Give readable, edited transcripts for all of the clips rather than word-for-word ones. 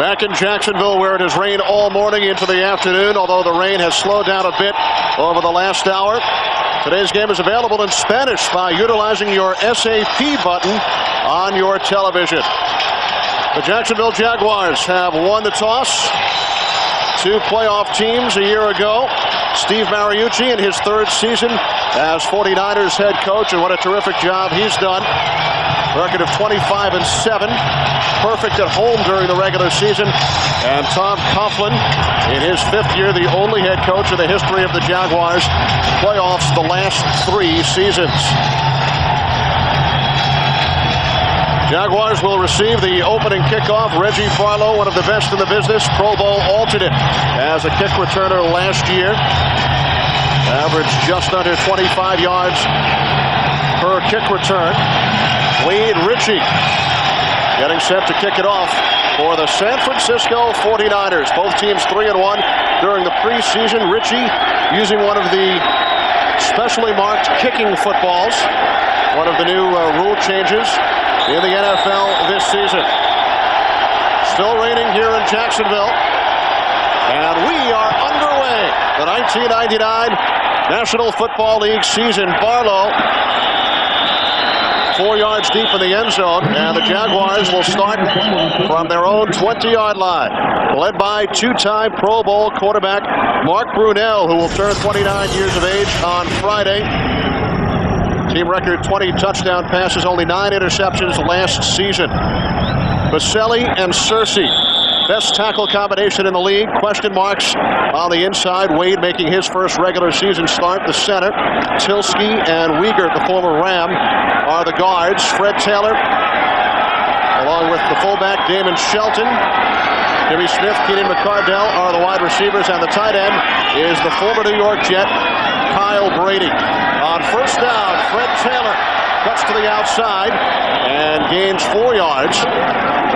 Back in Jacksonville, where it has rained all morning into the afternoon, although the rain has slowed down a bit over the last hour. Today's game is available in Spanish by utilizing your SAP button on your television. The Jacksonville Jaguars have won the toss. Two playoff teams a year ago. Steve Mariucci in his third season as 49ers head coach, and what a terrific job he's done. Record of 25-7, perfect at home during the regular season. And Tom Coughlin, in his fifth year, the only head coach in the history of the Jaguars. Playoffs the last 3 seasons. Jaguars will receive the opening kickoff. Reggie Barlow, one of the best in the business, Pro Bowl alternate as a kick returner last year. Averaged just under 25 yards per kick return. Wade Ritchie getting set to kick it off for the San Francisco 49ers. Both teams 3-1 during the preseason. Ritchie using one of the specially marked kicking footballs. One of the new rule changes in the NFL this season. Still raining here in Jacksonville. And we are underway. The 1999 National Football League season. Barlow 4 yards deep in the end zone, and the Jaguars will start from their own 20-yard line. Led by two-time Pro Bowl quarterback Mark Brunell, who will turn 29 years of age on Friday. Team record 20 touchdown passes, only 9 interceptions last season. Baselli and Searcy, best tackle combination in the league. Question marks on the inside. Wade making his first regular season start. The center, Tilsky and Wiegert, the former Ram, are the guards. Fred Taylor, along with the fullback Damon Shelton, Jimmy Smith, Keenan McCardell are the wide receivers, and the tight end is the former New York Jet, Kyle Brady. On first down, Fred Taylor cuts to the outside and gains 4 yards.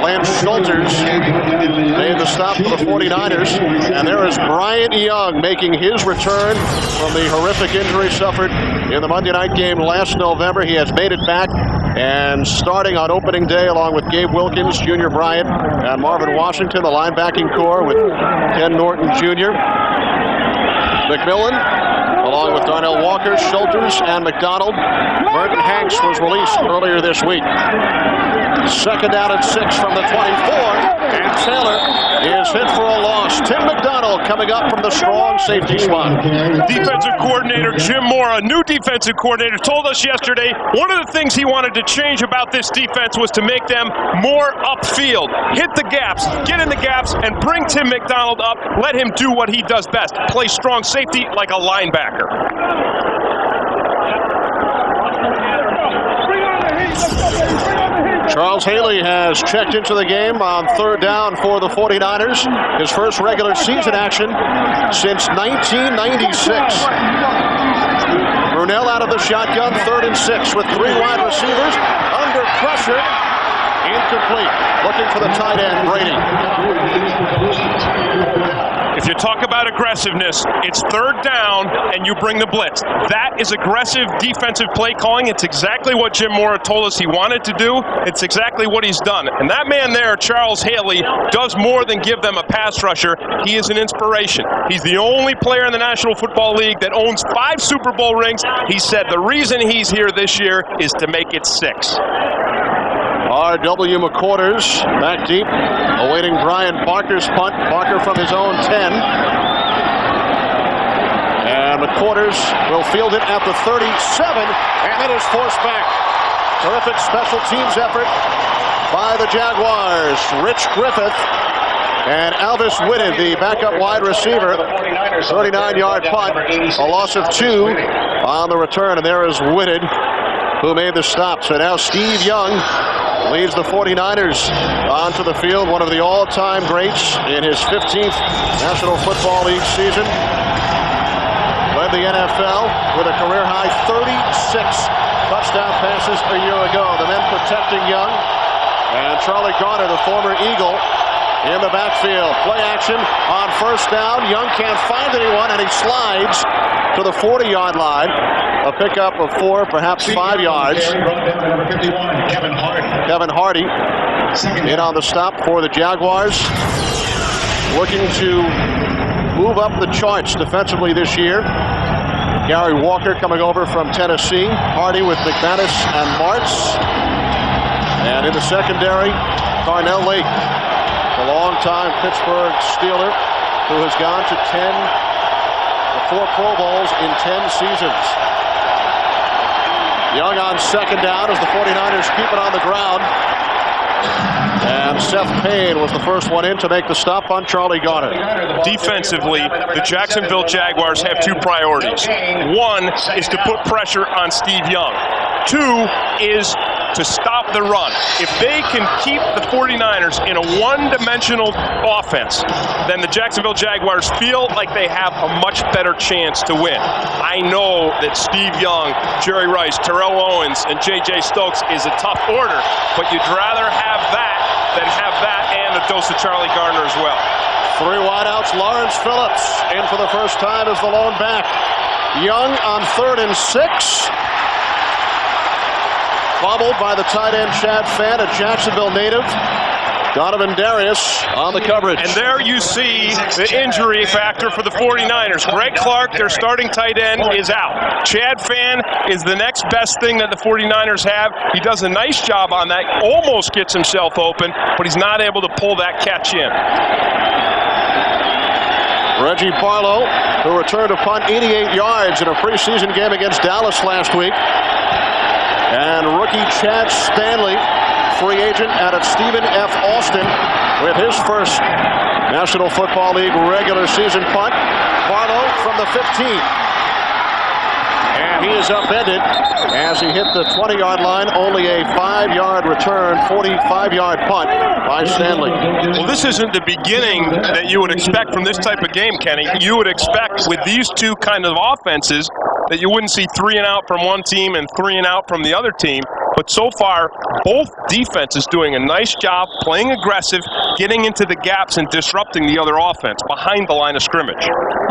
Lance Schulters made the stop for the 49ers. And there is Bryant Young making his return from the horrific injury suffered in the Monday night game last November. He has made it back and starting on opening day along with Gabe Wilkins, Junior Bryant, and Marvin Washington, the linebacking core with Ken Norton Jr. McMillan, along with Darnell Walker, Schulters, and McDonald. Merton Hanks was released earlier this week. Second down and 6 from the 24, and Taylor is hit for a loss. Tim McDonald coming up from the strong safety spot. Defensive coordinator Jim Mora, new defensive coordinator, told us yesterday one of the things he wanted to change about this defense was to make them more upfield. Hit the gaps, get in the gaps, and bring Tim McDonald up. Let him do what he does best, play strong safety like a linebacker. Charles Haley has checked into the game on third down for the 49ers. His first regular season action since 1996. Brunell out of the shotgun, 3rd and 6 with 3 wide receivers. Under pressure, incomplete. Looking for the tight end, Brady. If you talk about aggressiveness, it's third down and you bring the blitz. That is aggressive defensive play calling. It's exactly what Jim Mora told us he wanted to do. It's exactly what he's done. And that man there, Charles Haley, does more than give them a pass rusher. He is an inspiration. He's the only player in the National Football League that owns 5 Super Bowl rings. He said the reason he's here this year is to make it 6. R.W. McQuarters back deep, awaiting Brian Parker's punt. Parker from his own 10. And McQuarters will field it at the 37, and it is forced back. Terrific special teams effort by the Jaguars. Rich Griffith and Alvis Whitted, the backup wide receiver. 39-yard punt, a loss of 2 on the return, and there is Whitted who made the stop. So now Steve Young leads the 49ers onto the field, one of the all-time greats in his 15th National Football League season. Led the NFL with a career-high 36 touchdown passes a year ago. The men protecting Young, and Charlie Garner, the former Eagle, in the backfield. Play action on first down. Young can't find anyone, and he slides to the 40-yard line. A pickup of 4, perhaps 5 yards. Kevin Hardy in on the stop for the Jaguars. Looking to move up the charts defensively this year. Gary Walker coming over from Tennessee. Hardy with McManus and Martz. And in the secondary, Darnell Lake, the longtime Pittsburgh Steeler, who has gone to 4 Pro Bowls in 10 seasons. Young on second down as the 49ers keep it on the ground. And Seth Payne was the first one in to make the stop on Charlie Garner. Defensively, the Jacksonville Jaguars have 2 priorities. One is to put pressure on Steve Young. 2 is to stop the run. If they can keep the 49ers in a one-dimensional offense, then the Jacksonville Jaguars feel like they have a much better chance to win. I know that Steve Young, Jerry Rice, Terrell Owens, and J.J. Stokes is a tough order, but you'd rather have that than have that and a dose of Charlie Garner as well. 3 wideouts. Lawrence Phillips in for the first time as the lone back. Young on 3rd and 6. Bobbled by the tight end Chad Fann, a Jacksonville native. Donovan Darius on the coverage. And there you see the injury factor for the 49ers. Greg Clark, their starting tight end, is out. Chad Fann is the next best thing that the 49ers have. He does a nice job on that, almost gets himself open, but he's not able to pull that catch in. Reggie Barlow, who returned a punt 88 yards in a preseason game against Dallas last week. And rookie Chad Stanley, free agent out of Stephen F. Austin, with his first National Football League regular season punt. Barlow from the 15. And he is upended as he hit the 20-yard line. Only a 5-yard return, 45-yard punt by Stanley. Well, this isn't the beginning that you would expect from this type of game, Kenny. You would expect with these 2 kind of offenses that you wouldn't see 3 and out from one team and 3 and out from the other team. But so far, both defenses doing a nice job, playing aggressive, getting into the gaps and disrupting the other offense behind the line of scrimmage.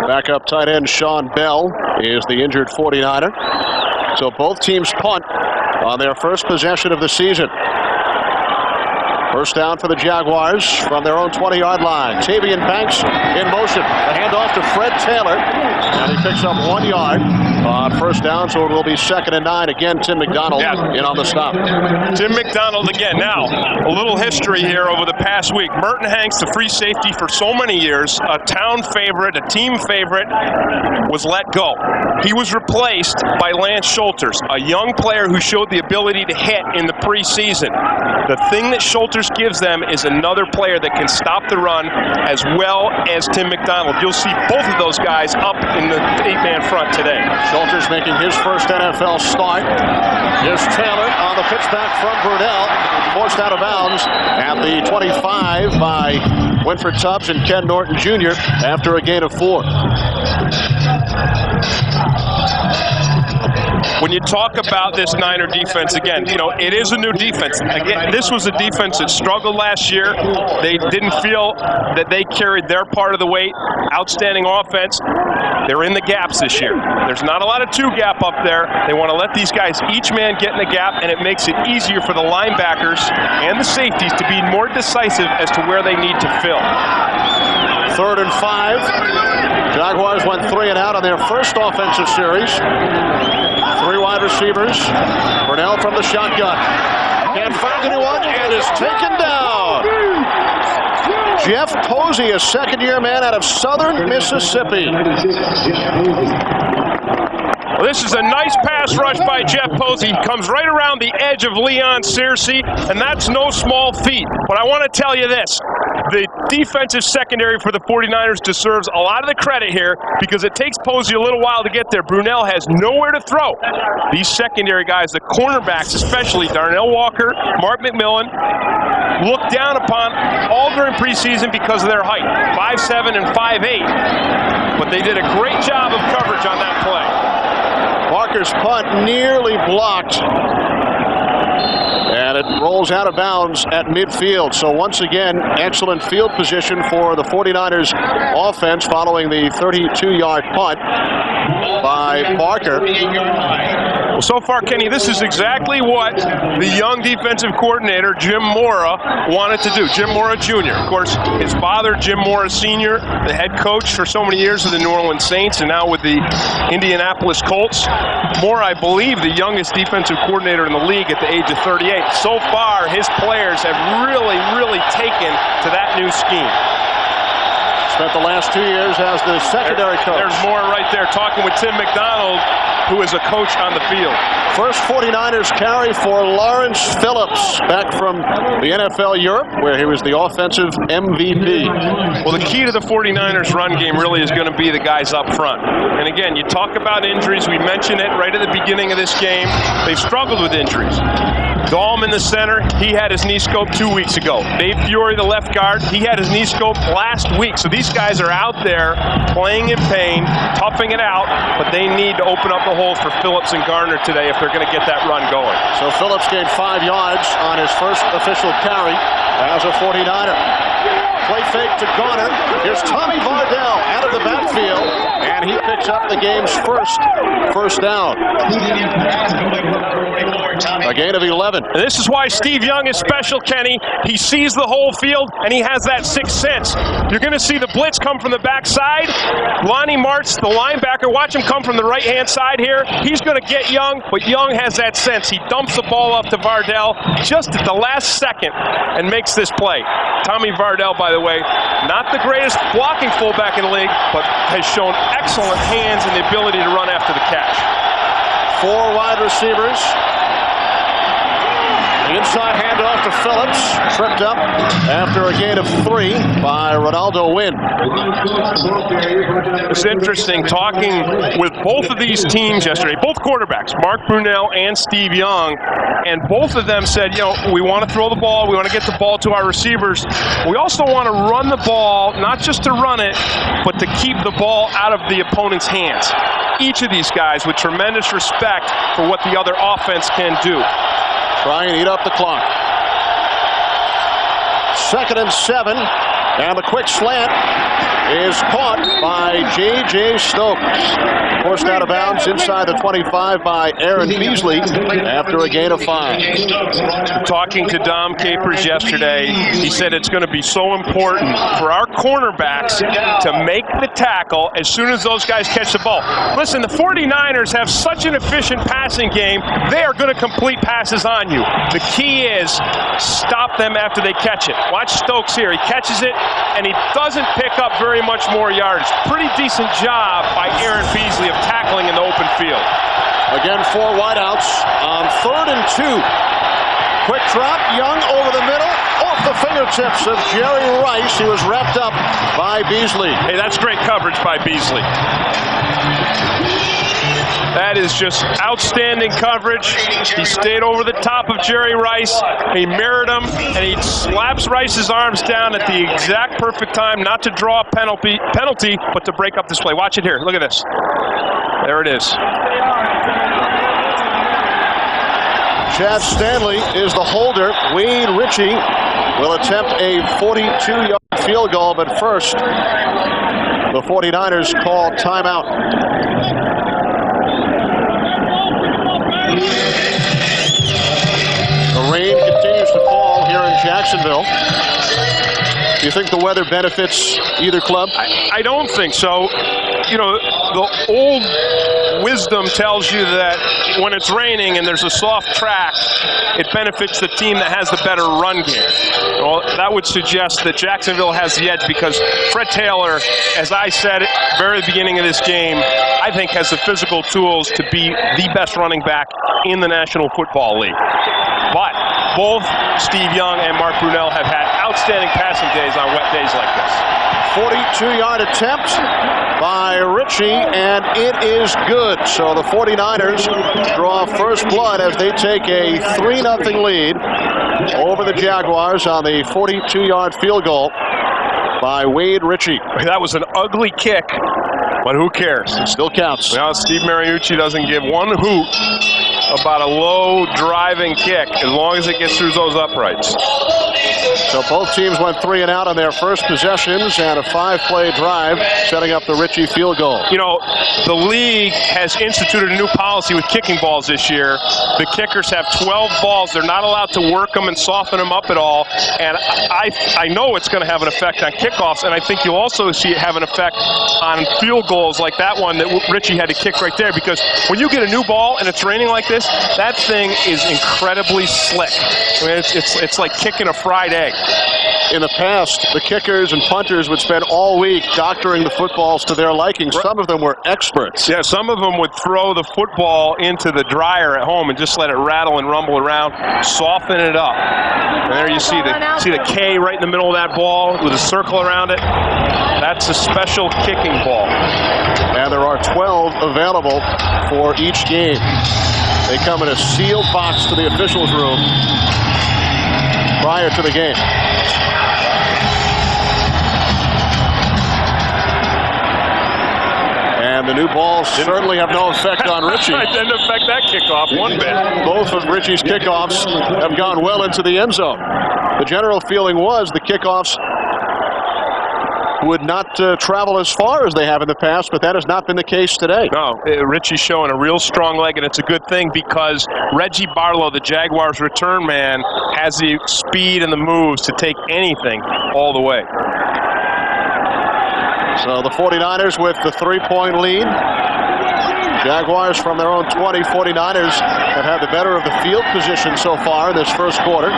Backup tight end Sean Bell is the injured 49er. So both teams punt on their first possession of the season. First down for the Jaguars from their own 20-yard line. Tavian Banks in motion. The handoff to Fred Taylor. And he picks up 1 yard on first down, so it will be 2nd and 9. Again, Tim McDonald in on the stop. Tim McDonald again. Now, a little history here over the past week. Merton Hanks, the free safety for so many years, a town favorite, a team favorite, was let go. He was replaced by Lance Schulters, a young player who showed the ability to hit in the preseason. The thing that Schulters gives them is another player that can stop the run as well as Tim McDonald. You'll see both of those guys up in the 8-man front today. Schulters making his first NFL start. Here's Taylor on the pitch back from Brunell. Forced out of bounds at the 25 by Winford Tubbs and Ken Norton Jr. after a gain of 4. When you talk about this Niner defense, again, you know, it is a new defense. Again, this was a defense that struggled last year. They didn't feel that they carried their part of the weight. Outstanding offense. They're in the gaps this year. There's not a lot of 2-gap up there. They want to let these guys, each man, get in the gap, and it makes it easier for the linebackers and the safeties to be more decisive as to where they need to fill. 3rd and 5. Jaguars went 3 and out on their first offensive series. 3 wide receivers. Brunell from the shotgun. Can't find anyone and is taken down. Jeff Posey, a second-year man out of Southern Mississippi. Well, this is a nice pass rush by Jeff Posey. He comes right around the edge of Leon Searcy, and that's no small feat. But I want to tell you this. The defensive secondary for the 49ers deserves a lot of the credit here because it takes Posey a little while to get there. Brunell has nowhere to throw. These secondary guys, the cornerbacks especially, Darnell Walker, Mark McMillan, looked down upon all during preseason because of their height, 5'7" and 5'8". But they did a great job of coverage on that play. Parker's punt nearly blocked. And it rolls out of bounds at midfield. So once again, excellent field position for the 49ers offense following the 32-yard punt by Parker. Well, so far, Kenny, this is exactly what the young defensive coordinator, Jim Mora, wanted to do. Jim Mora Jr., of course, his father, Jim Mora Sr., the head coach for so many years of the New Orleans Saints and now with the Indianapolis Colts. Mora, I believe, the youngest defensive coordinator in the league at the age of 38. So far, his players have really taken to that new scheme. Spent the last 2 years as the secondary coach. There's more right there talking with Tim McDonald, who is a coach on the field. First 49ers carry for Lawrence Phillips, back from the NFL Europe, where he was the offensive MVP. Well, the key to the 49ers run game really is going to be the guys up front. And again, you talk about injuries. We mentioned it right at the beginning of this game. They've struggled with injuries. Dahlm in the center, he had his knee scoped 2 weeks ago. Dave Fiore, the left guard, he had his knee scoped last week. So these guys are out there playing in pain, toughing it out, but they need to open up the holes for Phillips and Garner today if they're going to get that run going. So Phillips gained 5 yards on his first official carry as a 49er. Play fake to Garner. Here's Tommy Vardell out of the backfield, and he picks up the game's first down. A gain of 11. And this is why Steve Young is special, Kenny. He sees the whole field, and he has that sixth sense. You're going to see the blitz come from the backside. Lonnie Martz, the linebacker, watch him come from the right-hand side here. He's going to get Young, but Young has that sense. He dumps the ball up to Vardell just at the last second and makes this play. Tommy Vardell, by the way, not the greatest blocking fullback in the league, but has shown excellent hands and the ability to run after the catch. 4 wide receivers. The inside handoff to Phillips, tripped up after a gain of 3 by Ronaldo Wynn. It's interesting talking with both of these teams yesterday, both quarterbacks, Mark Brunell and Steve Young, and both of them said, you know, we want to throw the ball, we want to get the ball to our receivers. We also want to run the ball, not just to run it, but to keep the ball out of the opponent's hands. Each of these guys with tremendous respect for what the other offense can do. Try and eat up the clock. 2nd and 7, and the quick slant is caught by J.J. Stokes. Forced out of bounds inside the 25 by Aaron Beasley after a gain of 5. Talking to Dom Capers yesterday, he said it's going to be so important for our cornerbacks to make the tackle as soon as those guys catch the ball. Listen, the 49ers have such an efficient passing game, they are going to complete passes on you. The key is stop them after they catch it. Watch Stokes here. He catches it, and he doesn't pick up very much more yardage. Pretty decent job by Aaron Beasley of tackling in the open field. Again, 4 wideouts on 3rd and 2. Quick drop, Young over the middle, off the fingertips of Jerry Rice. He was wrapped up by Beasley. Hey, that's great coverage by Beasley. That is just outstanding coverage. He stayed over the top of Jerry Rice. He mirrored him, and he slaps Rice's arms down at the exact perfect time, not to draw a penalty, but to break up this play. Watch it here. Look at this. There it is. Chad Stanley is the holder. Wade Ritchie will attempt a 42-yard field goal, but first, the 49ers call timeout. The rain continues to fall here in Jacksonville. Do you think the weather benefits either club? I don't think so. You know, the old wisdom tells you that when it's raining and there's a soft track, it benefits the team that has the better run game. Well, that would suggest that Jacksonville has the edge because Fred Taylor, as I said at the very beginning of this game, I think has the physical tools to be the best running back in the National Football League. But both Steve Young and Mark Brunell have had outstanding passing days on wet days like this. 42-yard attempt by Ritchie, and it is good. So the 49ers draw first blood as they take a 3-0 lead over the Jaguars on the 42-yard field goal by Wade Ritchie. That was an ugly kick, but who cares? It still counts. Now Steve Mariucci doesn't give one hoot about a low driving kick as long as it gets through those uprights. So So both teams went 3 and out on their first possessions and a 5-play drive, setting up the Ritchie field goal. You know, the league has instituted a new policy with kicking balls this year. The kickers have 12 balls. They're not allowed to work them and soften them up at all. And I know it's going to have an effect on kickoffs, and I think you'll also see it have an effect on field goals like that one that Ritchie had to kick right there, because when you get a new ball and it's raining like this, that thing is incredibly slick. I mean, it's like kicking a fried egg. In the past, the kickers and punters would spend all week doctoring the footballs to their liking. Some of them were experts. Yeah, some of them would throw the football into the dryer at home and just let it rattle and rumble around, soften it up. And there you see the K right in the middle of that ball with a circle around it. That's a special kicking ball. And there are 12 available for each game. They come in a sealed box to the officials' room prior to the game. And the new balls certainly have no effect on Ritchie. It didn't affect that kickoff one bit. Both of Ritchie's kickoffs have gone well into the end zone. The general feeling was the kickoffs would not travel as far as they have in the past, but that has not been the case today. No, Ritchie's showing a real strong leg, and it's a good thing because Reggie Barlow, the Jaguars' return man, has the speed and the moves to take anything all the way. So the 49ers with the 3-point lead. Jaguars from their own 20. 49ers have had the better of the field position so far in this first quarter.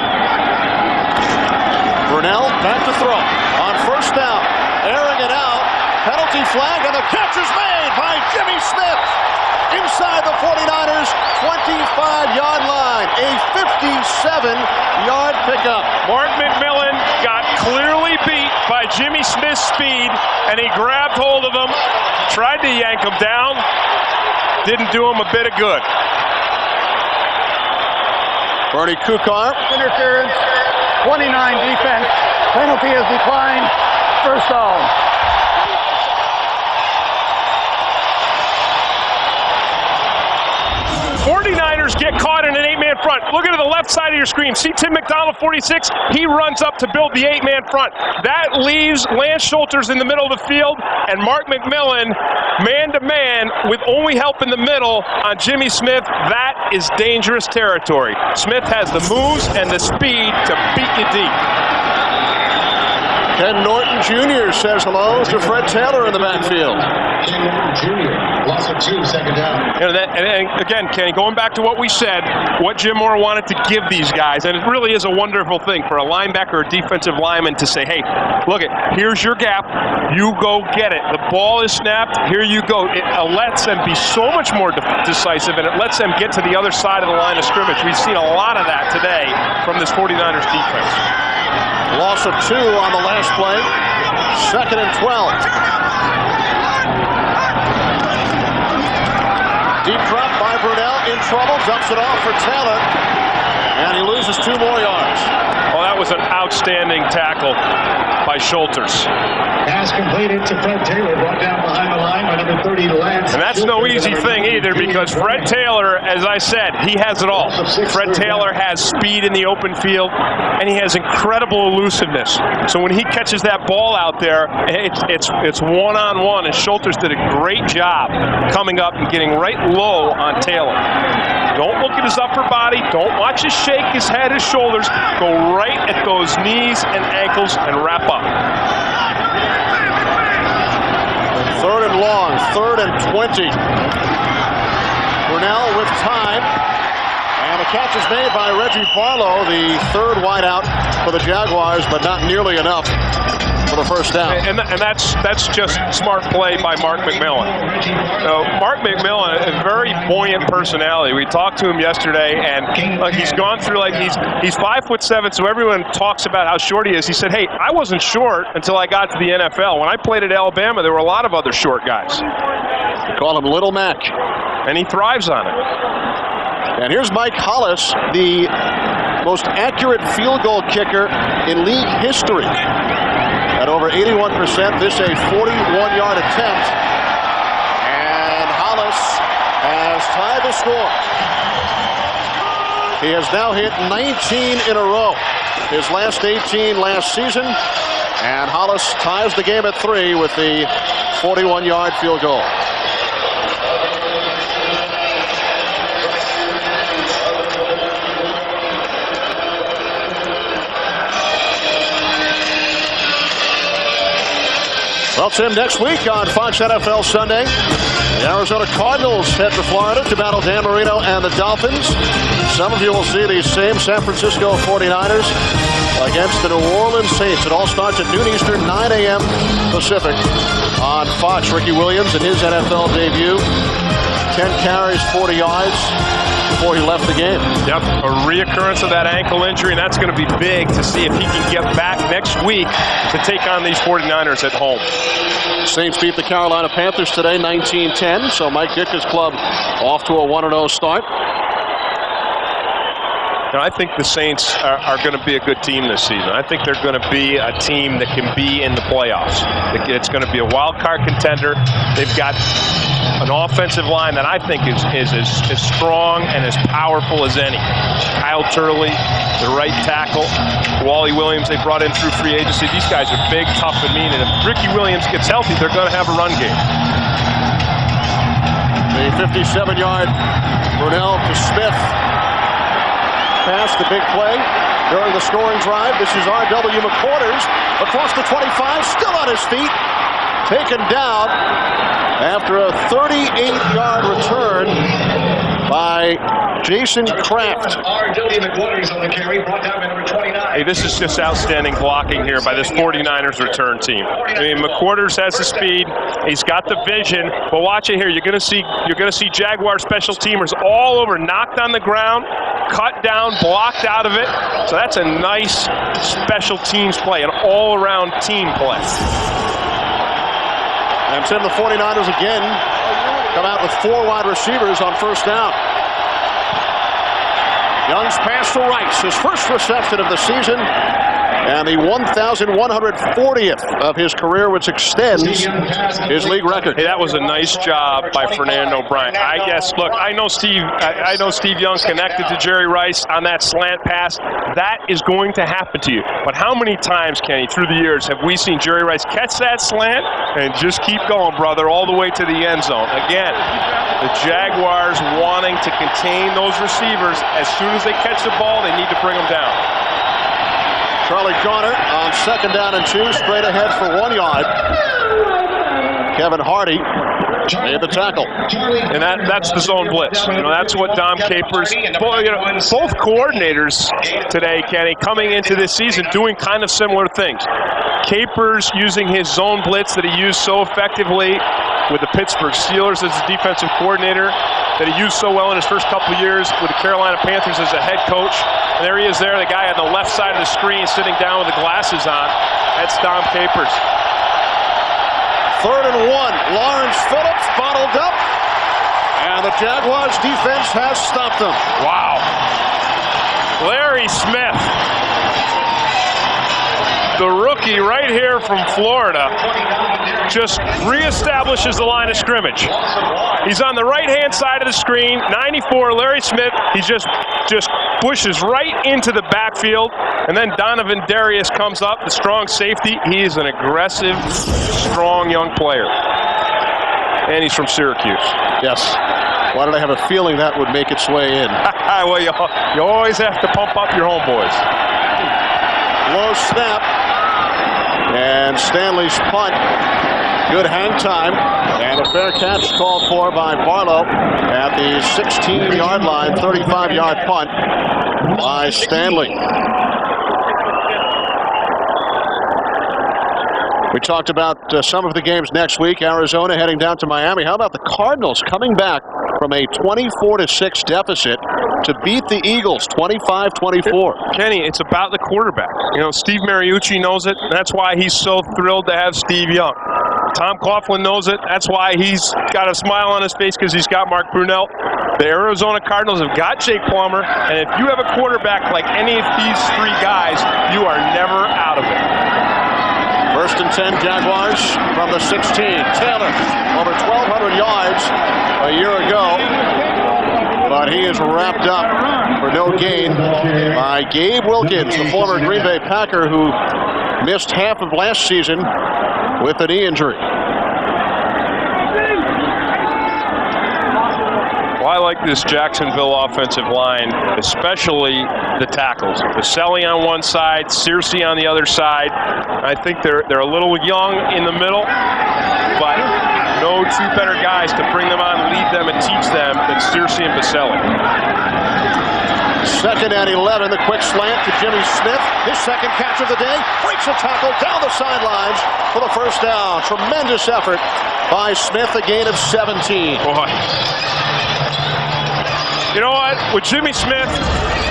Brunell back to throw on first down. Airing it out. Penalty flag, and the catch is made by Jimmy Smith inside the 49ers 25-yard line. A 57-yard pickup. Mark McMillan got clearly beat by Jimmy Smith's speed, and he grabbed hold of him, tried to yank him down. Didn't do him a bit of good. Bernie Kukar. Interference, 29 defense. Penalty is declined. First down. 49ers get caught in an 8-man front. Look at the left side of your screen. See Tim McDonald, 46? He runs up to build the 8-man front. That leaves Lance Schulters in the middle of the field, and Mark McMillan, man-to-man, with only help in the middle on Jimmy Smith. That is dangerous territory. Smith has the moves and the speed to beat you deep. Ken Norton Jr. says hello to Fred Taylor in the backfield. Ken Norton Jr. loss of 2, second down. And again, Kenny, going back to what we said, what Jim Moore wanted to give these guys, and it really is a wonderful thing for a linebacker or defensive lineman to say, hey, look it, here's your gap, you go get it. The ball is snapped, here you go. It lets them be so much more decisive, and it lets them get to the other side of the line of scrimmage. We've seen a lot of that today from this 49ers defense. Loss of 2 on the last play. 2nd and 12. Deep drop by Brunell, in trouble, dumps it off for Taylor, and he loses 2 more yards. Well, that was an outstanding tackle by Schulters. Pass completed to Fred Taylor, brought down behind the line by number 30, Lance. And that's no easy thing either, because Fred Taylor, as I said, he has it all. Fred Taylor has speed in the open field, and he has incredible elusiveness. So when he catches that ball out there, it's one-on-one, and Schulters did a great job coming up and getting right low on Taylor. Don't look at his upper body. Don't watch him shake his head, his shoulders. Go right at those knees and ankles and wrap up. 3rd and long, 3rd and 20. Brunell with time. And the catch is made by Reggie Barlow, the 3rd wideout for the Jaguars, but not nearly enough for the first down. And that's just smart play by Mark McMillan. Mark McMillan, a very buoyant personality. We talked to him yesterday, and he's gone through, like, he's 5'7", so everyone talks about how short he is. He said, hey, I wasn't short until I got to the NFL. When I played at Alabama, there were a lot of other short guys. They call him Little Mac. And he thrives on it. And here's Mike Hollis, the most accurate field goal kicker in league history. At over 81%, this a 41-yard attempt. And Hollis has tied the score. He has now hit 19 in a row. his last 18 last season. And Hollis ties the game at 3 with the 41-yard field goal. Well, Tim, next week on Fox NFL Sunday, the Arizona Cardinals head to Florida to battle Dan Marino and the Dolphins. Some of you will see these same San Francisco 49ers against the New Orleans Saints. It all starts at noon Eastern, 9 a.m. Pacific on Fox. Ricky Williams in his NFL debut. 10 carries, 40 yards before he left the game. Yep, a reoccurrence of that ankle injury, and that's going to be big to see if he can get back next week to take on these 49ers at home. Saints beat the Carolina Panthers today, 19-10, so Mike Ditka's club off to a 1-0 start. Now, I think the Saints are going to be a good team this season. I think they're going to be a team that can be in the playoffs. It's going to be a wild card contender. They've got an offensive line that I think is as strong and as powerful as any. Kyle Turley, the right tackle, Wally Williams they brought in through free agency. These guys are big, tough, and mean. And if Ricky Williams gets healthy, they're going to have a run game. The 57-yard Brunell to Smith. Pass, the big play during the scoring drive. This is R.W. McQuarters across the 25, still on his feet. Taken down after a 38-yard return by Jason Kraft. R.W. McQuarters on the carry, brought down by number 29. Hey, this is just outstanding blocking here by this 49ers return team. I mean, McQuarters has the speed, he's got the vision, but watch it here. You're going to see Jaguar special teamers all over, knocked on the ground, cut down, blocked out of it. So that's a nice special teams play, an all-around team play. And Tim, the 49ers again come out with 4 wide receivers on first down. Young's pass to Rice, his first reception of the season, and the 1,140th of his career, which extends his league record. Hey, that was a nice job by Fernando Bryant. I guess, look, I know Steve Young connected to Jerry Rice on that slant pass. That is going to happen to you. But how many times, Kenny, through the years have we seen Jerry Rice catch that slant and just keep going, brother, all the way to the end zone? Again, the Jaguars wanting to contain those receivers. As soon as they catch the ball, they need to bring them down. Charlie Garner on 2nd down and 2, straight ahead for 1 yard. Kevin Hardy made the tackle. And that's the zone blitz. You know, that's what Dom Capers, both coordinators today, Kenny, coming into this season doing kind of similar things. Capers using his zone blitz that he used so effectively with the Pittsburgh Steelers as a defensive coordinator, that he used so well in his first couple of years with the Carolina Panthers as a head coach. And there he is there, the guy on the left side of the screen sitting down with the glasses on. That's Dom Capers. 3rd and 1. Lawrence Phillips bottled up, and the Jaguars defense has stopped them. Wow. Larry Smith, the rookie right here from Florida, just reestablishes the line of scrimmage. He's on the right-hand side of the screen, 94, Larry Smith. He just pushes right into the backfield, and then Donovan Darius comes up, the strong safety. He is an aggressive, strong young player, and he's from Syracuse. Yes. Why did I have a feeling that would make its way in? Well, you always have to pump up your homeboys. Low snap, and Stanley's punt. Good hang time, and a fair catch called for by Barlow at the 16-yard line, 35-yard punt by Stanley. We talked about some of the games next week. Arizona heading down to Miami. How about the Cardinals coming back from a 24-6 deficit to beat the Eagles 25-24? Kenny, it's about the quarterback. You know, Steve Mariucci knows it. That's why he's so thrilled to have Steve Young. Tom Coughlin knows it. That's why he's got a smile on his face, because he's got Mark Brunell. The Arizona Cardinals have got Jake Plummer, and if you have a quarterback like any of these 3 guys, you are never out of it. 1st and 10 Jaguars from the 16. Taylor, over 1,200 yards a year ago, but he is wrapped up for no gain by Gabe Wilkins, the former Green Bay Packer who missed half of last season with a knee injury. Well, I like this Jacksonville offensive line, especially the tackles. Vaselli on one side, Searcy on the other side. I think they're a little young in the middle, but no two better guys to bring them on, lead them, and teach them than Searcy and Vaselli. 2nd and 11, the quick slant to Jimmy Smith. His second catch of the day. Breaks a tackle down the sidelines for the first down. Tremendous effort by Smith, a gain of 17. Boy. You know what? With Jimmy Smith,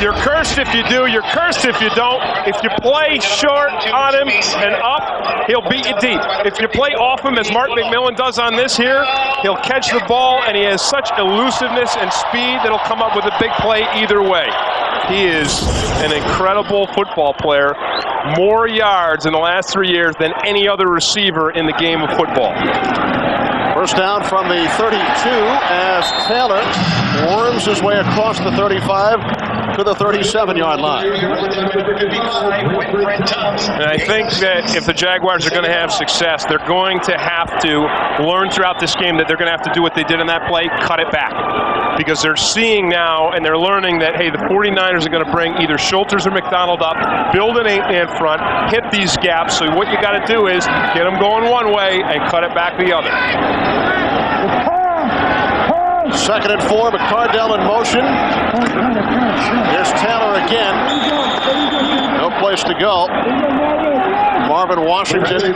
you're cursed if you do, you're cursed if you don't. If you play short on him and up, he'll beat you deep. If you play off him, as Mark McMillan does on this here, he'll catch the ball, and he has such elusiveness and speed that he'll come up with a big play either way. He is an incredible football player. More yards in the last 3 years than any other receiver in the game of football. First down from the 32 as Taylor worms his way across the 35 to the 37-yard line. And I think that if the Jaguars are going to have success, they're going to have to learn throughout this game that they're going to have to do what they did in that play, cut it back. Because they're seeing now and they're learning that, hey, the 49ers are going to bring either Schulters or McDonald up, build an 8-man front, hit these gaps. So what you got to do is get them going one way and cut it back the other. 2nd and 4, McCardell in motion. Here's Taylor again. No place to go. Marvin Washington, who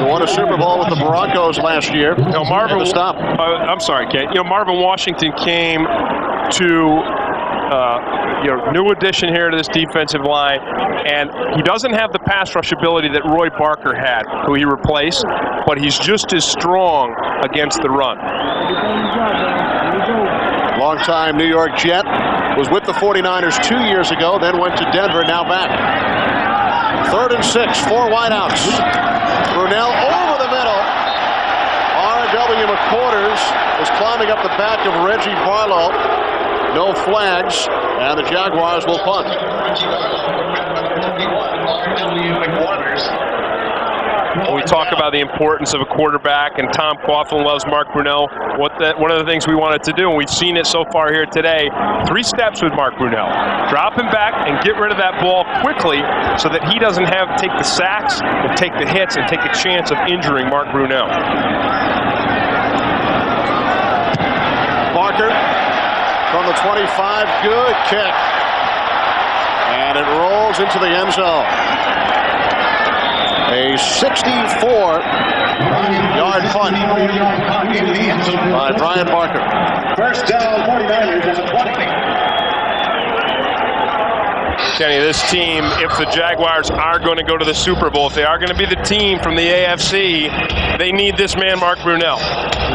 won a Super Bowl with the Broncos last year. No, Marvin. To stop. I'm sorry, Kate. You know, Marvin Washington came to new addition here to this defensive line, and he doesn't have the pass rush ability that Roy Barker had, who he replaced, but he's just as strong against the run. Longtime New York Jet, was with the 49ers 2 years ago, then went to Denver, now back. 3rd and 6, 4 wideouts. Brunell over the middle. R.W. McQuarters is climbing up the back of Reggie Barlow. No flags, and the Jaguars will punt. When we talk about the importance of a quarterback, and Tom Coughlin loves Mark Brunell, one of the things we wanted to do, and we've seen it so far here today, 3 steps with Mark Brunell. Drop him back and get rid of that ball quickly so that he doesn't have to take the sacks and take the hits and take a chance of injuring Mark Brunell. Barker from the 25, good kick. And it rolls into the end zone. A 64-yard punt by Brian Barker. First down, 49ers at the 20. Kenny, this team, if the Jaguars are going to go to the Super Bowl, if they are going to be the team from the AFC, they need this man, Mark Brunell.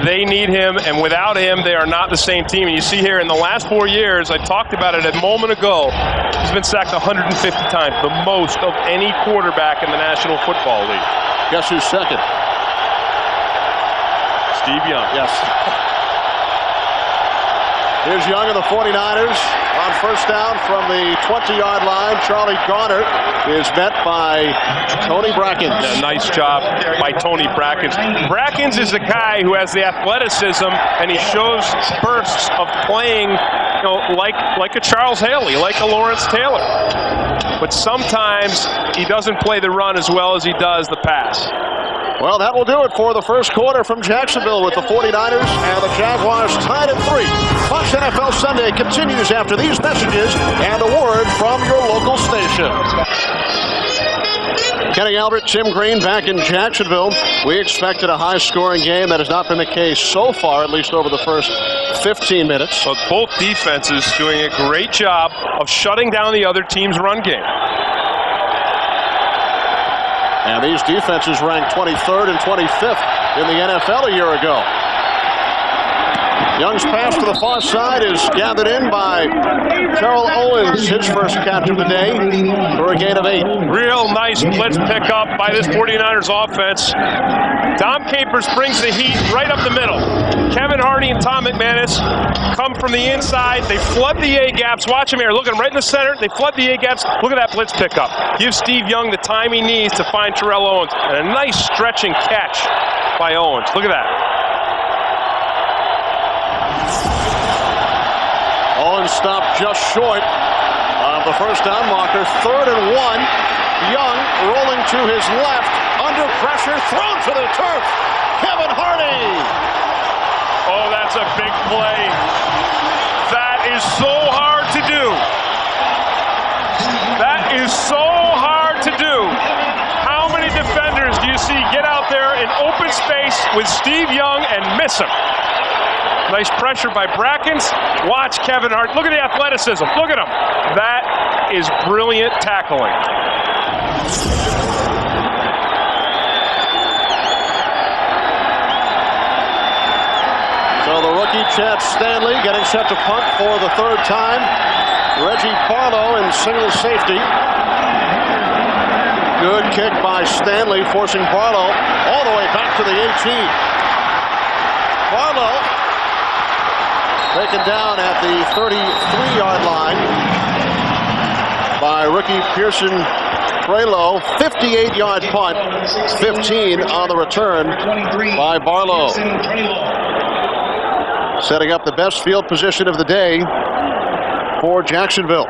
They need him, and without him, they are not the same team. And you see here in the last 4 years, I talked about it a moment ago, he's been sacked 150 times, the most of any quarterback in the National Football League. Guess who's second? Steve Young. Yes. Here's Young of the 49ers on first down from the 20-yard line. Charlie Garner is met by Tony Brackens. Yeah, nice job by Tony Brackens. Brackens is a guy who has the athleticism, and he shows bursts of playing, like a Charles Haley, like a Lawrence Taylor. But sometimes he doesn't play the run as well as he does the pass. Well, that will do it for the first quarter from Jacksonville with the 49ers and the Jaguars tied at 3. Fox NFL Sunday continues after these messages and a word from your local station. Kenny Albert, Tim Green back in Jacksonville. We expected a high-scoring game. That has not been the case so far, at least over the first 15 minutes. But both defenses doing a great job of shutting down the other team's run game. And these defenses ranked 23rd and 25th in the NFL a year ago. Young's pass to the far side is gathered in by Terrell Owens, his first catch of the day, for a gain of 8. Real nice blitz pickup by this 49ers offense. Dom Capers brings the heat right up the middle. Kevin Hardy Tom McManus come from the inside. They flood the A-gaps. Watch him here. Look at him right in the center. They flood the A-gaps. Look at that blitz pickup. Give Steve Young the time he needs to find Terrell Owens. And a nice stretching catch by Owens. Look at that. Owens stopped just short of the first down marker. 3rd and 1. Young rolling to his left. Under pressure. Thrown to the turf. Kevin Hardy. Oh, that's a big play. That is so hard to do. That is so hard to do. How many defenders do you see get out there in open space with Steve Young and miss him? Nice pressure by Brackens. Watch Kevin Hart. Look at the athleticism. Look at him. That is brilliant tackling. So the rookie Chad Stanley getting set to punt for the 3rd time. Reggie Barlow in single safety. Good kick by Stanley, forcing Barlow all the way back to the 18. Barlow taken down at the 33-yard line by rookie Pearson Prelo. 58-yard punt, 15 on the return by Barlow. Setting up the best field position of the day for Jacksonville.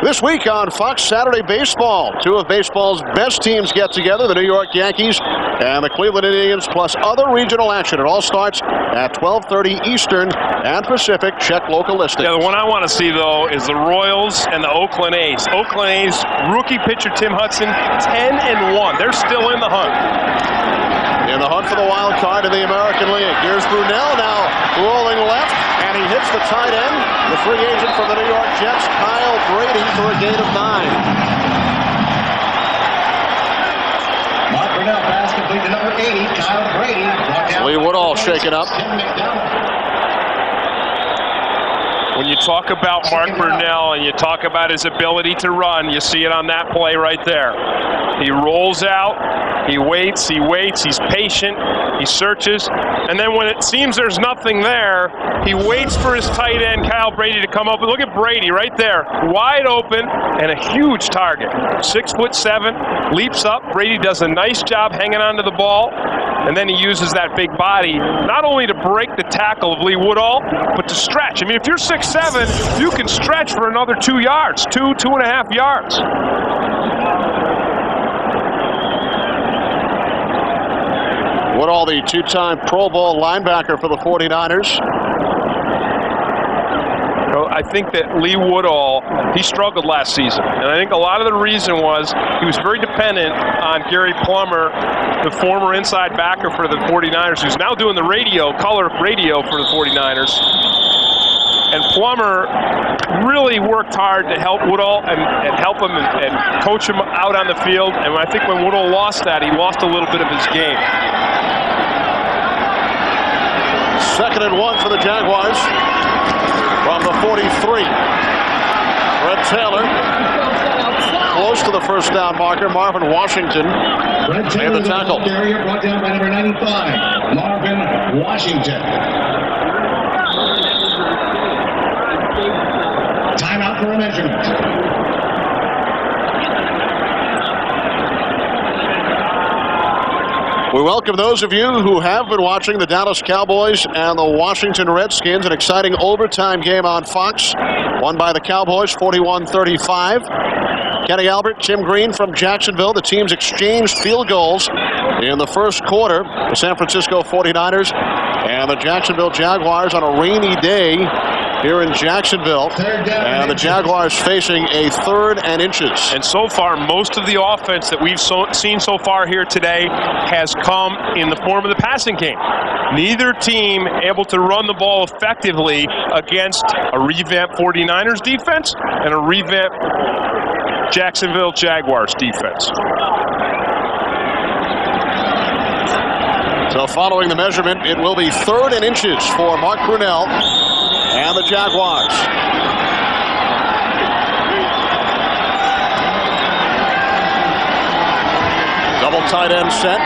This week on Fox Saturday Baseball, 2 of baseball's best teams get together, the New York Yankees and the Cleveland Indians, plus other regional action. It all starts at 12:30 Eastern and Pacific. Check local listings. Yeah, the one I want to see, though, is the Royals and the Oakland A's. Oakland A's rookie pitcher Tim Hudson, 10-1. They're still in the hunt. In the hunt for the wild card in the American League. Here's Brunell now rolling left, and he hits the tight end. The free agent from the New York Jets, Kyle Brady, for a gain of 9. Mark Brunell pass complete to number 80, Kyle Brady. Lee Woodall shaken up. When you talk about Mark Brunell and you talk about his ability to run, you see it on that play right there. He rolls out, he waits, he's patient, he searches, and then when it seems there's nothing there, he waits for his tight end, Kyle Brady, to come up. And look at Brady right there, wide open and a huge target. 6'7", leaps up. Brady does a nice job hanging onto the ball, and then he uses that big body not only to break the tackle of Lee Woodall, but to stretch. I mean, if you're 6'7", you can stretch for another 2 yards, 2.5 yards. Woodall, the 2-time Pro Bowl linebacker for the 49ers. I think that Lee Woodall, he struggled last season. And I think a lot of the reason was he was very dependent on Gary Plummer, the former inside backer for the 49ers, who's now doing the color radio for the 49ers. And Plummer really worked hard to help Woodall and help him and coach him out on the field. And I think when Woodall lost that, he lost a little bit of his game. 2nd and 1 for the Jaguars from the 43. Fred Taylor close to the first down marker. Marvin Washington made the tackle. Area brought down by number 95, Marvin Washington. Timeout for a measurement. We welcome those of you who have been watching the Dallas Cowboys and the Washington Redskins, an exciting overtime game on Fox, won by the Cowboys 41-35. Kenny Albert, Tim Green from Jacksonville. The teams exchanged field goals in the first quarter. The San Francisco 49ers and the Jacksonville Jaguars on a rainy day here in Jacksonville, and the Jaguars facing a 3rd and inches. And so far, most of the offense that we've seen so far here today has come in the form of the passing game. Neither team able to run the ball effectively against a revamped 49ers defense and a revamped Jacksonville Jaguars defense. So following the measurement, it will be 3rd and inches for Mark Brunell and the Jaguars. Double tight end set.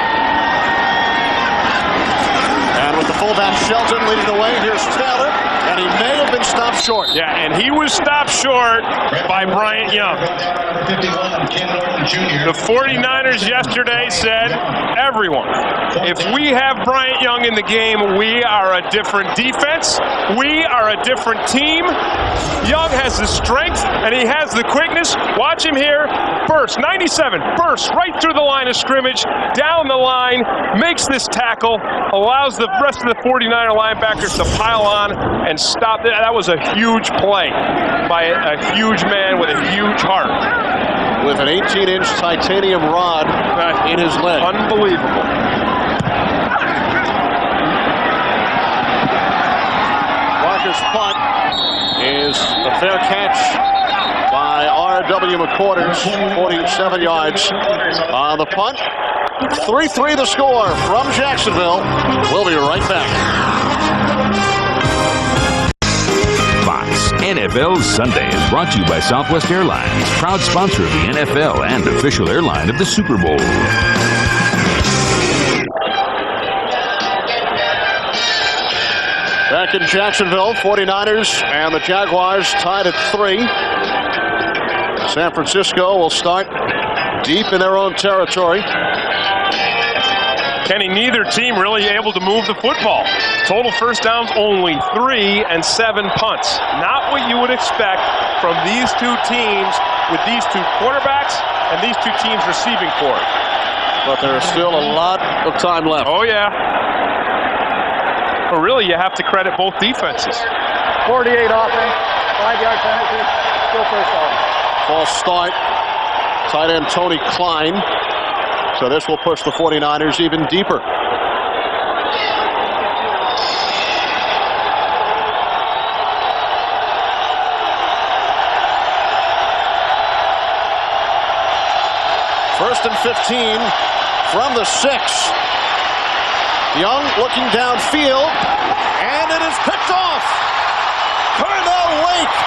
And with the Fullback Shelton leading the way. Here's Taylor, and he may have been stopped short. Yeah, and he was stopped short by Bryant Young. The 49ers yesterday said, everyone, if we have Bryant Young in the game, we are a different defense. We are a different team. Young has the strength, and he has the quickness. Watch him here. Burst, 97, bursts right through the line of scrimmage, down the line, makes this tackle, allows the rest of the 49er linebackers to pile on and stop. That was a huge play by a huge man with a huge heart. With an 18-inch titanium rod in his leg. Unbelievable. Walker's punt is a fair catch by R.W. McQuarters, 47 yards on the punt. 3-3 the score from Jacksonville. We'll be right back. Fox NFL Sunday is brought to you by Southwest Airlines, proud sponsor of the NFL and official airline of the Super Bowl. Back in Jacksonville, 49ers and the Jaguars tied at 3. San Francisco will start deep in their own territory. Kenny, neither team really able to move the football. Total first downs only 3 and 7 punts. Not what you would expect from these two teams with these two quarterbacks and these two teams receiving for it. But there is still a lot of time left. Oh, yeah. But really, you have to credit both defenses. 48 offense, 5-yard penalty, still first down. False start. Tight end Tony Klein. So this will push the 49ers even deeper. First and 15 from the 6. Young looking downfield, and it is picked off. Carnell Lake.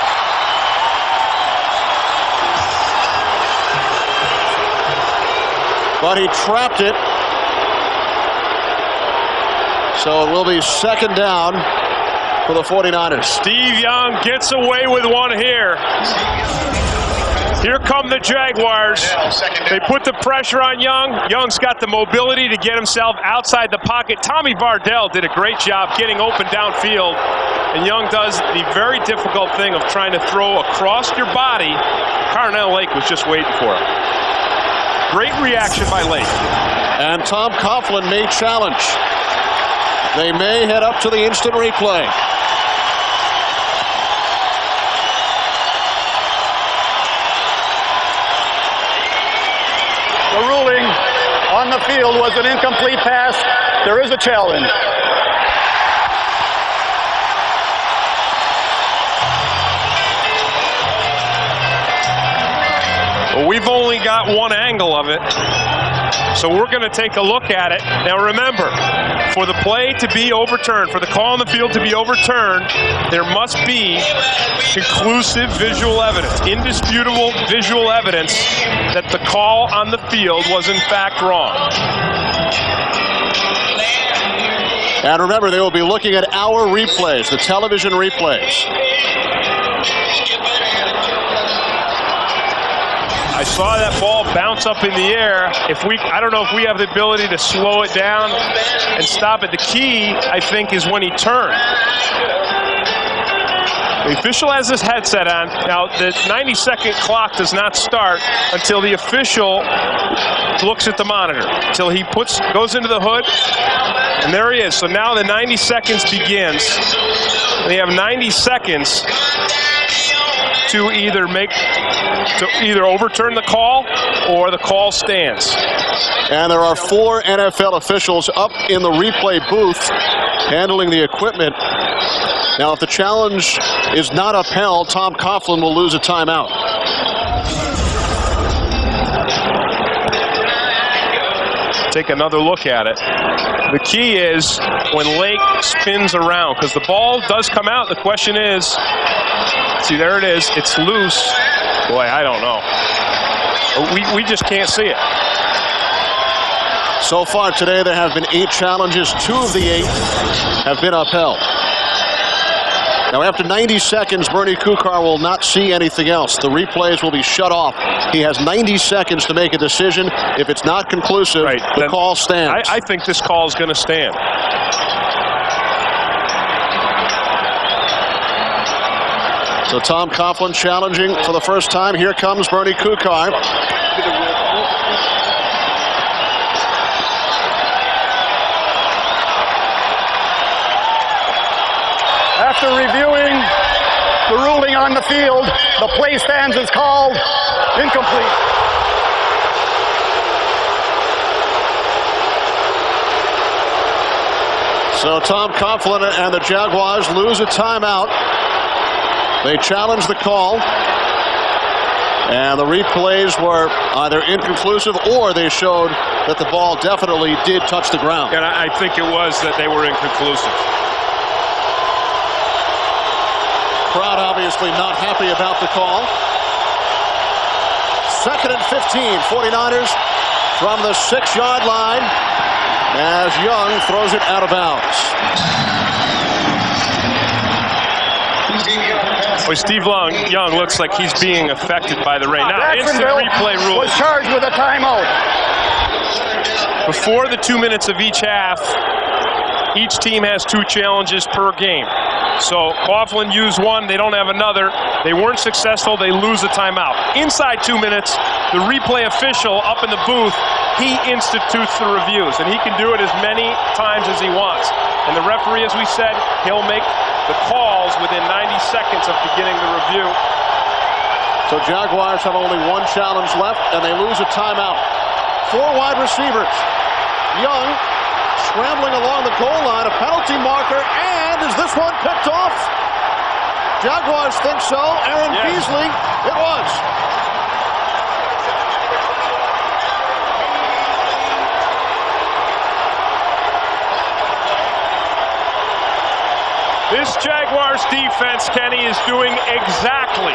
But he trapped it. So it will be second down for the 49ers. Steve Young gets away with one here. Here come the Jaguars. They put the pressure on Young. Young's got the mobility to get himself outside the pocket. Tommy Vardell did a great job getting open downfield. And Young does the very difficult thing of trying to throw across your body. Carnell Lake was just waiting for it. Great reaction by Lake. And Tom Coughlin may challenge. They may head up to the instant replay. The ruling on the field was an incomplete pass. There is a challenge. Well, we've only got one angle of it, so we're going to take a look at it. Now remember, for the play to be overturned, for the call on the field to be overturned, there must be conclusive visual evidence, indisputable visual evidence that the call on the field was in fact wrong. And remember, they will be looking at our replays, the television replays. I saw that ball bounce up in the air. I don't know if we have the ability to slow it down and stop it. The key, I think, is when he turned. The official has his headset on. Now, the 90-second clock does not start until the official looks at the monitor, until he goes into the hood, and there he is. So now the 90 seconds begins. They have 90 seconds to either overturn the call or the call stands. And there are 4 NFL officials up in the replay booth handling the equipment. Now, if the challenge is not upheld, Tom Coughlin will lose a timeout. Take another look at it. The key is when Lake spins around, because the ball does come out. The question is, see, there it is. It's loose. Boy, I don't know. We just can't see it. So far today, there have been 8 challenges. 2 of the 8 have been upheld. Now, after 90 seconds, Bernie Kukar will not see anything else. The replays will be shut off. He has 90 seconds to make a decision. If it's not conclusive, the call stands. I think this call is going to stand. So Tom Coughlin challenging for the first time. Here comes Bernie Kukar. After reviewing the ruling on the field, the play stands as called incomplete. So Tom Coughlin and the Jaguars lose a timeout. They challenge the call. And the replays were either inconclusive or they showed that the ball definitely did touch the ground. And I think it was that they were inconclusive. Crowd obviously not happy about the call. 2nd and 15, 49ers from the 6-yard line as Young throws it out of bounds. Well, Steve Young looks like he's being affected by the rain. Now, instant Jacksonville replay rule. was charged with a timeout. Before the 2 minutes of each half, each team has 2 challenges per game. So Coughlin used 1, they don't have another. They weren't successful, they lose a timeout. Inside 2 minutes, the replay official up in the booth, he institutes the reviews, and he can do it as many times as he wants. And the referee, as we said, he'll make the calls within 90 seconds of beginning the review. So Jaguars have only 1 challenge left, and they lose a timeout. 4 wide receivers. Young scrambling along the goal line, a penalty marker, and is this one picked off? Jaguars think so. Aaron Beasley, it was. This Jaguars defense, Kenny, is doing exactly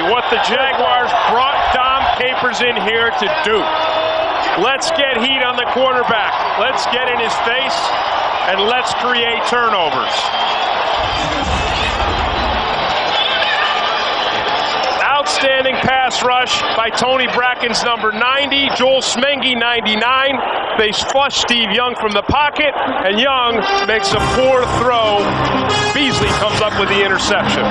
what the Jaguars brought Dom Capers in here to do. Let's get heat on the quarterback. Let's get in his face, and let's create turnovers. Outstanding pass rush by Tony Bracken's number 90, Joel Smengi 99. They flush Steve Young from the pocket, and Young makes a poor throw. Beasley comes up with the interception.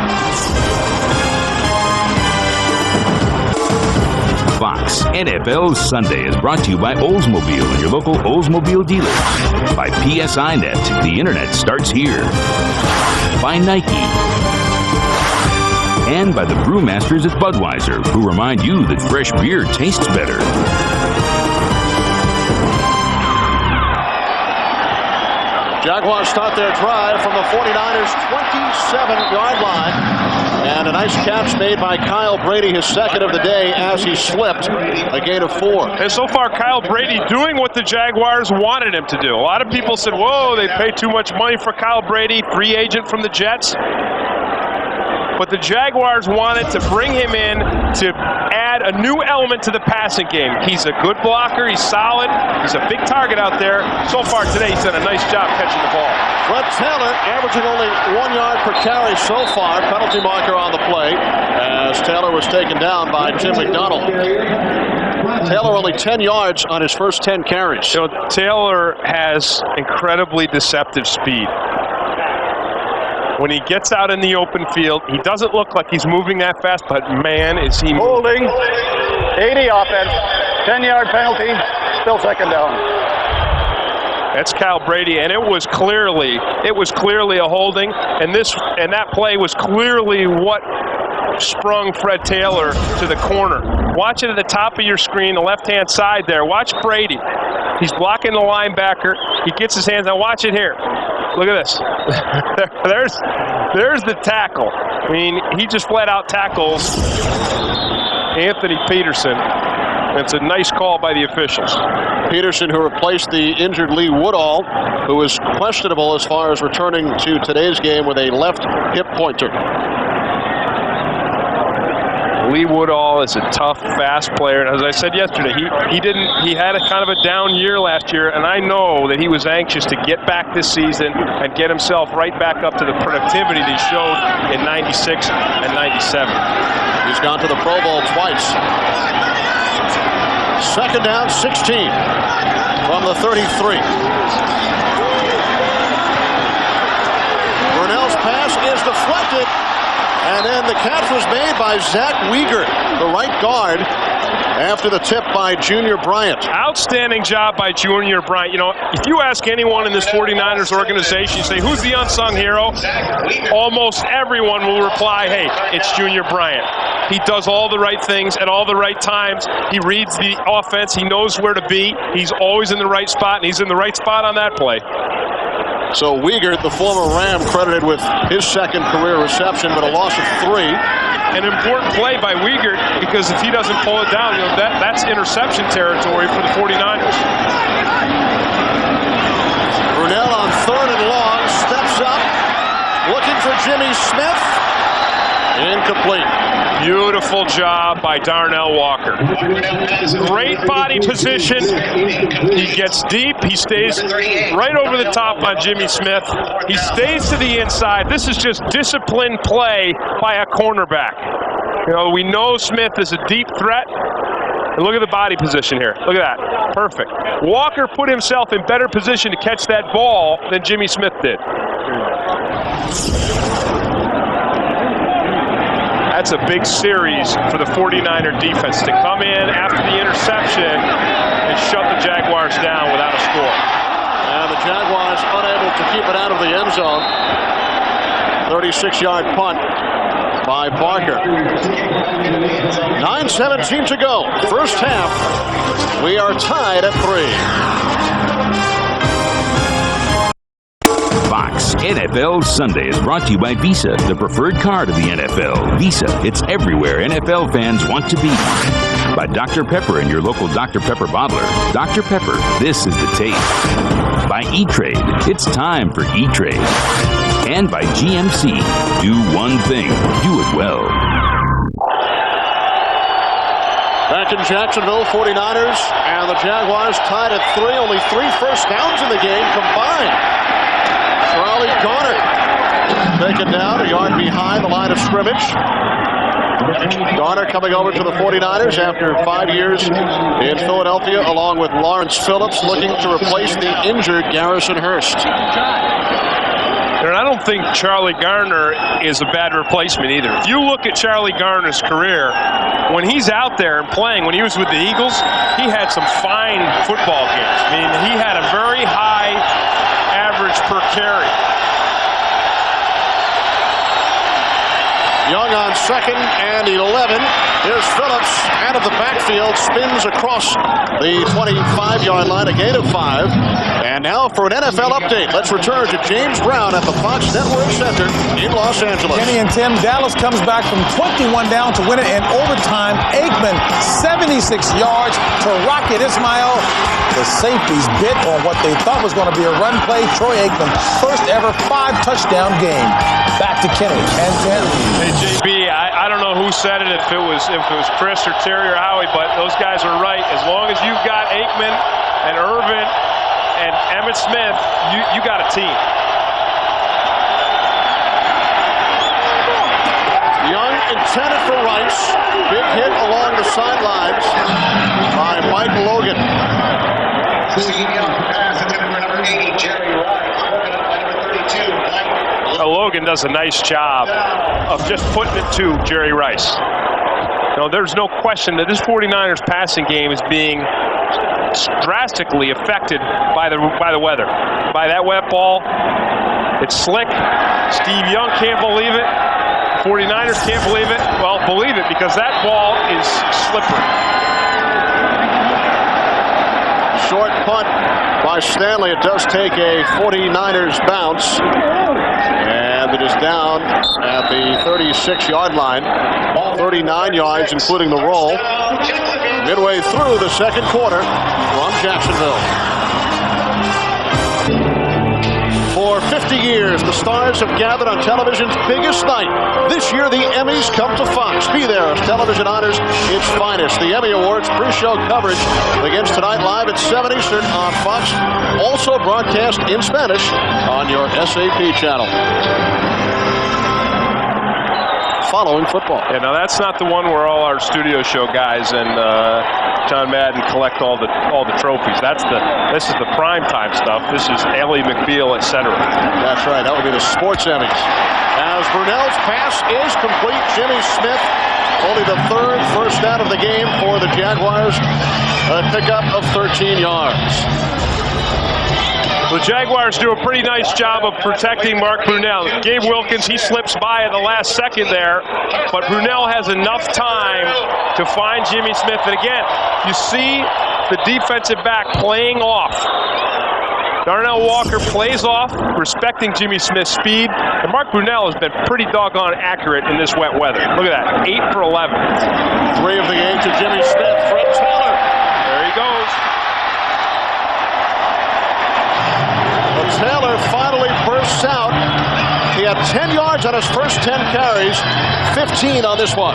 Fox NFL Sunday is brought to you by Oldsmobile and your local Oldsmobile dealer. By PSI Net, the internet starts here. By Nike. And by the brewmasters at Budweiser, who remind you that fresh beer tastes better. Jaguars start their drive from the 49ers' 27-yard line. And a nice catch made by Kyle Brady, his 2nd of the day, as he slipped a gain of 4. And so far, Kyle Brady doing what the Jaguars wanted him to do. A lot of people said, whoa, they paid too much money for Kyle Brady, free agent from the Jets. But the Jaguars wanted to bring him in to add a new element to the passing game. He's a good blocker. He's solid. He's a big target out there. So far today, he's done a nice job catching the ball. Fred Taylor averaging only 1 yard per carry so far. Penalty marker on the play as Taylor was taken down by Tim McDonald. Taylor only 10 yards on his first 10 carries. You know, Taylor has incredibly deceptive speed. When he gets out in the open field, he doesn't look like he's moving that fast, but man, is he moving. Holding, 80 offense, 10-yard penalty, still 2nd down. That's Kyle Brady, and it was clearly a holding, and that play was clearly what sprung Fred Taylor to the corner. Watch it at the top of your screen, the left-hand side there. Watch Brady. He's blocking the linebacker. He gets his hands on. Watch it here. Look at this. There's the tackle. I mean, he just flat out tackles Anthony Peterson. It's a nice call by the officials. Peterson, who replaced the injured Lee Woodall, who was questionable as far as returning to today's game with a left hip pointer. Lee Woodall is a tough, fast player. And as I said yesterday, he had a kind of a down year last year, and I know that he was anxious to get back this season and get himself right back up to the productivity that he showed in 96 and 97. He's gone to the Pro Bowl twice. Second down, 16 from the 33. Brunell's pass is deflected, and then the catch was made by Zach Weger, the right guard, after the tip by Junior Bryant. Outstanding job by Junior Bryant. You know, if you ask anyone in this 49ers organization, you say, who's the unsung hero? Almost everyone will reply, hey, it's Junior Bryant. He does all the right things at all the right times. He reads the offense. He knows where to be. He's always in the right spot, and he's in the right spot on that play. So Weger, the former Ram, credited with his second career reception, but a loss of 3. An important play by Weger, because if he doesn't pull it down, you know, that's interception territory for the 49ers. Brunell on 3rd and long, steps up, looking for Jimmy Smith. Incomplete. Beautiful job by Darnell Walker. Great body position. He gets deep. He stays right over the top on Jimmy Smith. He stays to the inside. This is just disciplined play by a cornerback. You know, we know Smith is a deep threat. And look at the body position here. Look at that. Perfect. Walker put himself in better position to catch that ball than Jimmy Smith did. That's a big series for the 49er defense to come in after the interception and shut the Jaguars down without a score. And the Jaguars unable to keep it out of the end zone. 36-yard punt by Parker. 9:17 to go. First half. We are tied at 3. Fox NFL Sunday is brought to you by Visa, the preferred card of the NFL. Visa, it's everywhere NFL fans want to be. By Dr. Pepper and your local Dr. Pepper bottler. Dr. Pepper, this is the taste. By E-Trade, it's time for E-Trade. And by GMC, do one thing, do it well. Back in Jacksonville, 49ers and the Jaguars tied at 3. Only 3 first downs in the game combined. Charlie Garner taken down a yard behind the line of scrimmage. Garner coming over to the 49ers after 5 years in Philadelphia, along with Lawrence Phillips, looking to replace the injured Garrison Hurst. And I don't think Charlie Garner is a bad replacement either. If you look at Charlie Garner's career, when he's out there and playing, when he was with the Eagles, he had some fine football games. I mean, he had a very high average per carry. Young on 2nd and 11. Here's Phillips out of the backfield, spins across the 25-yard line, a gain of 5. And now for an NFL update, let's return to James Brown at the Fox Network Center in Los Angeles. Kenny and Tim, Dallas comes back from 21 down to win it in overtime. Aikman, 76 yards to Rocket Ismail. The safeties bit on what they thought was going to be a run play. Troy Aikman, first ever 5-touchdown game. Back to Kenny and Tim. Hey, JB, I don't know who said it, if it was Chris or Terry or Howie, but those guys are right. As long as you've got Aikman and Irvin and Emmitt Smith, you got a team. Young intended for Rice. Big hit along the sidelines by Mike Logan. Logan does a nice job of just putting it to Jerry Rice. No, there's no question that this 49ers passing game is being drastically affected by the weather. By that wet ball, it's slick. Steve Young can't believe it. 49ers can't believe it. Well, believe it, because that ball is slippery. Short punt by Stanley. It does take a 49ers bounce. And it is down at the 36-yard line. 39 yards, including the roll. Midway through the second quarter from Jacksonville. For 50 years. years, the stars have gathered on television's biggest night. This year, the Emmys come to Fox. Be there as television honors its finest. The Emmy Awards pre-show coverage begins tonight live at 7 Eastern on Fox. Also broadcast in Spanish on your SAP channel. Following football. Yeah, now that's not the one where all our studio show guys and John Madden collect all the trophies. This is the primetime stuff. This is Ally McBeal, etc. That's right. That would be the sports Emmys. As Brunell's pass is complete, Jimmy Smith, only the third first down of the game for the Jaguars. A pickup of 13 yards. The Jaguars do a pretty nice job of protecting Mark Brunell. Gabe Wilkins, he slips by at the last second there, but Brunell has enough time to find Jimmy Smith. And again, you see the defensive back playing off. Darnell Walker plays off, respecting Jimmy Smith's speed. And Mark Brunell has been pretty doggone accurate in this wet weather. Look at that, 8 for 11. 3 of the game to Jimmy Smith from Taylor. There he goes. Taylor finally bursts out. He had 10 yards on his first 10 carries, 15 on this one.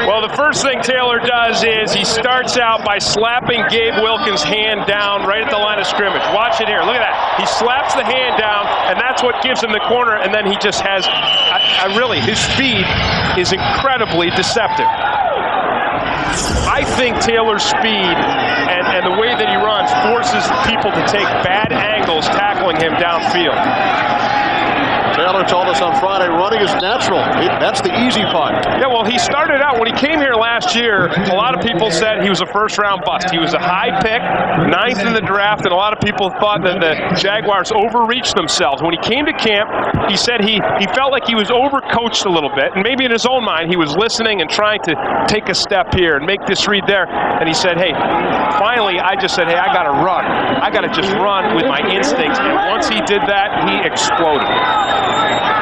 Well, the first thing Taylor does is he starts out by slapping Gabe Wilkins' hand down right at the line of scrimmage. Watch it here. Look at that. He slaps the hand down, and that's what gives him the corner, and then he just has, really, his speed is incredibly deceptive. I think Taylor's speed and the way that he runs forces people to take bad angles tackling him downfield. Taylor told us on Friday, running is natural. That's the easy part. Yeah, well, he started out, when he came here last year, a lot of people said he was a first-round bust. He was a high pick, 9th in the draft, and a lot of people thought that the Jaguars overreached themselves. When he came to camp, he said he felt like he was overcoached a little bit, and maybe in his own mind, he was listening and trying to take a step here and make this read there. And he said, hey, finally, I just said, hey, I got to run. I got to just run with my instincts. And once he did that, he exploded.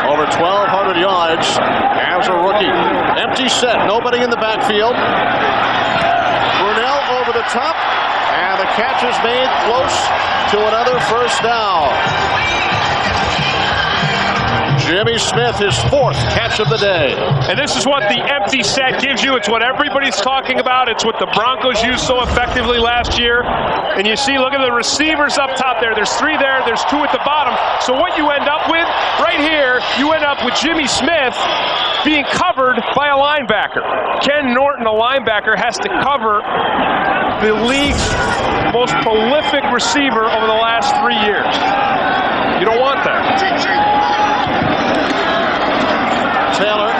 Over 1,200 yards as a rookie. Empty set, nobody in the backfield. Brunell over the top, and the catch is made close to another first down. Jimmy Smith, his 4th catch of the day. And this is what the empty set gives you. It's what everybody's talking about. It's what the Broncos used so effectively last year. And you see, look at the receivers up top there. There's 3 there. There's 2 at the bottom. So what you end up with, right here, you end up with Jimmy Smith being covered by a linebacker. Ken Norton, a linebacker, has to cover the league's most prolific receiver over the last 3 years. You don't want that. Taylor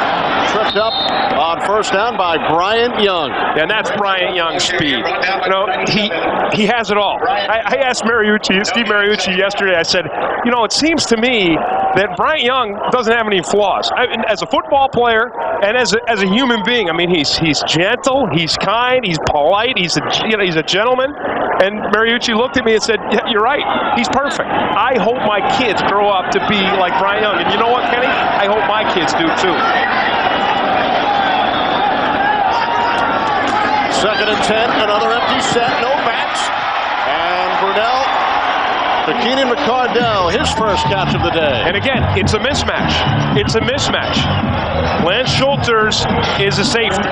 tripped up on first down by Bryant Young. And that's Bryant Young's speed. You know, he has it all. I asked Steve Mariucci yesterday, I said, you know, it seems to me that Bryant Young doesn't have any flaws. As a football player and as a human being, I mean, he's gentle, he's kind, he's polite, he's a gentleman. And Mariucci looked at me and said, yeah, you're right, he's perfect. I hope my kids grow up to be like Bryant Young. And you know what, Kenny? I hope my kids do too. 2nd and 10, another empty set, no backs. And Brunell to Keenan McCardell, his first catch of the day. And again, it's a mismatch. It's a mismatch. Lance Schulters is a safety.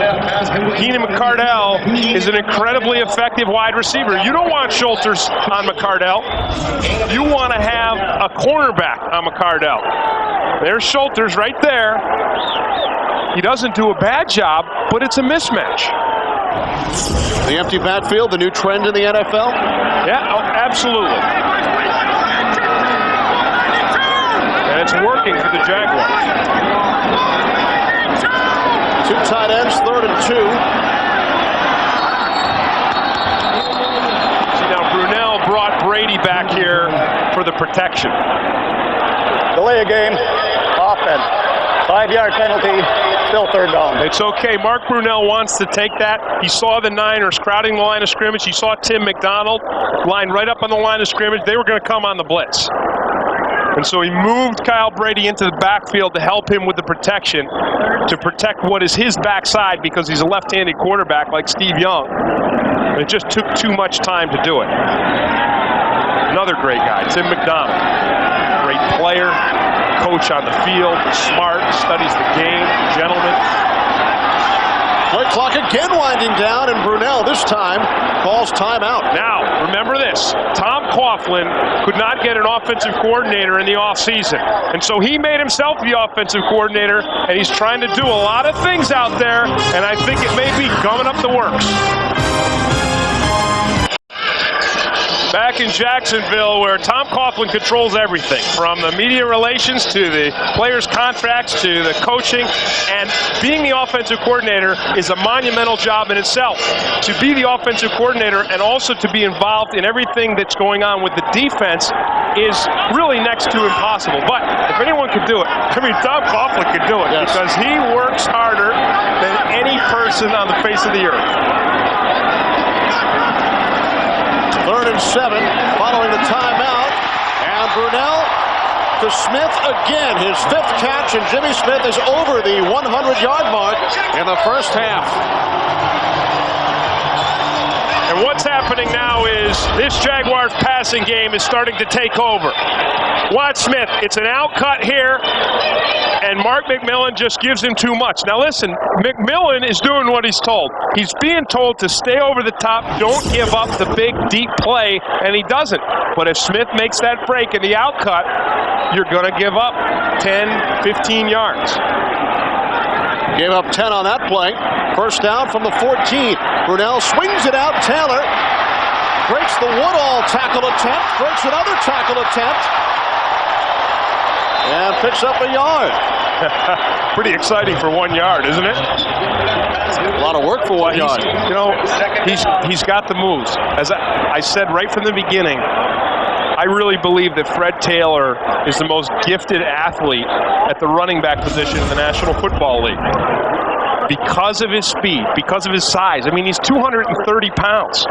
Keenan McCardell is an incredibly effective wide receiver. You don't want Schulters on McCardell. You want to have a cornerback on McCardell. There's Schulters right there. He doesn't do a bad job, but it's a mismatch. The empty backfield, the new trend in the NFL? Yeah, absolutely. And it's working for the Jaguars. 2 tight ends, 3rd and 2. See, now Brunell brought Brady back here for the protection. Delay a game, offense. 5-yard penalty, still 3rd down. It's okay. Mark Brunell wants to take that. He saw the Niners crowding the line of scrimmage. He saw Tim McDonald lined right up on the line of scrimmage. They were going to come on the blitz. And so he moved Kyle Brady into the backfield to help him with the protection, to protect what is his backside because he's a left-handed quarterback like Steve Young. And it just took too much time to do it. Another great guy, Tim McDonald. coach on the field, smart, studies the game, gentleman. Play clock again winding down, and Brunell this time calls timeout. Now, remember this. Tom Coughlin could not get an offensive coordinator in the offseason. And so he made himself the offensive coordinator, and he's trying to do a lot of things out there, and I think it may be gumming up the works. Back in Jacksonville, where Tom Coughlin controls everything, from the media relations to the players' contracts to the coaching, and being the offensive coordinator is a monumental job in itself. To be the offensive coordinator and also to be involved in everything that's going on with the defense is really next to impossible. But if anyone could do it, I mean, Tom Coughlin could do it, yes, because he works harder than any person on the face of the earth. 3rd and 7 following the timeout, and Brunell to Smith again, his 5th catch, and Jimmy Smith is over the 100-yard mark in the first half. And what's happening now is this Jaguars passing game is starting to take over. Watch Smith, it's an out cut here, and Mark McMillan just gives him too much. Now listen, McMillan is doing what he's told. He's being told to stay over the top, don't give up the big, deep play, and he doesn't. But if Smith makes that break in the out cut, you're going to give up 10, 15 yards. Gave up 10 on that play. First down from the 14. Brunell swings it out. Taylor breaks the Woodall tackle attempt, breaks another tackle attempt, and picks up a yard. Pretty exciting for 1 yard, isn't it? A lot of work for 1 yard. You know, he's got the moves. As I said right from the beginning, I really believe that Fred Taylor is the most gifted athlete at the running back position in the National Football League. Because of his speed, because of his size. I mean, he's 230 pounds.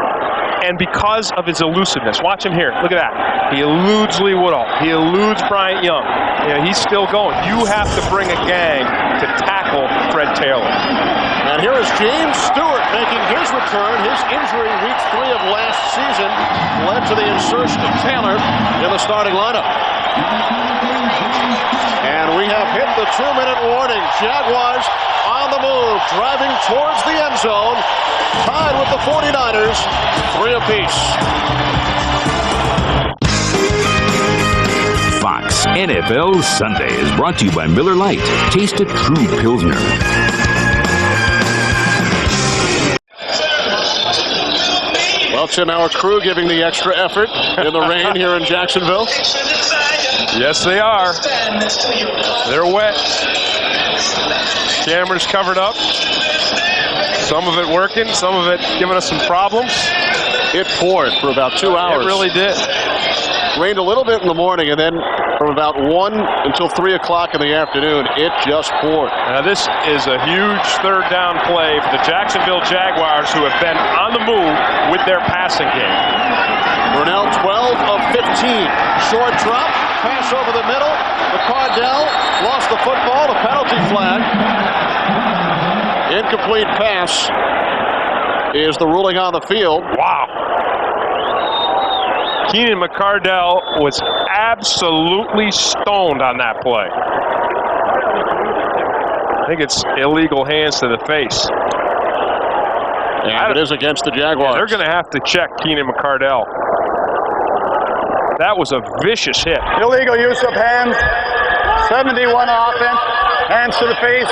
And because of his elusiveness. Watch him here. Look at that. He eludes Lee Woodall. He eludes Bryant Young. You know, he's still going. You have to bring a gang to tackle Fred Taylor. And here is James Stewart making his return. His injury week 3 of last season led to the insertion of Taylor in the starting lineup. And we have hit the 2-minute warning. Jaguars on the move, driving towards the end zone, tied with the 49ers, 3 apiece. Fox NFL Sunday is brought to you by Miller Lite. Taste a true Pilsner. Well, Tim, our crew giving the extra effort in the rain here in Jacksonville. Yes, they are. They're wet. Cameras covered up. Some of it working, some of it giving us some problems. It poured for about 2 hours. It really did. Rained a little bit in the morning, and then from about 1 until 3 o'clock in the afternoon, it just poured. Now this is a huge 3rd down play for the Jacksonville Jaguars, who have been on the move with their passing game. Brunell 12 of 15. Short drop, pass over the middle. McCardell lost the football, a penalty flag. Incomplete pass is the ruling on the field. Wow. Keenan McCardell was absolutely stoned on that play. I think it's illegal hands to the face. And it is against the Jaguars. They're going to have to check Keenan McCardell. That was a vicious hit. Illegal use of hands. 71 offense. Hands to the face.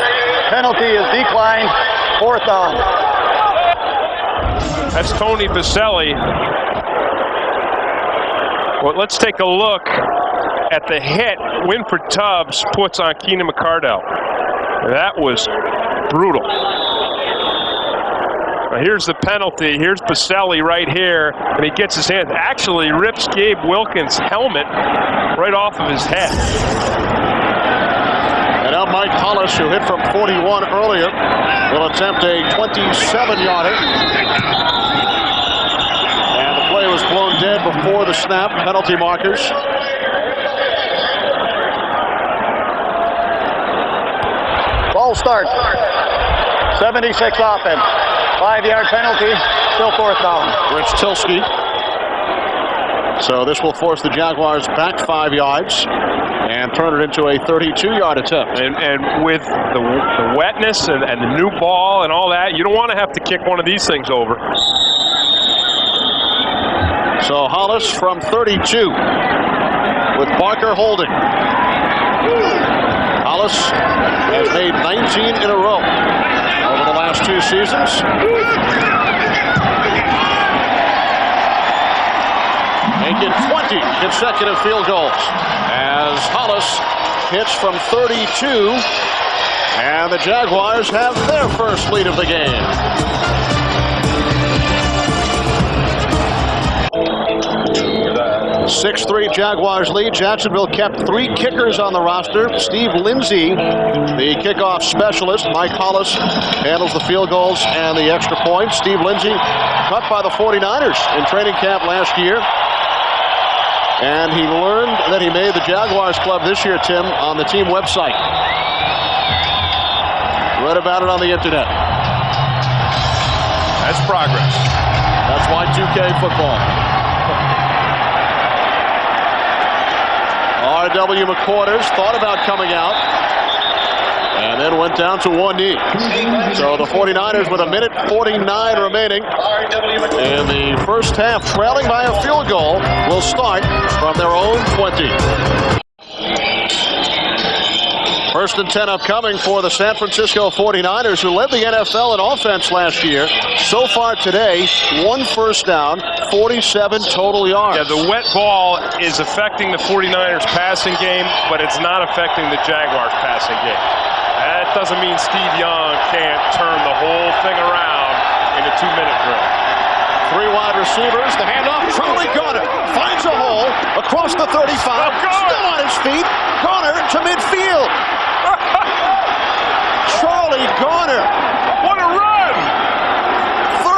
Penalty is declined. 4th down. That's Tony Baselli. Well, let's take a look at the hit Winford Tubbs puts on Keenan McCardell. That was brutal. Now here's the penalty. Here's Baselli right here, and he gets his hand. Actually rips Gabe Wilkins' helmet right off of his head. And now Mike Hollis, who hit from 41 earlier, will attempt a 27-yarder. And the play was blown dead before the snap. Penalty markers. Ball start. 76 offense. 5-yard penalty. Still 4th down. Rich Tilsky. So this will force the Jaguars back 5 yards. and turn it into a 32-yard attempt. And with the wetness and the new ball and all that, you don't want to have to kick one of these things over. So Hollis from 32 with Parker holding. Hollis has made 19 in a row over the last 2 seasons. Making 20 consecutive field goals as Hollis hits from 32, and the Jaguars have their first lead of the game. 6-3 Jaguars lead. Jacksonville kept 3 kickers on the roster. Steve Lindsay, the kickoff specialist. Mike Hollis handles the field goals and the extra points. Steve Lindsay cut by the 49ers in training camp last year. And he learned that he made the Jaguars club this year, Tim, on the team website. Read about it on the internet. That's progress. That's Y2K football. R.W. McQuarters thought about coming out and then went down to one knee. So the 49ers with 1:49 remaining in the first half, trailing by a field goal, will start from their own 20. First and 10 upcoming for the San Francisco 49ers, who led the NFL in offense last year. So far today, 1 first down, 47 total yards. Yeah, the wet ball is affecting the 49ers passing game, but it's not affecting the Jaguars passing game. That doesn't mean Steve Young can't turn the whole thing around in a 2-minute drill. 3 wide receivers, the handoff, Charlie Garner finds a hole across the 35, still on his feet, Garner to midfield. Charlie Garner. What a run!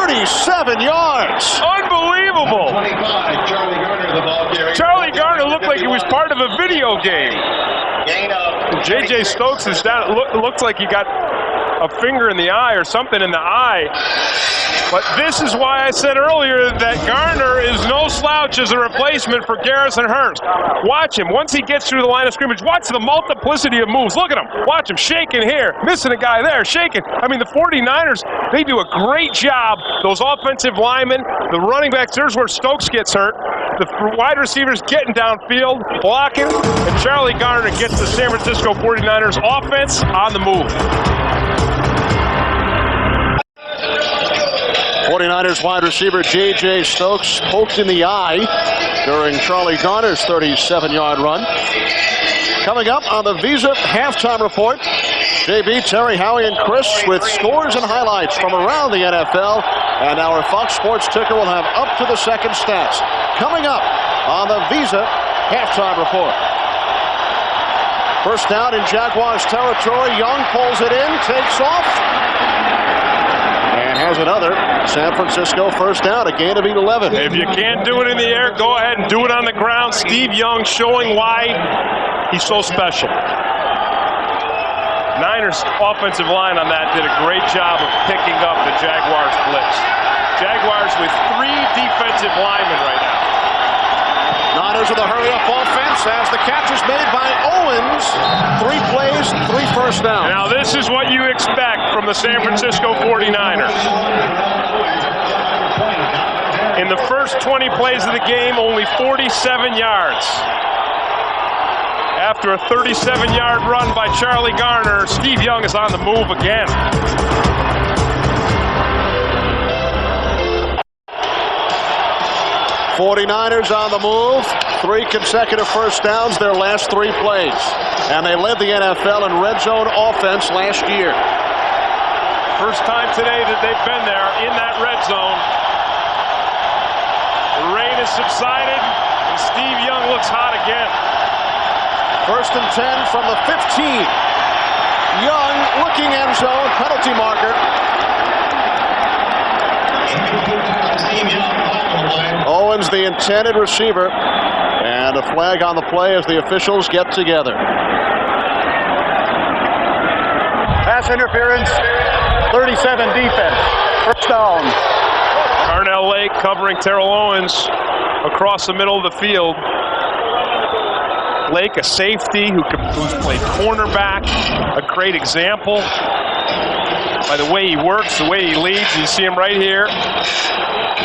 37 yards. Unbelievable. 25, Charlie Garner, the ball carrier. Charlie Garner looked like he was part of a video game. J.J. Stokes is down. Looks like he got a finger in the eye or something in the eye. But this is why I said earlier that Garner is no slouch as a replacement for Garrison Hurst. Watch him. Once he gets through the line of scrimmage, watch the multiplicity of moves. Look at him. Watch him shaking here, missing a guy there, shaking. I mean, the 49ers, they do a great job. Those offensive linemen, the running backs, there's where Stokes gets hurt. The wide receivers getting downfield, blocking, and Charlie Garner gets the San Francisco 49ers offense on the move. 49ers wide receiver J.J. Stokes poked in the eye during Charlie Garner's 37-yard run. Coming up on the Visa halftime report, JB, Terry, Howie, and Chris with scores and highlights from around the NFL. And our Fox Sports ticker will have up to the second stats. Coming up on the Visa halftime report. First down in Jaguars territory. Young pulls it in, takes off, and has another San Francisco first down, a gain of 11. If you can't do it in the air, go ahead and do it on the ground. Steve Young showing why he's so special. Niners offensive line on that did a great job of picking up the Jaguars blitz. Jaguars with 3 defensive linemen right now. Niners with a hurry-up offense as the catch is made by Owens. 3 plays, 3 first downs. Now this is what you expect from the San Francisco 49ers. In the first 20 plays of the game, only 47 yards. After a 37-yard run by Charlie Garner, Steve Young is on the move again. '49ers on the move. 3 consecutive first downs their last 3 plays. And they led the NFL in red zone offense last year. First time today that they've been there in that red zone. The rain has subsided, and Steve Young looks hot again. First and 10 from the 15. Young looking end zone, penalty marker. Owens, the intended receiver, and a flag on the play as the officials get together. Pass interference, 37 defense, first down. Carnell Lake covering Terrell Owens across the middle of the field. Lake, a safety who's played cornerback, a great example by the way he works, the way he leads. You see him right here.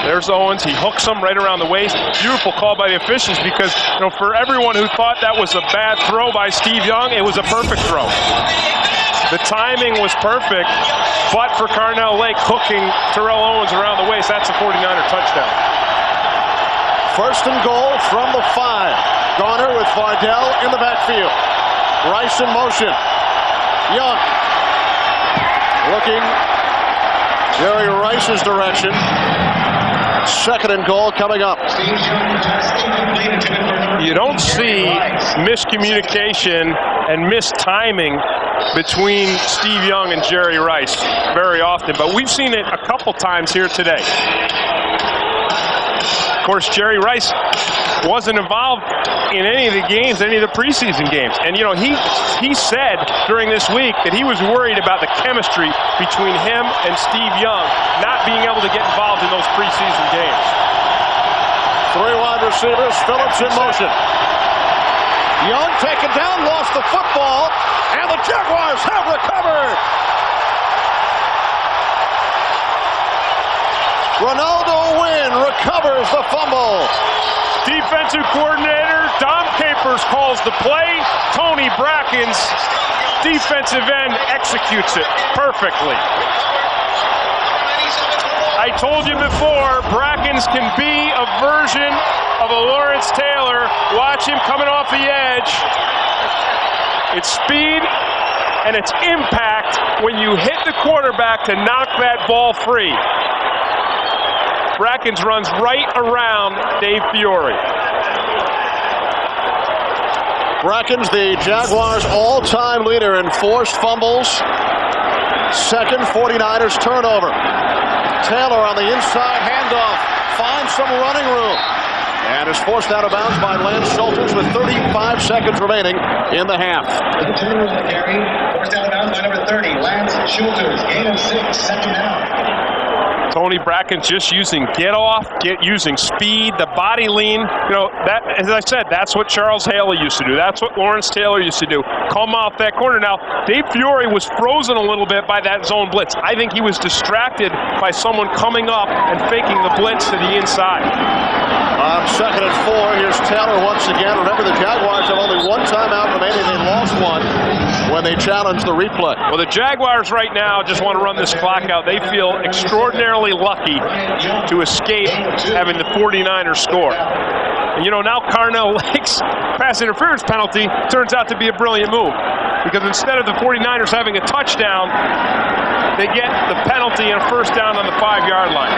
There's Owens. He hooks him right around the waist. Beautiful call by the officials because, for everyone who thought that was a bad throw by Steve Young, it was a perfect throw. The timing was perfect, but for Carnell Lake hooking Terrell Owens around the waist, that's a 49er touchdown. First and goal from the 5. Garner with Vardell in the backfield. Rice in motion. Young looking Jerry Rice's direction. Second and goal coming up. You don't see miscommunication and mistiming between Steve Young and Jerry Rice very often, but we've seen it a couple times here today. Of course, Jerry Rice wasn't involved in any of the games, any of the preseason games. And, he said during this week that he was worried about the chemistry between him and Steve Young not being able to get involved in those preseason games. 3 wide receivers, Phillips in motion. Young taken down, lost the football, and the Jaguars have recovered. Ronaldo Wynn recovers the fumble. Defensive coordinator Dom Capers calls the play. Tony Bracken's defensive end executes it perfectly. I told you before, Brackens can be a version of a Lawrence Taylor. Watch him coming off the edge. It's speed and it's impact when you hit the quarterback to knock that ball free. Brackens runs right around Dave Fiore. Brackens, the Jaguars' all-time leader in forced fumbles. Second 49ers turnover. Taylor on the inside handoff. Finds some running room. And is forced out of bounds by Lance Schulters with 35 seconds remaining in the half. Taylor on the carry. Forced out of bounds by number 30, Lance Schulters. Gain of 6, second down. Tony Bracken just using using speed, the body lean. That, as I said, that's what Charles Haley used to do. That's what Lawrence Taylor used to do. Come off that corner. Now, Dave Fiore was frozen a little bit by that zone blitz. I think he was distracted by someone coming up and faking the blitz to the inside. On second and 4, here's Taylor once again. Remember, the Jaguars have only one timeout remaining. They lost one when they challenged the replay. Well, the Jaguars right now just want to run this clock out. They feel extraordinarily lucky to escape having the 49ers score. And now Carnell Lake's pass interference penalty turns out to be a brilliant move, because instead of the 49ers having a touchdown, they get the penalty and a first down on the 5-yard line.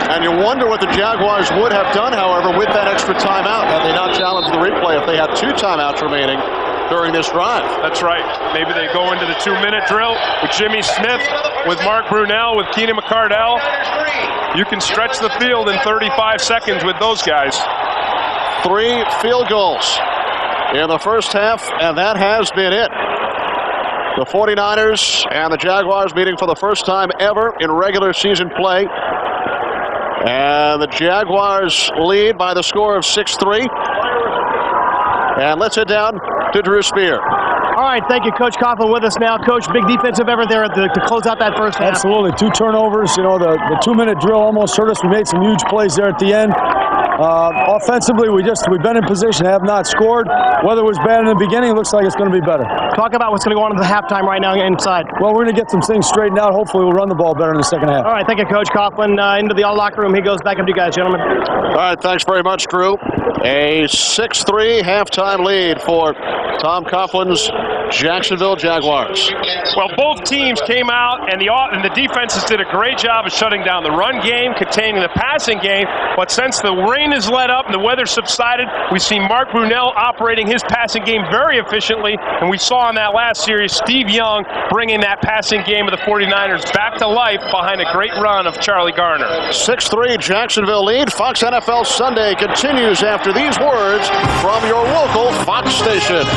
And you wonder what the Jaguars would have done, however, with that extra timeout had they not challenged the replay if they had 2 timeouts remaining during this drive. That's right. Maybe they go into the 2-minute drill with Jimmy Smith, with Mark Brunell, with Keenan McCardell. You can stretch the field in 35 seconds with those guys. 3 field goals in the first half, and that has been it. The 49ers and the Jaguars meeting for the first time ever in regular season play. And the Jaguars lead by the score of 6-3. And let's head down to Drew Spear. All right, thank you, Coach Coughlin, with us now. Coach, big defensive effort there to close out that first half. Absolutely, 2 turnovers. The 2-minute drill almost hurt us. We made some huge plays there at the end. Offensively, we've been in position, have not scored. Weather was bad in the beginning. It looks like it's going to be better. Talk about what's going to go on at the halftime right now inside. Well, we're going to get some things straightened out. Hopefully, we'll run the ball better in the second half. All right, thank you, Coach Coughlin. Into the locker room. He goes back up to you guys, gentlemen. All right, thanks very much, Drew. A 6-3 halftime lead for Tom Coughlin's Jacksonville Jaguars. Well, both teams came out, and the defenses did a great job of shutting down the run game, containing the passing game. But since the rain has let up and the weather subsided, we've seen Mark Brunell operating his passing game very efficiently. And we saw in that last series Steve Young bringing that passing game of the 49ers back to life behind a great run of Charlie Garner. 6-3 Jacksonville lead. Fox NFL Sunday continues after these words from your local Fox station.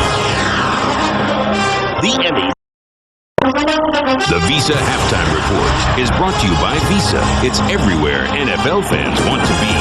The Visa Halftime Report is brought to you by Visa. It's everywhere NFL fans want to be.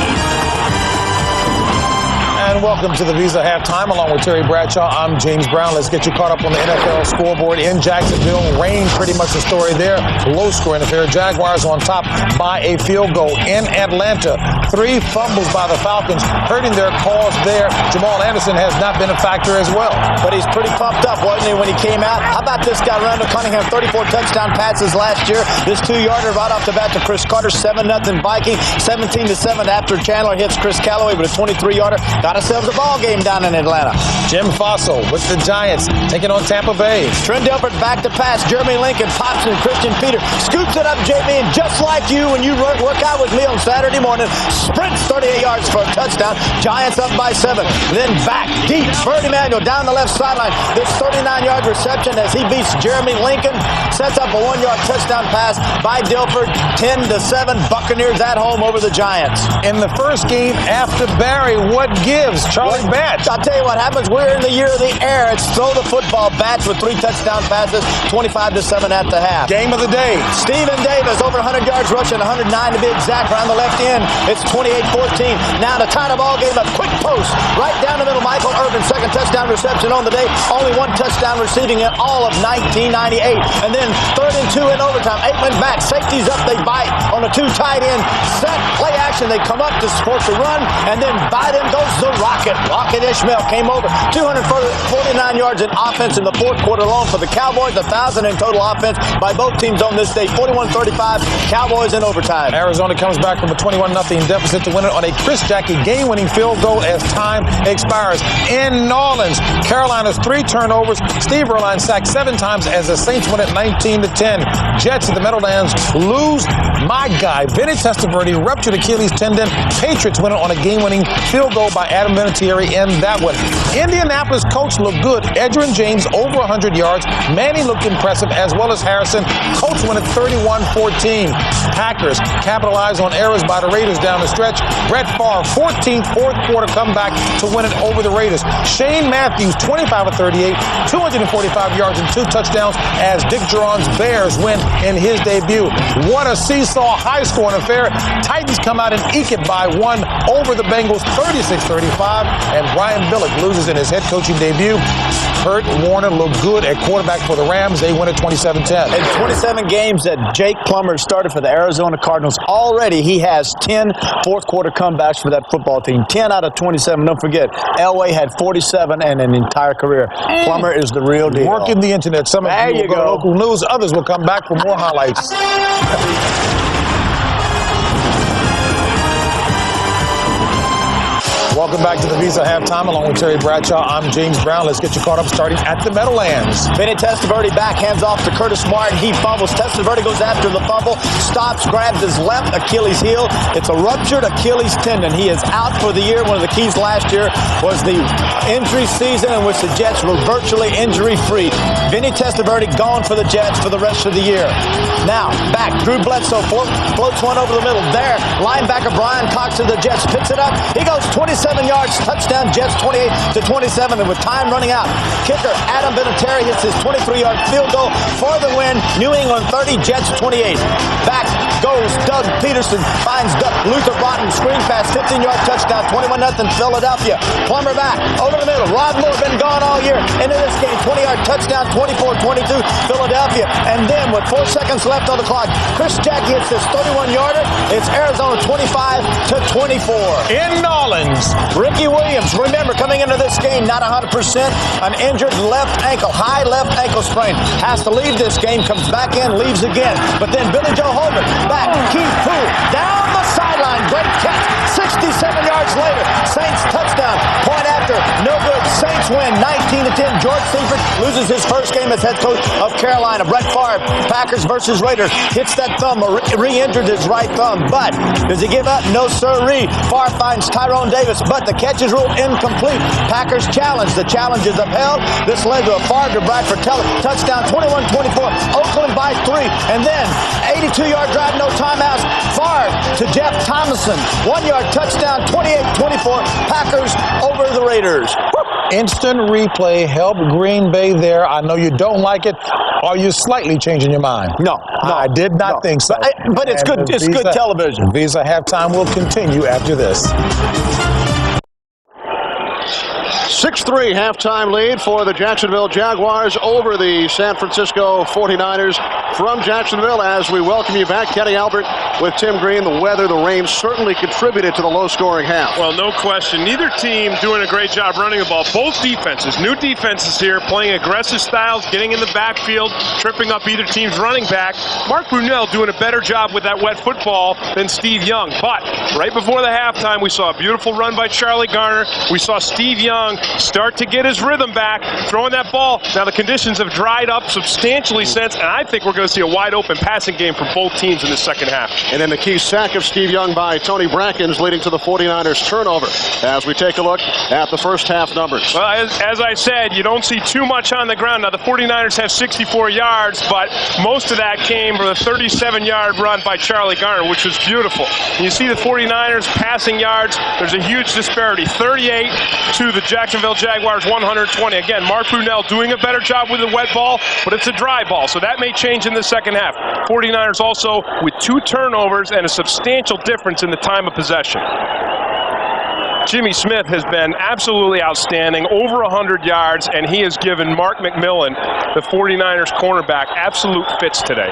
And welcome to the Visa Halftime. Along with Terry Bradshaw, I'm James Brown. Let's get you caught up on the NFL scoreboard in Jacksonville. Rain, pretty much the story there. Low scoring affair. Jaguars on top by a field goal in Atlanta. 3 fumbles by the Falcons, hurting their cause there. Jamal Anderson has not been a factor as well. But he's pretty pumped up, wasn't he, when he came out? How about this guy, Randall Cunningham, 34 touchdown passes last year. This 2-yarder right off the bat to Chris Carter, 7-0 Viking, 17-7 after Chandler hits Chris Callaway with a 23-yarder. Got ourselves a ball game down in Atlanta. Jim Fossil with the Giants taking on Tampa Bay. Trent Dilford back to pass. Jeremy Lincoln pops and Christian Peter scoops it up, JB, and just like you when you work out with me on Saturday morning, sprints 38 yards for a touchdown. Giants up by 7. Then back deep. Bert Emanuel down the left sideline. This 39-yard reception as he beats Jeremy Lincoln. Sets up a 1-yard touchdown pass by Dilford. 10-7. Buccaneers at home over the Giants. In the first game after Barry, what gives? Charlie Batch. I'll tell you what happens. We're in the year of the air. It's throw the football. Batch with 3 touchdown passes. 25-7 at the half. Game of the day. Stephen Davis over 100 yards rushing. 109 to be exact. Around the left end. It's 28-14. Now to tie the ball game up. Quick post. Right down the middle. Michael Irvin. Second touchdown reception on the day. Only 1 touchdown receiving in all of 1998. And then 3rd and 2 in overtime. Aikman back. Safety's up. They bite on a 2 tight end. Set. Play action. They come up to support the run. And then by them goes the Rocket. Rocket Ishmael came over. 249 yards in offense in the 4th quarter alone for the Cowboys. 1,000 in total offense by both teams on this day. 41-35. Cowboys in overtime. Arizona comes back from a 21-0 deficit to win it on a Chris Jackie game-winning field goal as time expires. In New Orleans, Carolina's 3 turnovers. Steve Erline sacked 7 times as the Saints win it 19-10. Jets at the Meadowlands lose. My guy, Vinny Testaverde, ruptured Achilles tendon. Patriots win it on a game-winning field goal by Adam Vinatieri in that one. Indianapolis coach looked good. Edgerrin James over 100 yards. Manning looked impressive as well as Harrison. Colts win it 31-14. Packers capitalize on errors by the Raiders down the stretch. Brett Favre, 14th fourth quarter comeback to win it over the Raiders. Shane Matthews, 25-38, 245 yards and 2 touchdowns as Dick Geron's Bears win in his debut. What a seesaw high-scoring affair. Titans come out and eke it by 1 over the Bengals, 36-35, and Brian Billick loses in his head coaching debut. Kurt Warner looked good at quarterback for the Rams. They win at 27-10. In 27 games that Jake Plummer started for the Arizona Cardinals, already he has 10 fourth-quarter comebacks for that football team. 10 out of 27. Don't forget, Elway had 47 in an entire career. Plummer is the real deal. Working the internet. Some of you will go to local news. Others will come back for more highlights. Welcome back to the Visa Halftime. Along with Terry Bradshaw, I'm James Brown. Let's get you caught up starting at the Meadowlands. Vinny Testaverde back, hands off to Curtis Martin. He fumbles. Testaverde goes after the fumble, stops, grabs his left Achilles heel. It's a ruptured Achilles tendon. He is out for the year. One of the keys last year was the injury season in which the Jets were virtually injury-free. Vinny Testaverde gone for the Jets for the rest of the year. Now, back, Drew Bledsoe floats one over the middle. There, linebacker Brian Cox of the Jets picks it up. He goes 27 yards, touchdown, Jets 28-27, and with time running out, kicker Adam Vinatieri hits his 23-yard field goal for the win. New England 30, Jets 28. Back goes Doug Peterson, finds Luther Broughton, screen pass, 15-yard touchdown, 21-0 Philadelphia. Plummer back, over the middle. Rod Moore been gone all year. Into this game, 20-yard touchdown, 24-22 Philadelphia. And then with 4 seconds left on the clock, Chris Jackie hits this 31-yarder. It's Arizona 25-24. In New Orleans, Ricky Williams, remember, coming into this game, not 100%, an injured left ankle, high left ankle sprain. Has to leave this game, comes back in, leaves again. But then Billy Joe Holman, back, Keith Poole, down the sideline, great catch, 67 yards later, Saints touchdown, point after, no good, Saints win 19-10. George Seifert loses his first game as head coach of Carolina. Brett Favre, Packers versus Raiders, hits that thumb, re-injured his right thumb, but does he give up? No sirree. Favre finds Tyrone Davis, but the catch is ruled incomplete. Packers challenge. The challenge is upheld. This led to a Favre to Bradford touchdown, 21-24. Oakland by 3. And then 82-yard drive, no timeouts. Favre to Jeff Thomason. 1-yard touchdown, 28-24. Packers over the Raiders. instant replay helped Green Bay there. I know you don't like it. Are you slightly changing your mind? No, I did not think so. But it's good. It's good television. Visa Halftime will continue after this. 6-3 halftime lead for the Jacksonville Jaguars over the San Francisco 49ers from Jacksonville. As we welcome you back, Kenny Albert with Tim Green. The weather, the rain certainly contributed to the low-scoring half. Well, no question. Neither team doing a great job running the ball. Both defenses, new defenses here, playing aggressive styles, getting in the backfield, tripping up either team's running back. Mark Brunell doing a better job with that wet football than Steve Young. But right before the halftime, we saw a beautiful run by Charlie Garner. We saw Steve Young start to get his rhythm back, throwing that ball. Now the conditions have dried up substantially since, and I think we're going to see a wide open passing game from both teams in the second half. And then the key sack of Steve Young by Tony Brackens, leading to the 49ers turnover. As we take a look at the first half numbers. Well, as I said, you don't see too much on the ground. Now the 49ers have 64 yards, but most of that came from a 37-yard run by Charlie Garner, which was beautiful. And you see the 49ers passing yards, there's a huge disparity. 38 to the Jacksonville Jaguars, 120. Again, Mark Brunell doing a better job with the wet ball, but it's a dry ball, so that may change in the second half. 49ers also with 2 turnovers and a substantial difference in the time of possession. Jimmy Smith has been absolutely outstanding, over 100 yards, and he has given Mark McMillan, the 49ers cornerback, absolute fits today.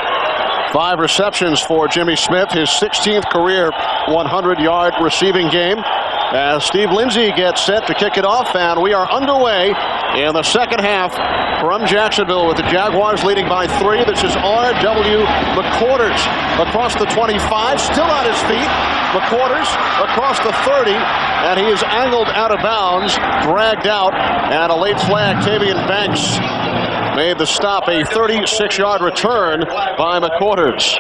5 receptions for Jimmy Smith, his 16th career 100-yard receiving game. As Steve Lindsay gets set to kick it off, and we are underway in the second half from Jacksonville with the Jaguars leading by 3. This is R.W. McQuarters across the 25, still on his feet. McQuarters across the 30, and he is angled out of bounds, dragged out, and a late flag. Tavian Banks made the stop, a 36-yard return by McQuarters.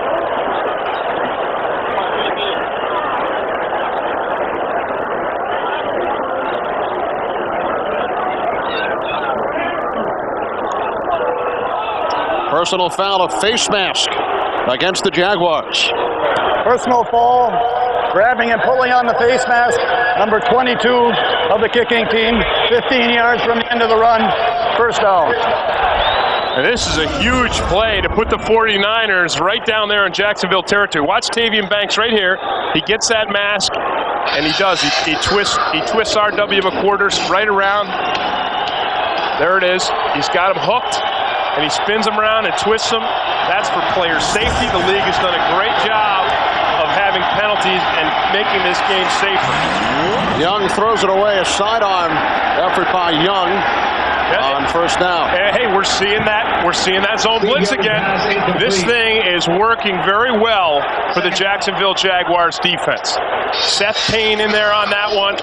Personal foul, of face mask against the Jaguars. Personal foul, grabbing and pulling on the face mask. Number 22 of the kicking team, 15 yards from the end of the run. First down. And this is a huge play to put the 49ers right down there in Jacksonville territory. Watch Tavian Banks right here. He gets that mask, and he does. He twists R.W. McQuarters right around. There it is. He's got him hooked, and he spins him around and twists him. That's for player safety. The league has done a great job of having penalties and making this game safer. Young throws it away. A sidearm effort by Young on first down. Hey, we're seeing that. We're seeing that zone blitz again. This thing is working very well for the Jacksonville Jaguars defense. Seth Payne in there on that one,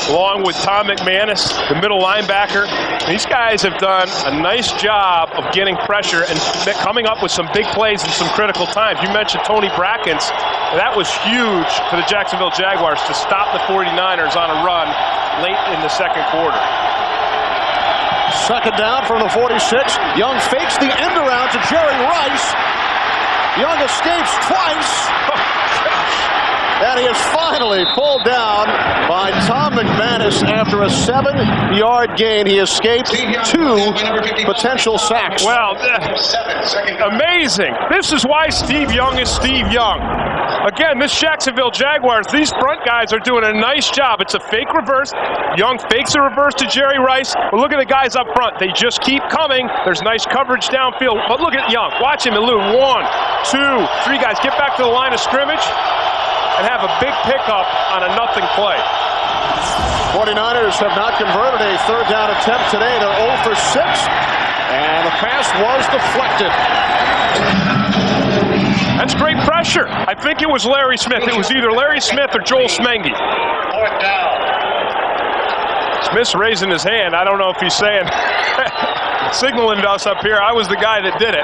along with Tom McManus, the middle linebacker. These guys have done a nice job of getting pressure and coming up with some big plays in some critical times. You mentioned Tony Brackens. That was huge for the Jacksonville Jaguars to stop the 49ers on a run late in the second quarter. Second down from the 46. Young fakes the end around to Jerry Rice. Young escapes twice. And he is finally pulled down by Tom McManus after a 7-yard gain. He escaped 2 potential sacks. Well, amazing. This is why Steve Young is Steve Young. Again, this Jacksonville Jaguars, these front guys are doing a nice job. It's a fake reverse. Young fakes a reverse to Jerry Rice. But look at the guys up front. They just keep coming. There's nice coverage downfield. But look at Young. Watch him elude 1, 2, 3 guys. Get back to the line of scrimmage and have a big pickup on a nothing play. 49ers have not converted a third down attempt today. They're 0 for 6. And the pass was deflected. That's great pressure. I think it was Larry Smith. It was either Larry Smith or Joel Smengi. Fourth down. Smith's raising his hand. I don't know if he's saying, signaling to us up here, I was the guy that did it.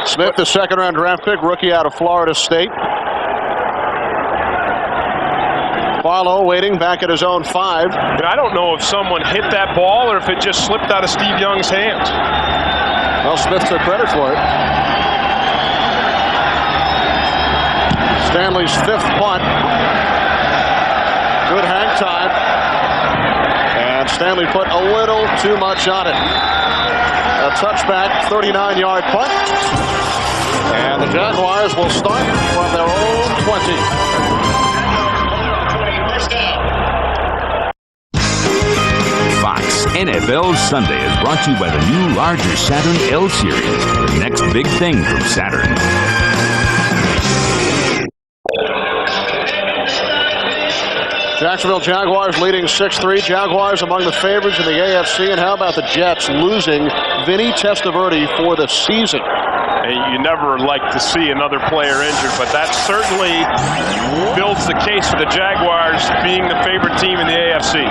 Smith, the second-round draft pick, rookie out of Florida State. Barlow waiting back at his own 5. I don't know if someone hit that ball or if it just slipped out of Steve Young's hands. Well, Smith took credit for it. Stanley's 5th punt. Good hang time. And Stanley put a little too much on it. A touchback, 39-yard punt. And the Jaguars will start from their own 20. First down. NFL Sunday is brought to you by the new larger Saturn L Series, the next big thing from Saturn. Jacksonville Jaguars leading 6-3. Jaguars among the favorites in the AFC. And how about the Jets losing Vinny Testaverde for the season? You never like to see another player injured, but that certainly builds the case for the Jaguars being the favorite team in the AFC.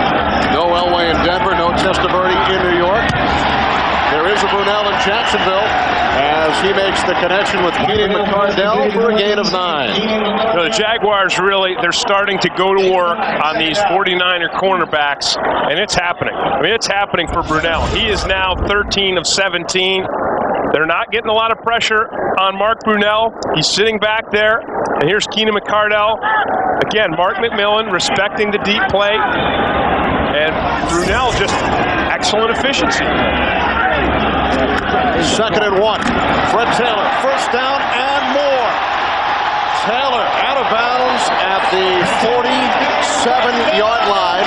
No Elway in Denver, no Testaverde in New York. There is a Brunell in Jacksonville as he makes the connection with Keenan McCardell for a gain of 9. The Jaguars really, they're starting to go to work on these 49er cornerbacks, and it's happening. I mean, it's happening for Brunell. He is now 13 of 17. They're not getting a lot of pressure on Mark Brunell. He's sitting back there, and here's Keenan McCardell. Again, Mark McMillan respecting the deep play, and Brunell just excellent efficiency. 2nd and 1. Fred Taylor, first down and more. Taylor out of bounds at the 47-yard line.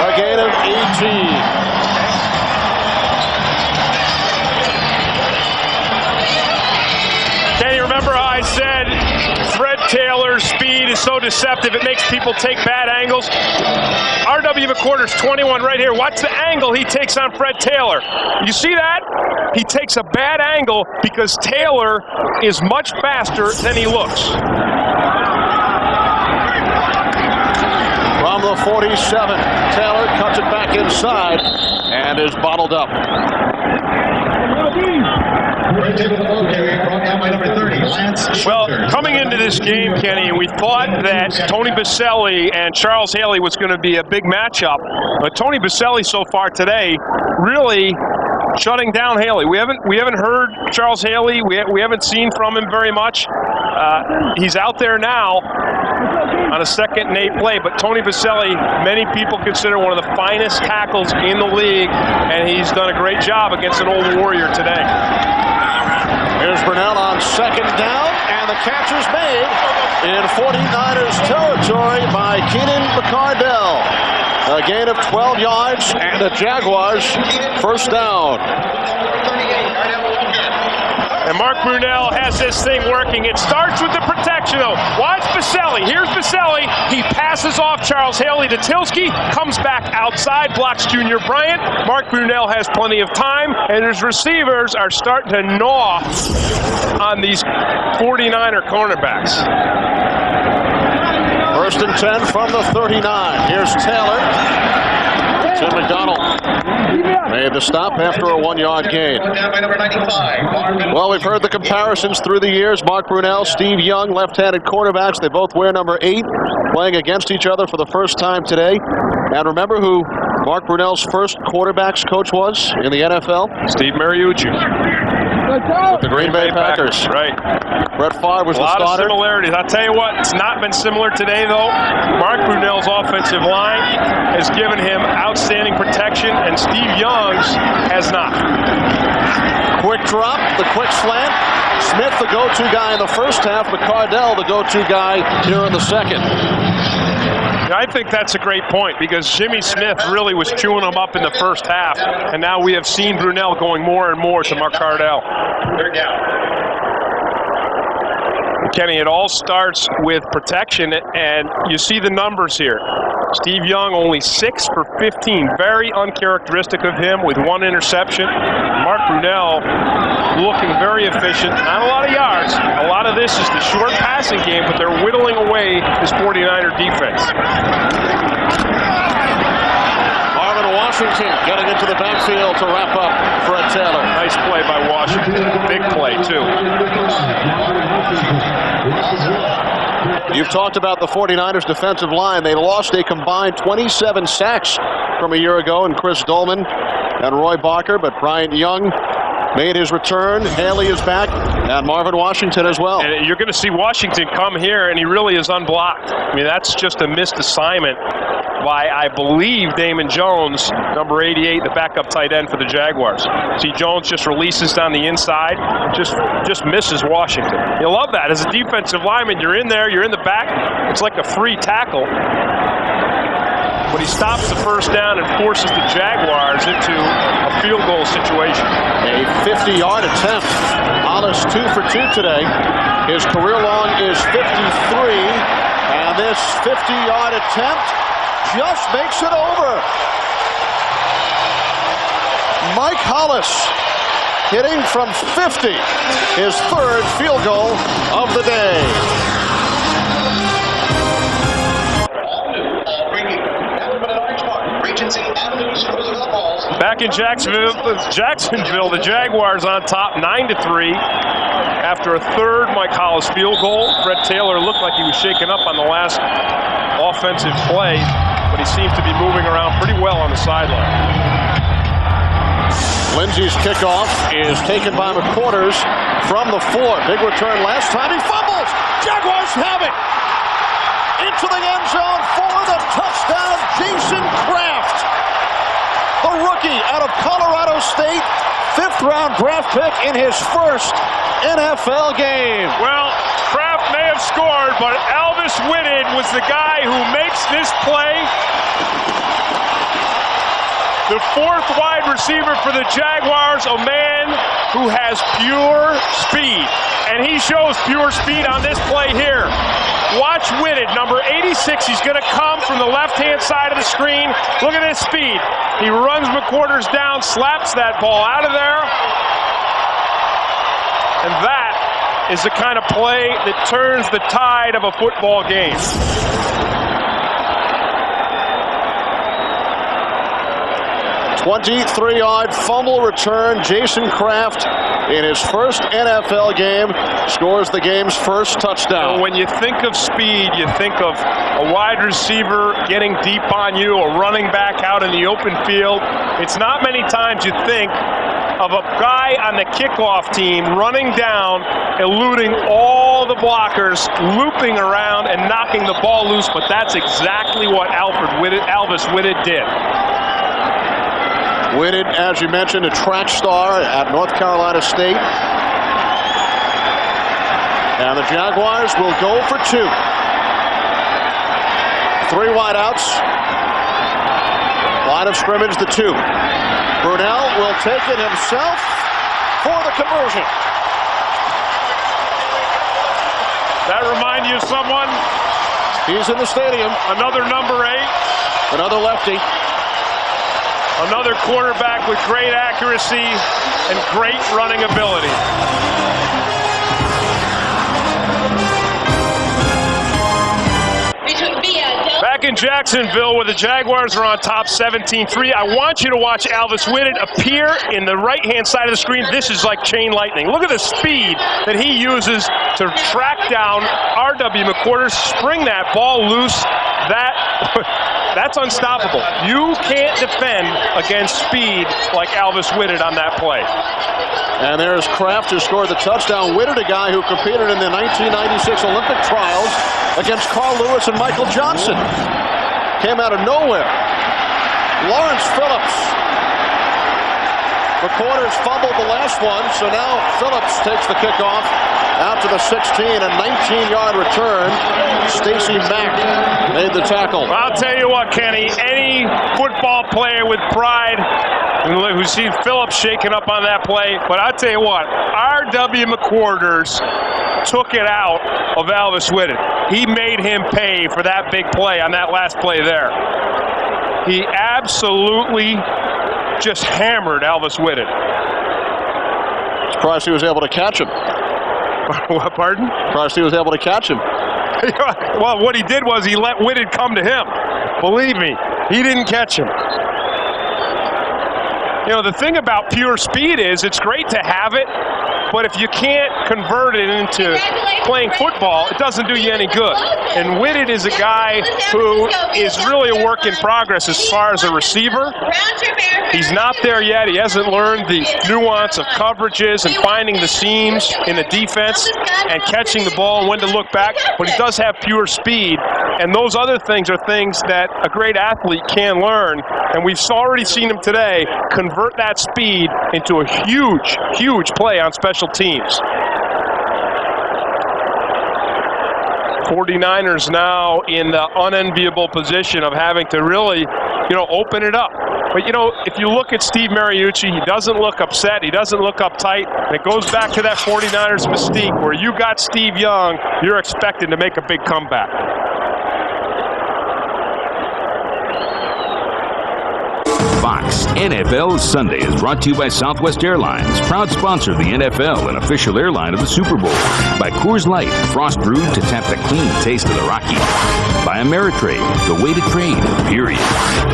A gain of 18. Remember how I said Fred Taylor's speed is so deceptive, it makes people take bad angles? R.W. McQuarter's 21 right here. Watch the angle he takes on Fred Taylor. You see that? He takes a bad angle because Taylor is much faster than he looks. From the 47, Taylor cuts it back inside and is bottled up. Well, coming into this game, Kenny, we thought that Tony Baselli and Charles Haley was going to be a big matchup, but Tony Baselli so far today really shutting down Haley. We haven't heard Charles Haley. We haven't seen from him very much. He's out there now on a 2nd and 8 play, but Tony Baselli, many people consider one of the finest tackles in the league, and he's done a great job against an old Warrior today. Here's Brunell on 2nd down, and the catch is made in 49ers territory by Keenan McCardell. A gain of 12 yards, and the Jaguars first down. And Mark Brunell has this thing working. It starts with the protection, though. Watch Baselli. Here's Baselli. He passes off Charles Haley to Tilsky, comes back outside, blocks Junior Bryant. Mark Brunell has plenty of time, and his receivers are starting to gnaw on these 49er cornerbacks. 1st and 10 from the 39. Here's Taylor. Tim McDonald made the stop after a 1-yard gain. Well, we've heard the comparisons through the years. Mark Brunell, Steve Young, left-handed quarterbacks. They both wear number 8, playing against each other for the first time today. And remember who Mark Brunell's first quarterbacks coach was in the NFL? Steve Mariucci. With the Green Bay Packers. Right. Brett Favre was the starter. A lot of similarities. I'll tell you what, it's not been similar today, though. Mark Brunell's offensive line has given him outstanding protection, and Steve Young's has not. Quick drop, the quick slant. Smith, the go-to guy in the first half, McCardell, the go-to guy here in the second. I think that's a great point because Jimmy Smith really was chewing him up in the first half, and now we have seen Brunell going more and more to McCardell. Kenny, it all starts with protection, and you see the numbers here. Steve Young only 6 for 15, very uncharacteristic of him with 1 interception. Mark Brunell looking very efficient, not a lot of yards. A lot of this is the short passing game, but they're whittling away his 49er defense. Marvin Washington getting into the backfield to wrap up Fred Taylor. Nice play by Washington. Big play, too. You've talked about the 49ers defensive line. They lost a combined 27 sacks from a year ago in Chris Dolman and Roy Barker, but Bryant Young made his return. Haley is back, and Marvin Washington as well. And you're going to see Washington come here, and he really is unblocked. I mean, that's just a missed assignment by, I believe, Damon Jones, number 88, the backup tight end for the Jaguars. See, Jones just releases down the inside, just misses Washington. You love that. As a defensive lineman, you're in there, you're in the back. It's like a free tackle. but he stops the first down and forces the Jaguars into a field goal situation. A 50-yard attempt. Hollis 2 for 2 today. His career long is 53, and this 50-yard attempt just makes it over. Mike Hollis hitting from 50, his third field goal of the day. Back in Jacksonville, the Jaguars on top 9-3 after a third Mike Hollis field goal. Fred Taylor looked like he was shaken up on the last offensive play, but he seemed to be moving around pretty well on the sideline. Lindsey's kickoff is taken by McQuarters from the 4. Big return last time. He fumbles. Jaguars have it. Into the end zone for the touchdown, Jason Kraft. The rookie out of Colorado State. 5th-round draft pick in his first NFL game. Well, Kraft may have scored, but Elvis Whitted was the guy who makes this play. The 4th wide receiver for the Jaguars, a man who has pure speed. And he shows pure speed on this play here. Watch Whitted, number 86. He's going to come from the left-hand side of the screen. Look at his speed. He runs McQuarters down, slaps that ball out of there. And that is the kind of play that turns the tide of a football game. 23-yard fumble return. Jason Kraft, in his first NFL game, scores the game's first touchdown. When you think of speed, you think of a wide receiver getting deep on you, a running back out in the open field. It's not many times you think of a guy on the kickoff team running down, eluding all the blockers, looping around and knocking the ball loose, but that's exactly what Elvis Whitted did. Whitted, as you mentioned, a track star at North Carolina State. And the Jaguars will go for 2. 3 wideouts. Line of scrimmage, the 2. Brunell will take it himself for the conversion. That remind you of someone? He's in the stadium. Another number 8. Another lefty. Another quarterback with great accuracy and great running ability. Back in Jacksonville, where the Jaguars are on top 17-3, I want you to watch Elvis Whitted appear in the right-hand side of the screen. This is like chain lightning. Look at the speed that he uses to track down R.W. McQuarters, spring that ball loose. That's unstoppable. You can't defend against speed like Elvis Whitted on that play. And there's Kraft who scored the touchdown. Whitted, a guy who competed in the 1996 Olympic trials against Carl Lewis and Michael Johnson. Came out of nowhere. Lawrence Phillips. McQuarters fumbled the last one, so now Phillips takes the kickoff out to the 16, a 19-yard return. Stacey Mack made the tackle. I'll tell you what, Kenny, any football player with pride who sees Phillips shaking up on that play, but I'll tell you what, R.W. McQuarters took it out of Elvis Whitted. He made him pay for that big play on that last play there. He absolutely just hammered Elvis Whitted. Surprised he was able to catch him. What, pardon? Surprised he was able to catch him. Well, what he did was he let Whitted come to him. Believe me, he didn't catch him. You know, the thing about pure speed is it's great to have it, but if you can't convert it into playing football, it doesn't do you any good. And Whitted is a guy who is really a work in progress as far as a receiver. He's not there yet. He hasn't learned the nuance of coverages and finding the seams in the defense and catching the ball and when to look back, but he does have pure speed. And those other things are things that a great athlete can learn. And we've already seen him today convert that speed into a huge, huge play on special teams. 49ers now in the unenviable position of having to really, open it up. But, if you look at Steve Mariucci, he doesn't look upset. He doesn't look uptight. And it goes back to that 49ers mystique where you got Steve Young, you're expected to make a big comeback. Fox NFL Sunday is brought to you by Southwest Airlines, proud sponsor of the NFL and official airline of the Super Bowl. By Coors Light, frost brewed to tap the clean taste of the Rockies. By Ameritrade, the way to trade, period.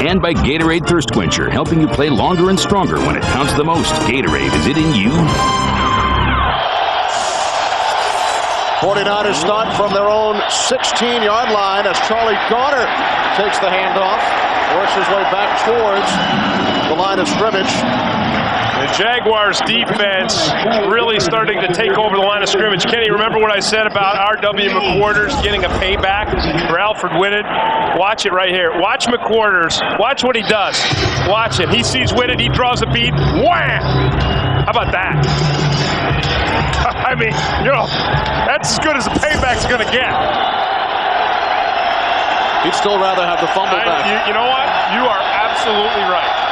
And by Gatorade Thirst Quencher, helping you play longer and stronger when it counts the most. Gatorade, is it in you? 49ers start from their own 16-yard line as Charlie Garner takes the handoff, works his way back towards the line of scrimmage. The Jaguars defense really starting to take over the line of scrimmage. Kenny, remember what I said about R.W. McQuarters getting a payback for Alfred Whitted? Watch it right here. Watch McQuarters. Watch what he does. Watch it. He sees Whitted. He draws a beat. Wham! How about that? I mean, that's as good as the payback's going to get. He'd still rather have the fumble back. You know what? You are absolutely right.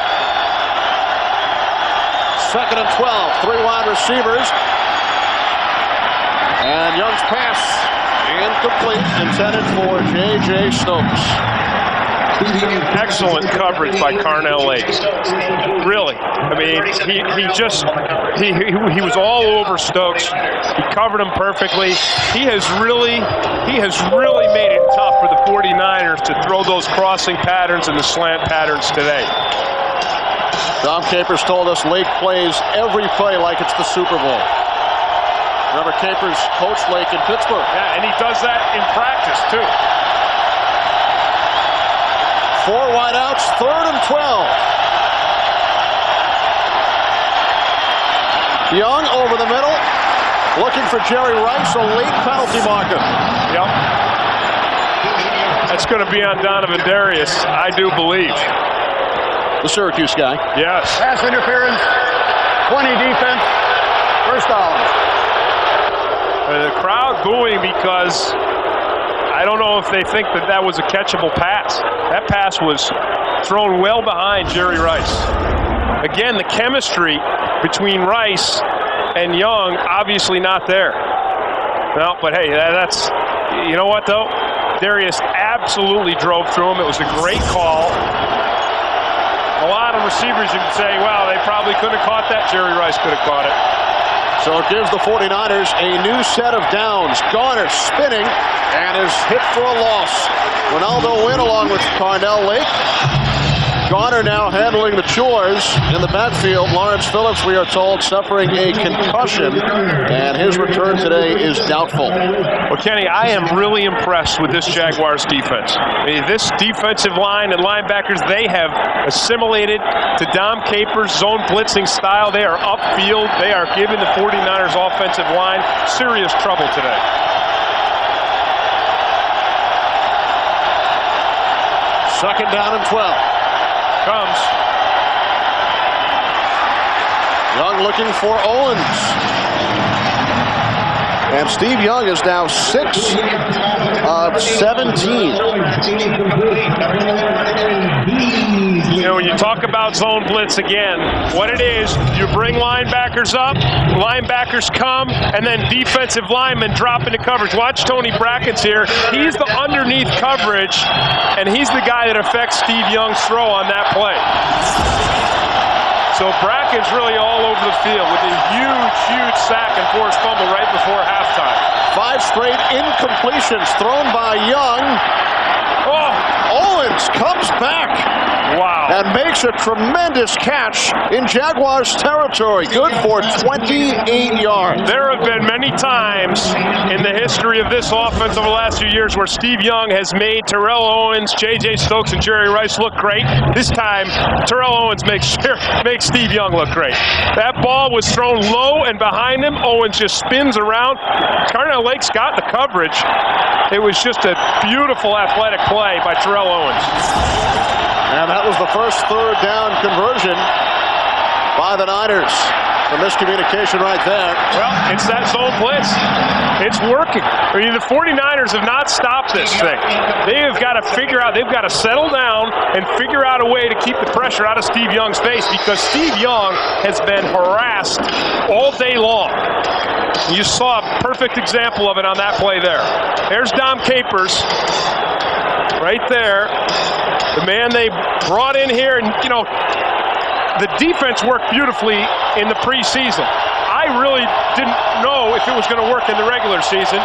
2nd and 12, 3 wide receivers. And Young's pass incomplete, intended for J.J. Stokes. Excellent coverage by Carnell Lake. Really. I mean, he was all over Stokes. He covered him perfectly. He has really made it tough for the 49ers to throw those crossing patterns and the slant patterns today. Dom Capers told us Lake plays every play like it's the Super Bowl. Remember, Capers coached Lake in Pittsburgh. Yeah, and he does that in practice, too. 4 wideouts, 3rd and 12. Young over the middle, looking for Jerry Rice, a late penalty marker. Yep. That's going to be on Donovan Darius, I do believe. The Syracuse guy. Yes. Pass interference, 20 defense, first down. The crowd booing because I don't know if they think that was a catchable pass. That pass was thrown well behind Jerry Rice. Again, the chemistry between Rice and Young obviously not there. No, but hey, that's, you know what though? Darius absolutely drove through him. It was a great call. A lot of receivers you can say, well, they probably couldn't have caught that. Jerry Rice could have caught it. So it gives the 49ers a new set of downs. Garner spinning and is hit for a loss. Ronaldo Wynn along with Carnell Lake. Garner now handling the chores in the backfield. Lawrence Phillips, we are told, suffering a concussion, and his return today is doubtful. Well, Kenny, I am really impressed with this Jaguars defense. I mean, this defensive line and linebackers, they have assimilated to Dom Capers' zone blitzing style. They are upfield. They are giving the 49ers offensive line serious trouble today. Second down and 12. Comes. Young looking for Owens. And Steve Young is now 6 of 17. You know, when you talk about zone blitz again, what it is, you bring linebackers up, linebackers come, and then defensive linemen drop into coverage. Watch Tony Bracken's here. He's the underneath coverage, and he's the guy that affects Steve Young's throw on that play. So Bracken's really all over the field with a huge sack and forced fumble right before halftime. 5 straight incompletions thrown by Young. Oh, Owens comes back. Wow. And makes a tremendous catch in Jaguars territory. Good for 28 yards. There have been many times in the history of this offense over the last few years where Steve Young has made Terrell Owens, J.J. Stokes, and Jerry Rice look great. This time, Terrell Owens makes Steve Young look great. That ball was thrown low and behind him. Owens just spins around. Carnell Lake's got the coverage. It was just a beautiful athletic play by Terrell Owens. And that was the first third down conversion by the Niners. The miscommunication right there. Well, it's that zone blitz. It's working. I mean, the 49ers have not stopped this thing. They have got to figure out, they've got to settle down and figure out a way to keep the pressure out of Steve Young's face, because Steve Young has been harassed all day long. You saw a perfect example of it on that play there. There's Dom Capers right there. The man they brought in here, and you know, the defense worked beautifully in the preseason. I really didn't know if it was going to work in the regular season.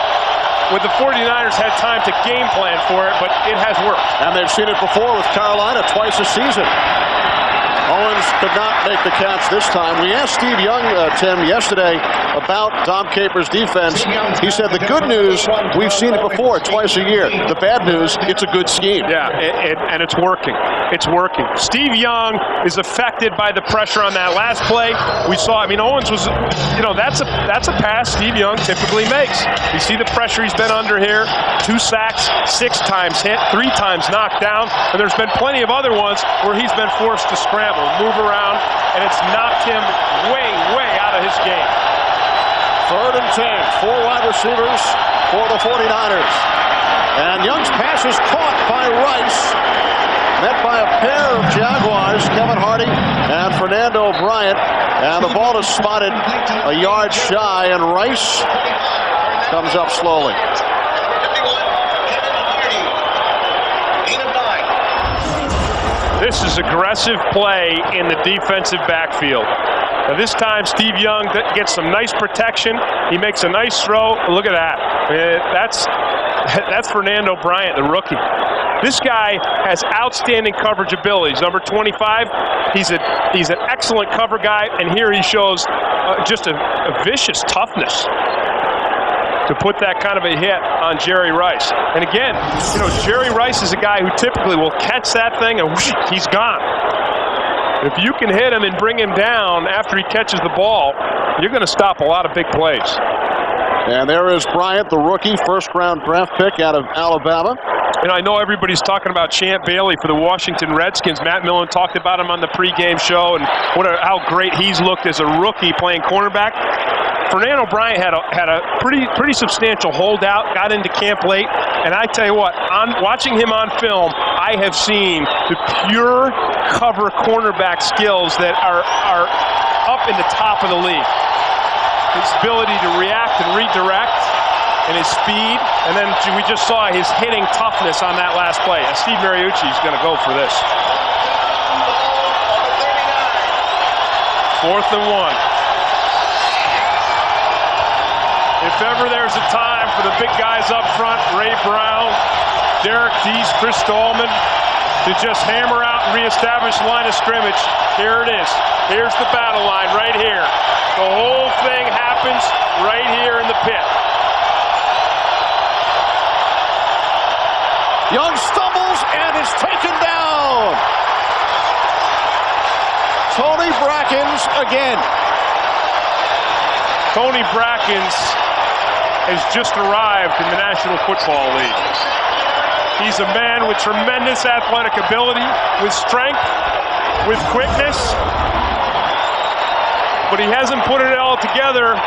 With the 49ers had time to game plan for it, but it has worked. And they've seen it before with Carolina twice a season. Owens could not make the catch this time. We asked Steve Young, Tim, yesterday about Dom Capers' defense. He said the good news, we've seen it before twice a year. The bad news, it's a good scheme. Yeah, and it's working. It's working. Steve Young is affected by the pressure on that last play. We saw, I mean, Owens was, you know, that's a pass Steve Young typically makes. You see the pressure he's been under here. 2 sacks, 6 times hit, 3 times knocked down, and there's been plenty of other ones where he's been forced to scramble, move around, and it's knocked him way, way out of his game. 3rd and 10, 4 wide receivers for the 49ers. And Young's pass is caught by Rice, met by a pair of Jaguars, Kevin Hardy and Fernando Bryant. And the ball is spotted a yard shy, and Rice comes up slowly. This is aggressive play in the defensive backfield. Now this time Steve Young gets some nice protection. He makes a nice throw. Look at that. That's Fernando Bryant, the rookie. This guy has outstanding coverage abilities. Number 25, he's an excellent cover guy, and here he shows just a vicious toughness to put that kind of a hit on Jerry Rice. And again, you know, Jerry Rice is a guy who typically will catch that thing and whoosh, he's gone. If you can hit him and bring him down after he catches the ball, you're going to stop a lot of big plays. And there is Bryant, the rookie, 1st-round draft pick out of Alabama. And I know everybody's talking about Champ Bailey for the Washington Redskins. Matt Millen talked about him on the pregame show and how great he's looked as a rookie playing cornerback. Fernando Bryant had a pretty substantial holdout, got into camp late, and I tell you what, on watching him on film, I have seen the pure cover cornerback skills that are up in the top of the league. His ability to react and redirect, and his speed, and then we just saw his hitting toughness on that last play. And Steve Mariucci is going to go for this. 4th and 1. If ever there's a time for the big guys up front, Ray Brown, Derek Deese, Chris Stallman, to just hammer out and reestablish the line of scrimmage, here it is. Here's the battle line right here. The whole thing happens right here in the pit. Young stumbles and is taken down. Tony Brackens again. Tony Brackens has just arrived in the National Football League. He's a man with tremendous athletic ability, with strength, with quickness, but he hasn't put it all together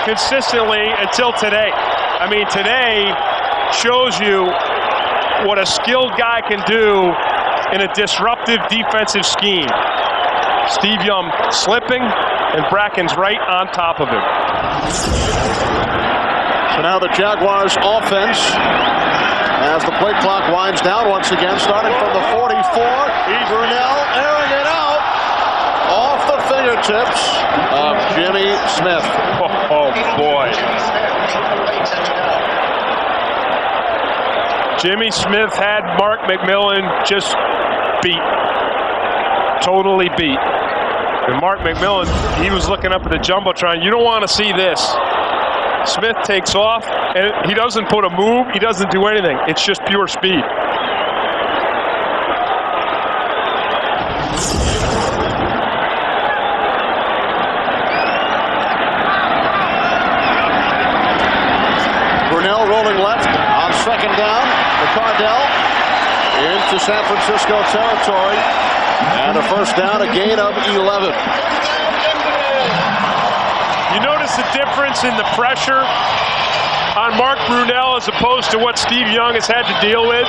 consistently until today. I mean, today shows you what a skilled guy can do in a disruptive defensive scheme. Steve Young slipping, and Brackens right on top of him. So now the Jaguars offense, as the play clock winds down once again, starting from the 44. Brunell airing it out off the fingertips of Jimmy Smith. Oh boy. Jimmy Smith had Mark McMillan just beat. Totally beat. And Mark McMillan, he was looking up at the Jumbotron. You don't want to see this. Smith takes off, and he doesn't put a move. He doesn't do anything. It's just pure speed. Brunell rolling left on 2nd down. McCardell into San Francisco territory. And a 1st down, a gain of 11. notice the difference in the pressure on Mark Brunell as opposed to what Steve Young has had to deal with?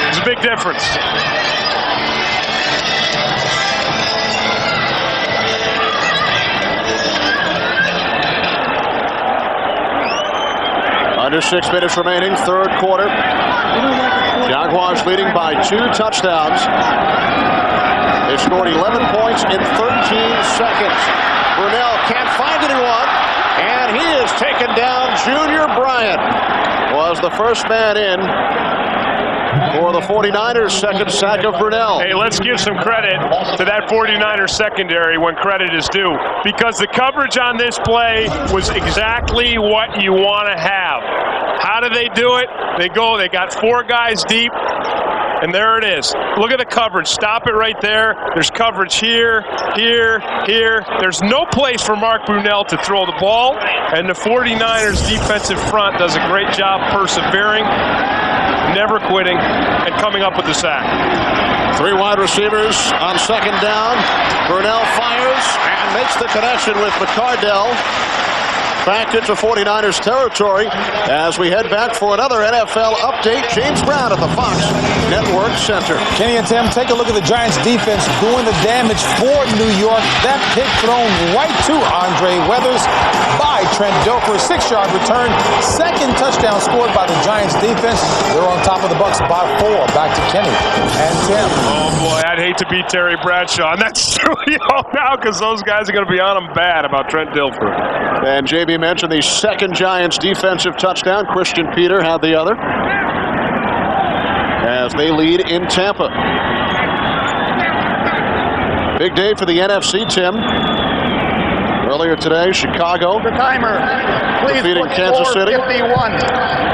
There's a big difference. Under 6 minutes remaining, third quarter. Jaguars leading by 2 touchdowns. They scored 11 points in 13 seconds. Brunell can't find anyone, and he is taken down. Junior Bryant was the first man in for the 49ers' second sack of Brunell. Hey, let's give some credit to that 49ers secondary when credit is due, because the coverage on this play was exactly what you want to have. How do they do it? They got 4 guys deep, and there it is. Look at the coverage. Stop it right there. There's coverage here, here, here. There's no place for Mark Brunell to throw the ball, and the 49ers defensive front does a great job persevering, never quitting, and coming up with the sack. 3 wide receivers on second down. Brunell fires and makes the connection with McCardell. Back into 49ers territory as we head back for another NFL update. James Brown at the Fox Network Center. Kenny and Tim, take a look at the Giants defense doing the damage for New York. That pick thrown right to Andre Weathers by Trent Dilfer. 6-yard return. Second touchdown scored by the Giants defense. They're on top of the Bucs by 4. Back to Kenny and Tim. Oh boy, I'd hate to beat Terry Bradshaw. And that's true now, because those guys are going to be on him bad about Trent Dilfer. And JB mentioned the second Giants defensive touchdown. Christian Peter had the other as they lead in Tampa. Big day for the NFC, Tim. Earlier today, Chicago The timer. Please defeating put Kansas City. 4:51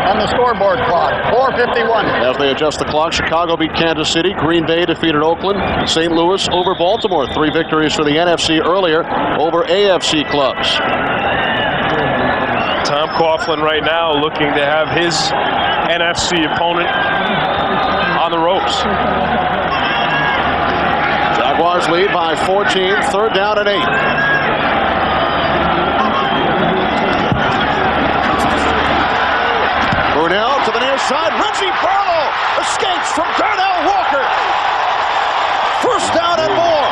on the scoreboard clock. 4:51. As they adjust the clock, Chicago beat Kansas City. Green Bay defeated Oakland. St. Louis over Baltimore. 3 victories for the NFC earlier over AFC clubs. Tom Coughlin right now looking to have his NFC opponent on the ropes. Jaguars lead by 14. Third down and 8. Brunell to the near side. Reggie Barlow escapes from Darnell Walker. First down and more.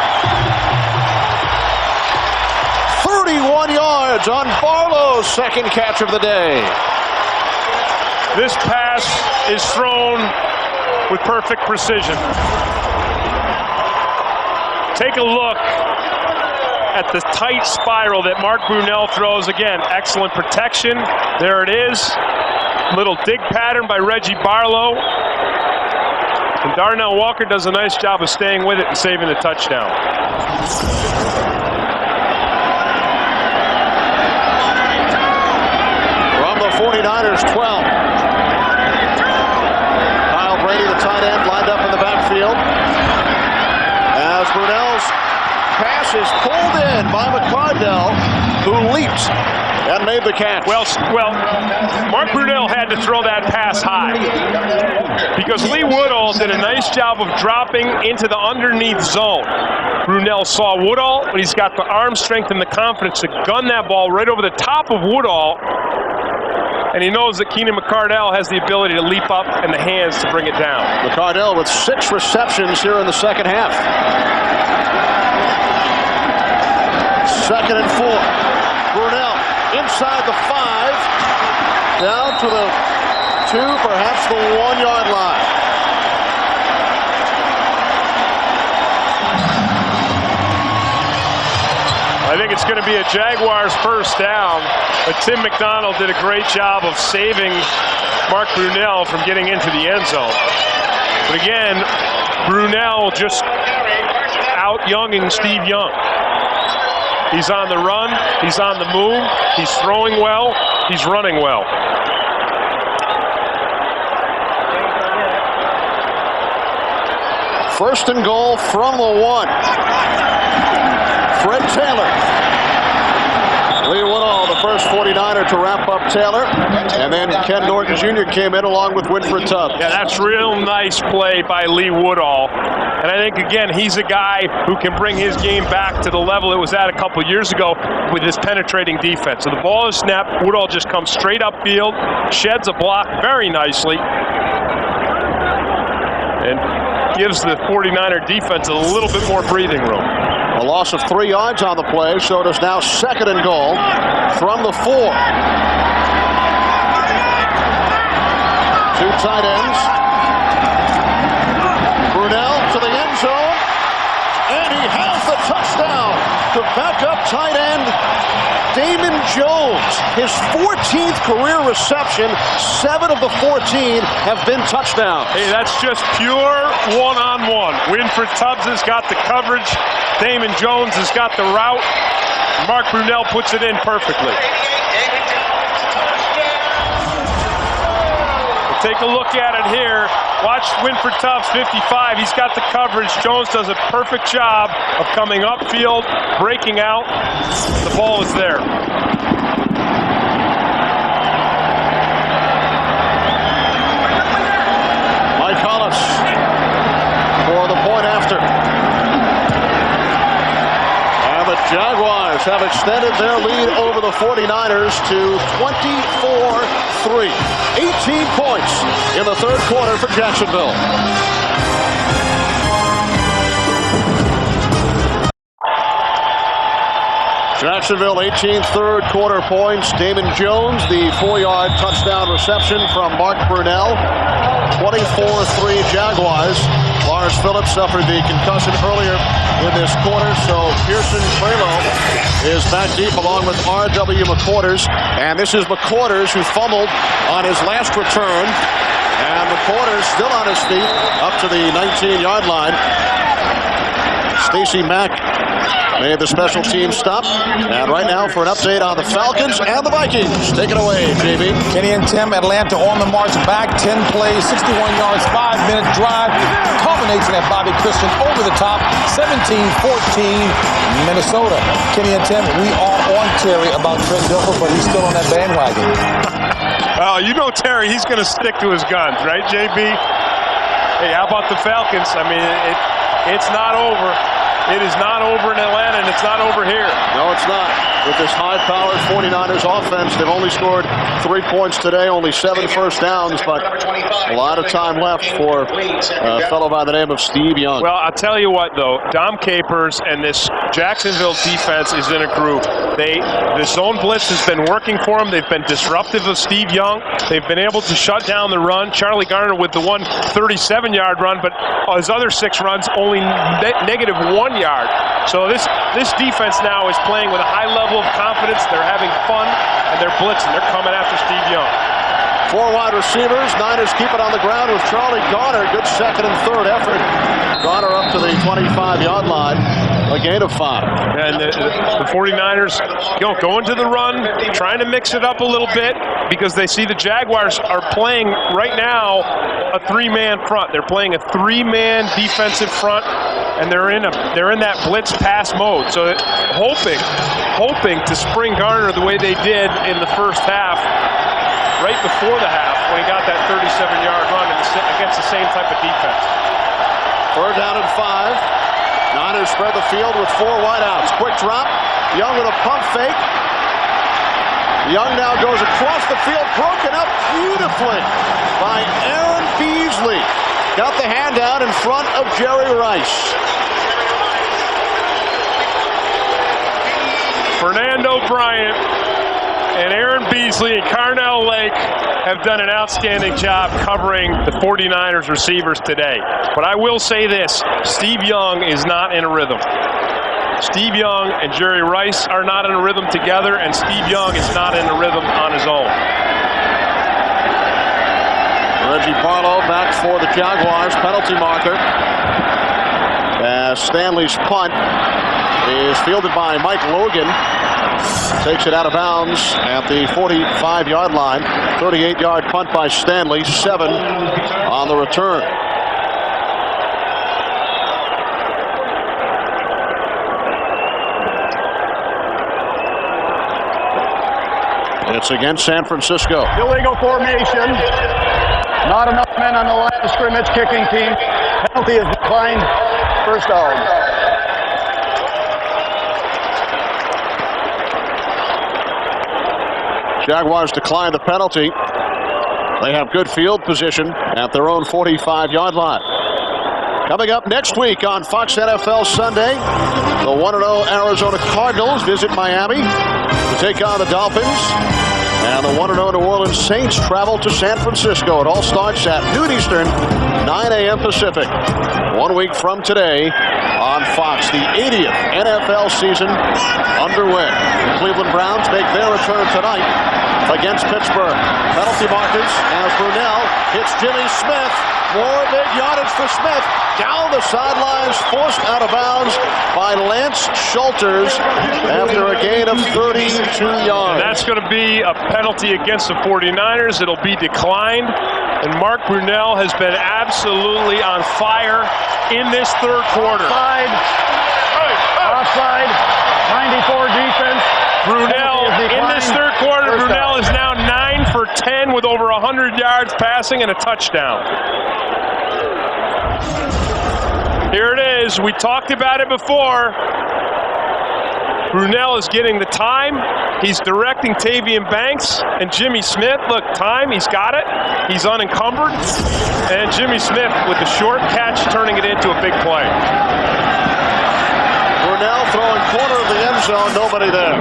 31 yards on Barlow's second catch of the day. This pass is thrown with perfect precision. Take a look at the tight spiral that Mark Brunell throws. Again, excellent protection. There it is. Little dig pattern by Reggie Barlow. And Darnell Walker does a nice job of staying with it and saving the touchdown. From the 49ers 12. Kyle Brady, the tight end, lined up in the backfield. As Brunell's pass is pulled in by McCardell, who leaped and made the catch. Well, Mark Brunell had to throw that pass high because Lee Woodall did a nice job of dropping into the underneath zone. Brunell saw Woodall, but he's got the arm strength and the confidence to gun that ball right over the top of Woodall. And he knows that Keenan McCardell has the ability to leap up and the hands to bring it down. McCardell with 6 receptions here in the second half. Second and 4. Brunell inside the 5, down to the 2, perhaps the 1-yard line. I think it's going to be a Jaguars first down, but Tim McDonald did a great job of saving Mark Brunell from getting into the end zone. But again, Brunell just out-younging Steve Young. He's on the run, he's on the move, he's throwing well, he's running well. First and goal from the 1. Fred Taylor. Lee Woodall, the first 49er to wrap up Taylor. And then Ken Norton Jr. came in along with Winfred Tubbs. Yeah, that's real nice play by Lee Woodall. And I think, again, he's a guy who can bring his game back to the level it was at a couple years ago with his penetrating defense. So the ball is snapped. Woodall just comes straight upfield, sheds a block very nicely, and gives the 49er defense a little bit more breathing room. A loss of 3 yards on the play, so it is now 2nd and goal from the 4. 2 tight ends. Brunell to the end zone, and he has the touchdown to backup tight end Damon Jones. His 14th career reception, 7 of the 14 have been touchdowns. Hey, that's just pure one-on-one. Winfred Tubbs has got the coverage. Damon Jones has got the route. Mark Brunell puts it in perfectly. Take a look at it here. Watch Winfred Tubbs, 55. He's got the coverage. Jones does a perfect job of coming upfield, breaking out. The ball is there. Mike Hollis for the point after. And the Jaguars have extended their lead over the 49ers to 24-3. 18 points in the 3rd quarter for Jacksonville. Jacksonville 18 3rd quarter points. Damon Jones, the 4-yard touchdown reception from Mark Brunell. 24-3 Jaguars. Lars Phillips suffered the concussion earlier in this quarter, so Pearson Prelo is back deep along with R.W. McQuarters. And this is McQuarters who fumbled on his last return. And McQuarters still on his feet up to the 19-yard line. Stacey Mack made the special team stop. And right now for an update on the Falcons and the Vikings. Take it away, JB. Kenny and Tim, Atlanta on the march back. 10 plays, 61 yards, 5-minute drive. Culmination at Bobby Christian over the top. 17-14 Minnesota. Kenny and Tim, we are on Terry about Trent Dilfer, but he's still on that bandwagon. Well, you know Terry, he's going to stick to his guns, right, JB? Hey, how about the Falcons? I mean, it's not over. It is not over in Atlanta, and it's not over here. No, it's not. With this high-powered 49ers offense, they've only scored 3 points today, only 7 first downs, but a lot of time left for a fellow by the name of Steve Young. Well, I'll tell you what, though. Dom Capers and this Jacksonville defense is in a groove. The zone blitz has been working for them. They've been disruptive of Steve Young. They've been able to shut down the run. Charlie Garner with the one 37-yard run, but his other 6 runs only negative 1 yard. So this defense now is playing with a high level of confidence. They're having fun, and they're blitzing. They're coming after Steve Young. 4 wide receivers. Niners keep it on the ground with Charlie Garner. Good 2nd and 3rd effort. Garner up to the 25-yard line. A gain of 5. And the 49ers going to the run, trying to mix it up a little bit because they see the Jaguars are playing right now a 3-man front. They're playing a 3-man defensive front, and they're in that blitz pass mode. So hoping to spring Garner the way they did in the first half, right before the half when he got that 37-yard run against the same type of defense. 3rd down and 5. Niners spread the field with 4 wideouts. Quick drop. Young with a pump fake. Young now goes across the field, broken up beautifully by Aaron Beasley. Got the handout in front of Jerry Rice. Fernando Bryant and Aaron Beasley and Carnell Lake have done an outstanding job covering the 49ers receivers today. But I will say this, Steve Young is not in a rhythm. Steve Young and Jerry Rice are not in a rhythm together, and Steve Young is not in a rhythm on his own. Reggie Barlow back for the Jaguars, penalty marker. As Stanley's punt is fielded by Mike Logan. Takes it out of bounds at the 45-yard line. 38-yard punt by Stanley, 7 on the return. It's against San Francisco. Illegal formation. Not enough men on the line of scrimmage. Kicking team. Penalty is declined. First down. Jaguars decline the penalty. They have good field position at their own 45-yard line. Coming up next week on Fox NFL Sunday, the 1-0 Arizona Cardinals visit Miami to take on the Dolphins. And the 1-0 New Orleans Saints travel to San Francisco. It all starts at noon Eastern, 9 a.m. Pacific. 1 week from today on Fox, the 80th NFL season underway. The Cleveland Browns make their return tonight against Pittsburgh. Penalty markers as Brunell hits Jimmy Smith. More big yardage for Smith. Down the sidelines, forced out of bounds by Lance Schulters after a gain of 32 yards. And that's going to be a penalty against the 49ers. It'll be declined. And Mark Brunell has been absolutely on fire in this third quarter. Offside. 94 defense. Brunell in this third quarter. Brunell is now 9 for 10 with over 100 yards passing and a touchdown. Here it is. We talked about it before. Brunell is getting the time. He's directing Tavian Banks and Jimmy Smith. Look, time, he's got it. He's unencumbered. And Jimmy Smith with the short catch, turning it into a big play. Brunell throwing corner of the end zone. Nobody there.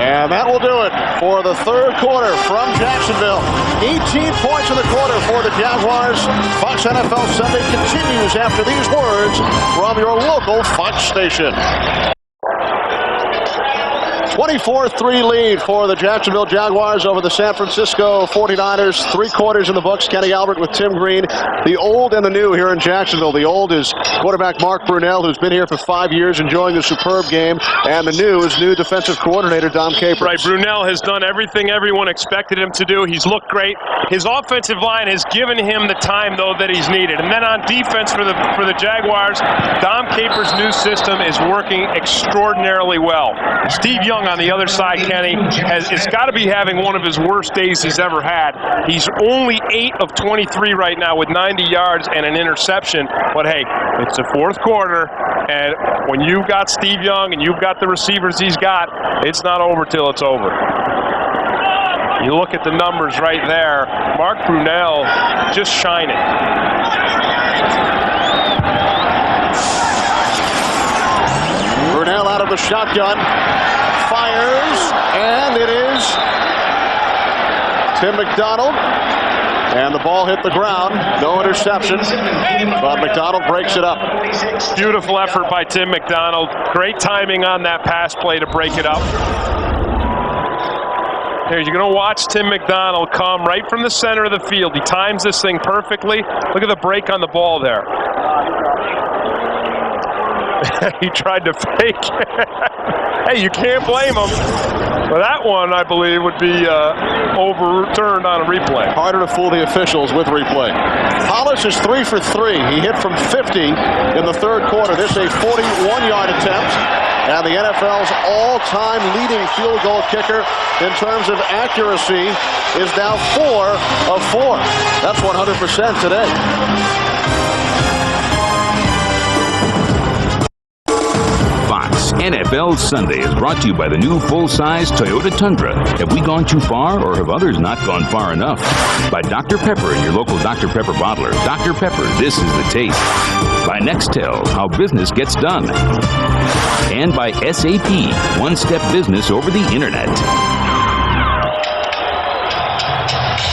And that will do it for the third quarter from Jacksonville. 18 points in the quarter for the Jaguars. Fox NFL Sunday continues after these words from your local Fox station. 24-3 lead for the Jacksonville Jaguars over the San Francisco 49ers. 3 quarters in the books. Kenny Albert with Tim Green. The old and the new here in Jacksonville. The old is quarterback Mark Brunell, who's been here for 5 years enjoying the superb game. And the new is new defensive coordinator Dom Capers. Right, Brunell has done everything everyone expected him to do. He's looked great. His offensive line has given him the time, though, that he's needed. And then on defense for the Jaguars, Dom Capers' new system is working extraordinarily well. Steve Young on the other side, Kenny, it's got to be having one of his worst days he's ever had. He's only 8 of 23 right now with 90 yards and an interception. But hey, it's the fourth quarter, and when you've got Steve Young and you've got the receivers he's got, it's not over till it's over. You look at the numbers right there. Mark Brunell just shining. Brunell out of the shotgun. Fires, and it is Tim McDonald. And the ball hit the ground. No interception, but McDonald breaks it up. Beautiful effort by Tim McDonald. Great timing on that pass play to break it up. Here, you're going to watch Tim McDonald come right from the center of the field. He times this thing perfectly. Look at the break on the ball there. He tried to fake it. Hey, you can't blame him. But that one, I believe, would be overturned on a replay. Harder to fool the officials with replay. Hollis is 3 for 3. He hit from 50 in the third quarter. This is a 41-yard attempt. And the NFL's all-time leading field goal kicker in terms of accuracy is now 4 of 4. That's 100% today. Fox NFL Sunday is brought to you by the new full-size Toyota Tundra. Have we gone too far, or have others not gone far enough? By Dr. Pepper and your local Dr. Pepper bottler. Dr. Pepper, this is the taste. By Nextel, how business gets done. And by SAP, one-step business over the internet.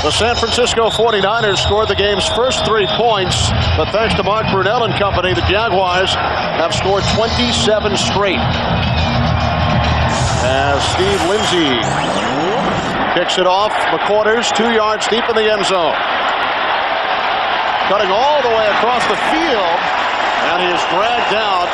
The San Francisco 49ers scored the game's first 3 points, but thanks to Mark Brunell and company, the Jaguars have scored 27 straight. As Steve Lindsay kicks it off, McQuarters 2 yards deep in the end zone. Cutting all the way across the field, and he is dragged out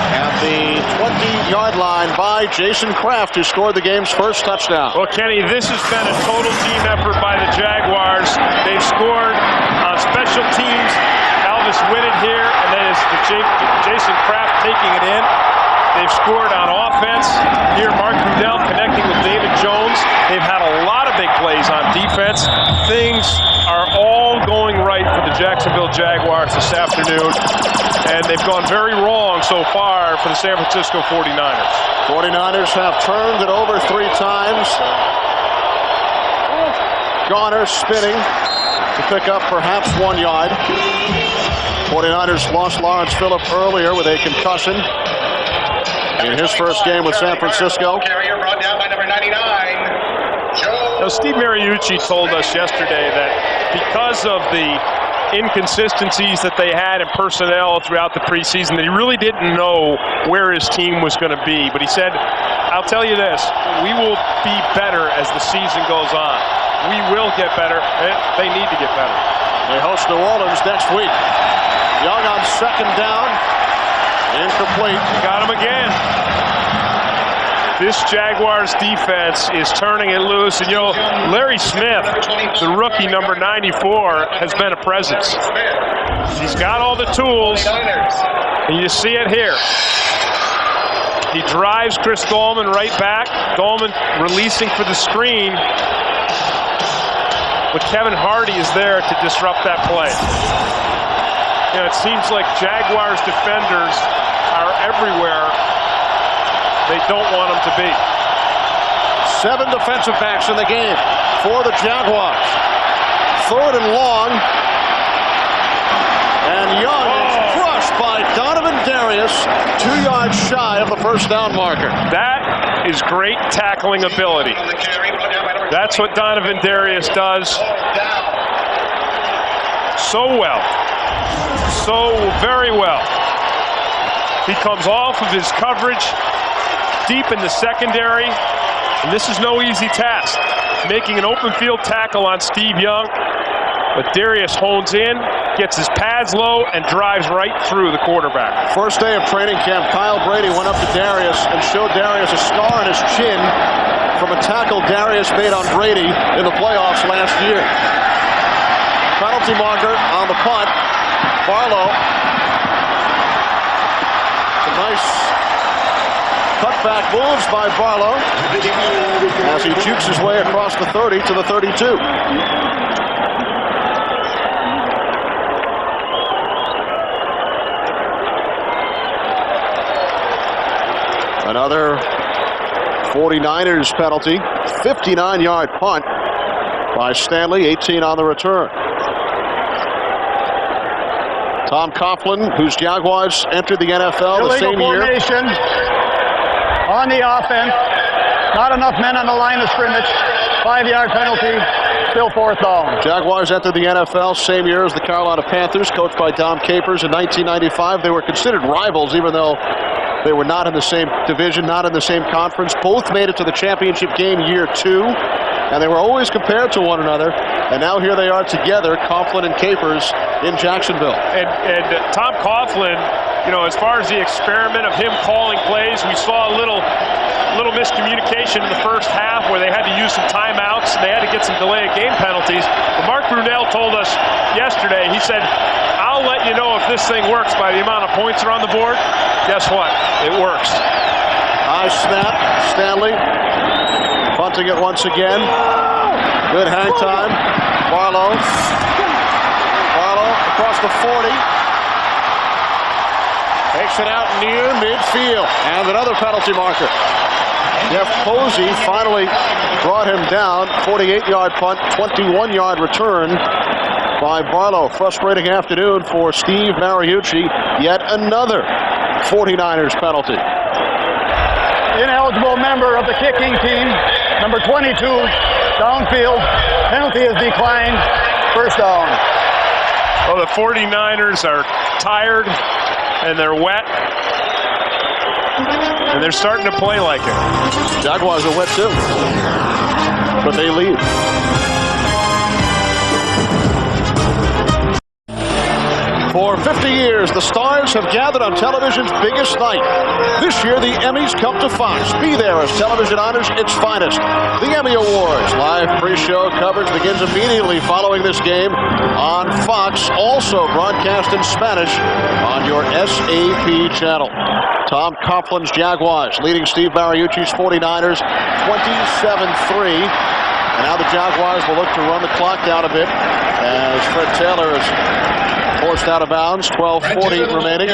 at the 20-yard line by Jason Kraft, who scored the game's first touchdown. Well, Kenny, this has been a total team effort by the Jaguars. They've scored on special teams. Elvis Winnett here, and then it's Jason Kraft taking it in. They've scored on offense. Here, Mark Brunell connecting with David Jones. They've had a lot of big plays on defense. Things are all going right for the Jacksonville Jaguars this afternoon, and they've gone very wrong so far for the San Francisco 49ers. 49ers have turned it over 3 times. Garner spinning to pick up perhaps 1 yard. 49ers lost Lawrence Phillip earlier with a concussion in his first game with San Francisco. Carrier brought down by number 99. Now, Steve Mariucci told us yesterday that because of the inconsistencies that they had in personnel throughout the preseason, that he really didn't know where his team was going to be. But he said, I'll tell you this, we will be better as the season goes on. We will get better. They need to get better. They host New Orleans next week. Young on second down. Incomplete. Got him again. This Jaguars defense is turning it loose. And, you know, Larry Smith, the rookie number 94, has been a presence. He's got all the tools, and you see it here. He drives Chris Dolman right back. Dolman releasing for the screen. But Kevin Hardy is there to disrupt that play. You know, it seems like Jaguars defenders are everywhere they don't want them to be. 7 defensive backs in the game for the Jaguars. 3rd and long. And Young is crushed by Donovan Darius, 2 yards shy of the first down marker. That is great tackling ability. That's what Donovan Darius does so well. So very well. He comes off of his coverage deep in the secondary, and this is no easy task, making an open field tackle on Steve Young. But Darius hones in, gets his pads low, and drives right through the quarterback. First day of training camp, Kyle Brady went up to Darius and showed Darius a scar on his chin from a tackle Darius made on Brady in the playoffs last year. Penalty marker on the punt. Barlow. Some nice cutback moves by Barlow as he jukes his way across the 30 to the 32. Another 49ers penalty. 59-yard punt by Stanley, 18 on the return. Tom Coughlin, whose Jaguars entered the NFL the same year. Formation on the offense. Not enough men on the line of scrimmage. 5-yard penalty. Still 4th down. Jaguars entered the NFL same year as the Carolina Panthers, coached by Don Capers in 1995. They were considered rivals, even though they were not in the same division, not in the same conference. Both made it to the championship game year 2, and they were always compared to one another. And now here they are together, Coughlin and Capers, in Jacksonville. And Tom Coughlin, you know, as far as the experiment of him calling plays, we saw a little miscommunication in the first half where they had to use some timeouts and they had to get some delay of game penalties. But Mark Brunell told us yesterday, he said, I'll let you know if this thing works by the amount of points that are on the board. Guess what? It works. High snap, Stanley punting it once again. Good hang time. Barlow across the 40. Takes it out near midfield. And another penalty marker. Jeff Posey finally brought him down. 48-yard punt, 21-yard return by Barlow. Frustrating afternoon for Steve Mariucci. Yet another 49ers penalty. Ineligible member of the kicking team, number 22, downfield. Penalty is declined. First down. Well, the 49ers are tired and they're wet. And they're starting to play like it. Jaguars are wet too. But they lead. For 50 years, the stars have gathered on television's biggest night. This year, the Emmys come to Fox. Be there as television honors its finest. The Emmy Awards. Live pre-show coverage begins immediately following this game on Fox, also broadcast in Spanish on your SAP channel. Tom Coughlin's Jaguars leading Steve Mariucci's 49ers 27-3. And now the Jaguars will look to run the clock down a bit as Fred Taylor is forced out of bounds. 12:40 remaining.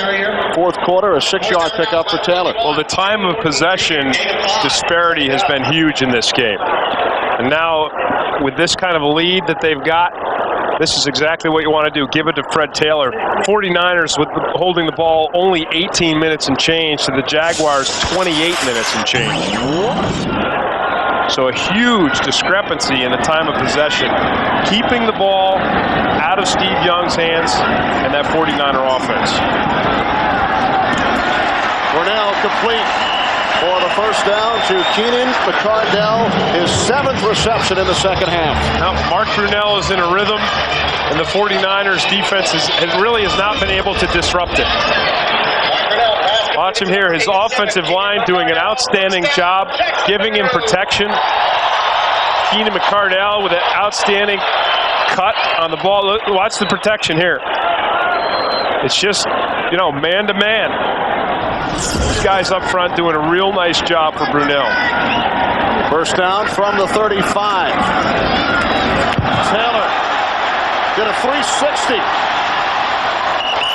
Fourth quarter, a 6-yard pickup for Taylor. Well, the time of possession disparity has been huge in this game. And now, with this kind of a lead that they've got, this is exactly what you want to do. Give it to Fred Taylor. 49ers with holding the ball only 18 minutes and change to the Jaguars 28 minutes and change. So a huge discrepancy in the time of possession. Keeping the ball out of Steve Young's hands and that 49er offense. Brunell complete for the first down to Keenan McCardell, his 7th reception in the second half. Now, Mark Brunell is in a rhythm, and the 49ers defense has not been able to disrupt it. Watch him here. His offensive line doing an outstanding job, giving him protection. Keenan McCardell with an outstanding cut on the ball. Look, watch the protection here. It's just, man to man. These guys up front doing a real nice job for Brunell. First down from the 35. Taylor did a 360.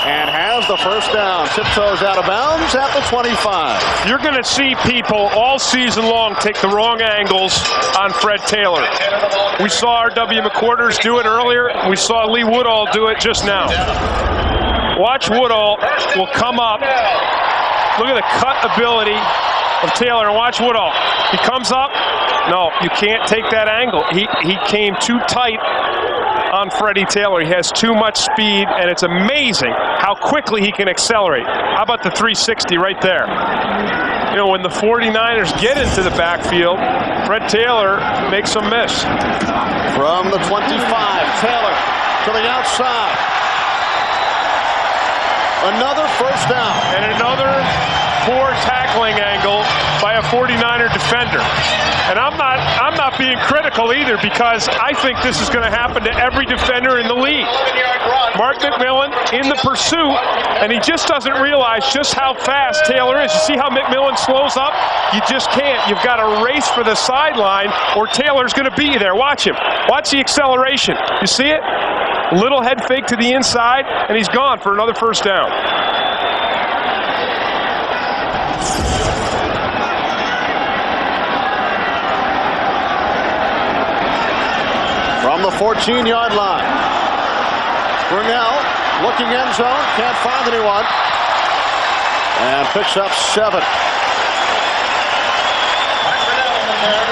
And has the first down. Tiptoes out of bounds at the 25. You're going to see people all season long take the wrong angles on Fred Taylor. We saw R.W. McQuarters do it earlier. We saw Lee Woodall do it just now. Watch Woodall will come up. Look at the cut ability of Taylor. And watch Woodall. He comes up. No, you can't take that angle. He came too tight on Freddie Taylor. He has too much speed, and it's amazing how quickly he can accelerate. How about the 360 right there? When the 49ers get into the backfield, Fred Taylor makes them miss. From the 25, Taylor to the outside. Another first down. And another poor tackling angle by a 49er defender. And I'm not being critical either, because I think this is going to happen to every defender in the league. Mark McMillan in the pursuit, and he just doesn't realize just how fast Taylor is. You see how McMillan slows up? You just can't. You've got to race for the sideline, or Taylor's going to beat you there. Watch him. Watch the acceleration. You see it? Little head fake to the inside, and he's gone for another first down. From the 14-yard line. Brunell looking end zone, can't find anyone. And picks up 7.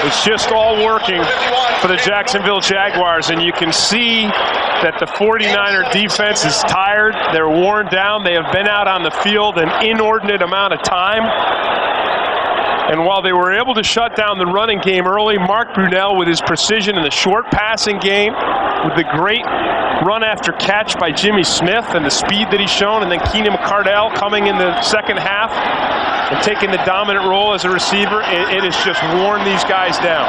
It's just all working for the Jacksonville Jaguars, and you can see that the 49er defense is tired. They're worn down. They have been out on the field an inordinate amount of time. And while they were able to shut down the running game early, Mark Brunell with his precision in the short passing game, with the great run after catch by Jimmy Smith and the speed that he's shown, and then Keenan McCardell coming in the second half and taking the dominant role as a receiver, it has just worn these guys down.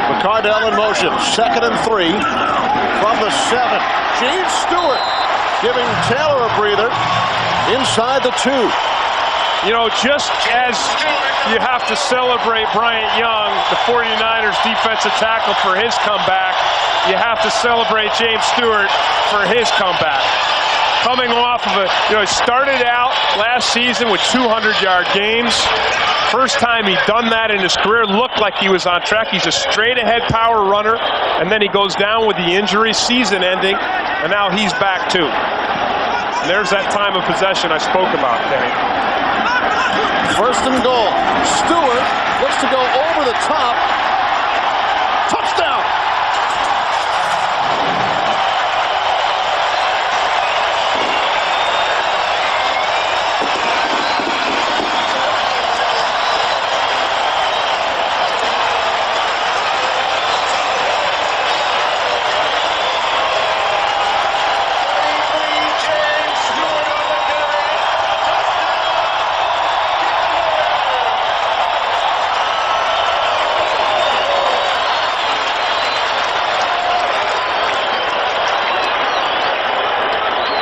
McCardell in motion, 2nd and 3 from the 7. James Stewart giving Taylor a breather inside the 2. Just as you have to celebrate Bryant Young, the 49ers defensive tackle, for his comeback, you have to celebrate James Stewart for his comeback. Coming off of he started out last season with 200-yard games. First time he'd done that in his career, looked like he was on track. He's a straight-ahead power runner, and then he goes down with the injury, season ending, and now he's back too. And there's that time of possession I spoke about, Kenny. First and goal. Stewart looks to go over the top. Touchdown!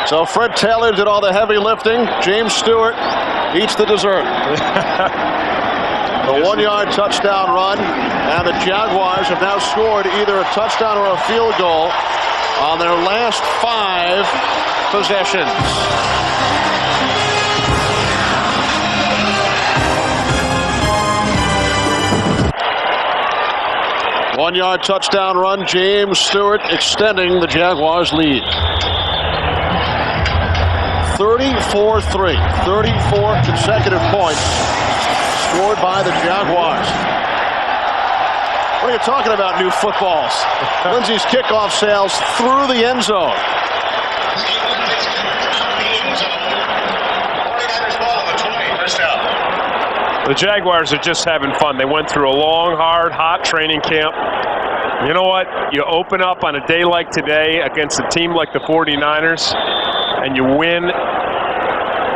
So Fred Taylor did all the heavy lifting. James Stewart eats the dessert. The 1-yard touchdown run, and the Jaguars have now scored either a touchdown or a field goal on their last 5 possessions. One-yard touchdown run, James Stewart extending the Jaguars' lead. 34-3, 34 consecutive points scored by the Jaguars. What are you talking about, new footballs? Lindsey's kickoff sails through the end zone. The Jaguars are just having fun. They went through a long, hard, hot training camp. You know what? You open up on a day like today against a team like the 49ers, and you win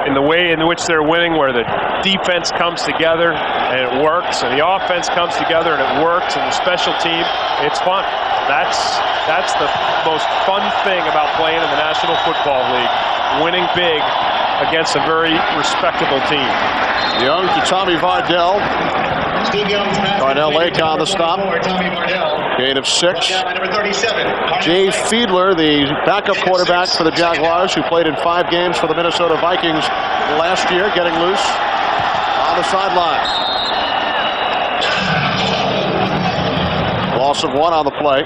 in the way in which they're winning, where the defense comes together and it works, and the offense comes together and it works, and the special team, it's fun. That's the most fun thing about playing in the National Football League, winning big against a very respectable team. Young to Tommy Vardell. Darnell Lake on the stop. Gain of 6. Jay Fiedler, the backup quarterback for the Jaguars, who played in 5 games for the Minnesota Vikings last year, getting loose on the sideline. Loss of 1 on the play.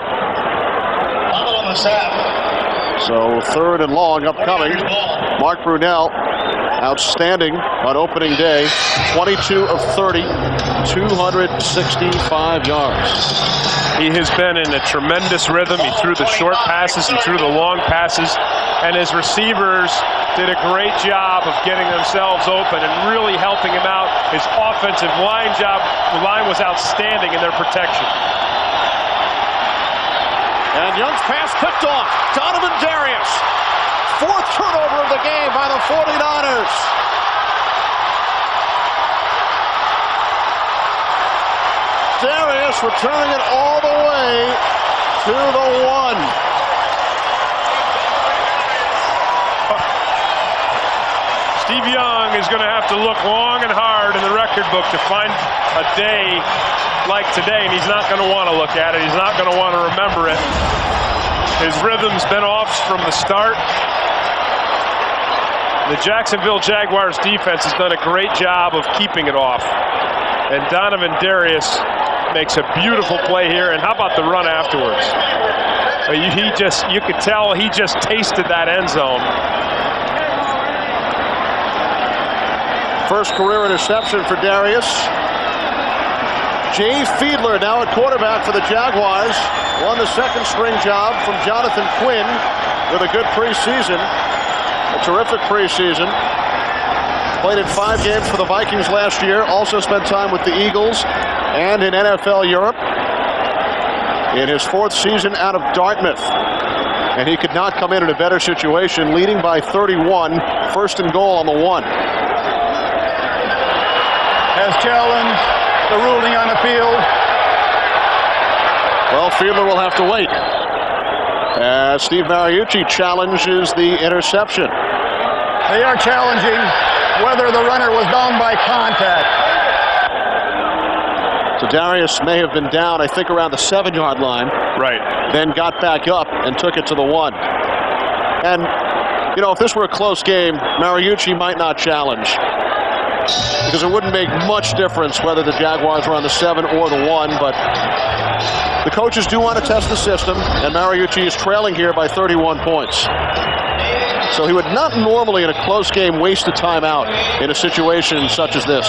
So 3rd and long upcoming. Mark Brunell, outstanding on opening day. 22 of 30, 265 yards. He has been in a tremendous rhythm. He threw the short passes, he threw the long passes, and his receivers did a great job of getting themselves open and really helping him out. His offensive line was outstanding in their protection. And Young's pass picked off. Donovan Darius. 4th turnover of the game by the 49ers. Darius returning it all the way to the 1. Steve Young is going to have to look long and hard in the record book to find a day like today, and he's not going to want to look at it. He's not going to want to remember it. His rhythm's been off from the start. The Jacksonville Jaguars defense has done a great job of keeping it off. And Donovan Darius makes a beautiful play here. And how about the run afterwards? You could tell he just tasted that end zone. First career interception for Darius. Jay Fiedler now at quarterback for the Jaguars. Won the 2nd string job from Jonathan Quinn with a good preseason. A terrific preseason. Played in 5 games for the Vikings last year. Also spent time with the Eagles and in NFL Europe. In his 4th season out of Dartmouth. And he could not come in a better situation, leading by 31. 1st and goal on the 1. Has challenged the ruling on the field. Well, Fiedler will have to wait. As Steve Mariucci challenges the interception. They are challenging whether the runner was down by contact. So Darius may have been down, I think, around the 7-yard line. Right. Then got back up and took it to the 1. And, you know, if this were a close game, Mariucci might not challenge. Because it wouldn't make much difference whether the Jaguars were on the 7 or the 1, but the coaches do want to test the system, and Mariucci is trailing here by 31 points. So he would not normally in a close game waste a timeout in a situation such as this.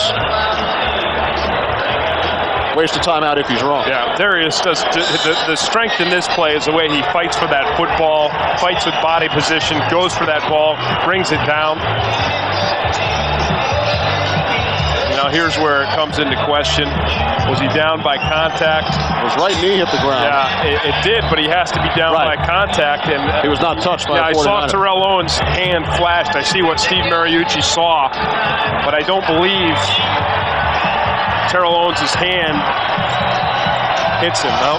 Waste a timeout if he's wrong. Yeah, Darius does. The strength in this play is the way he fights for that football, fights with body position, goes for that ball, brings it down. Now here's where it comes into question. Was he down by contact? His right knee hit the ground. Yeah, it did, but he has to be down by contact. And he was not touched by I saw Terrell Owens' hand flashed. I see what Steve Mariucci saw, but I don't believe Terrell Owens' hand hits him. No.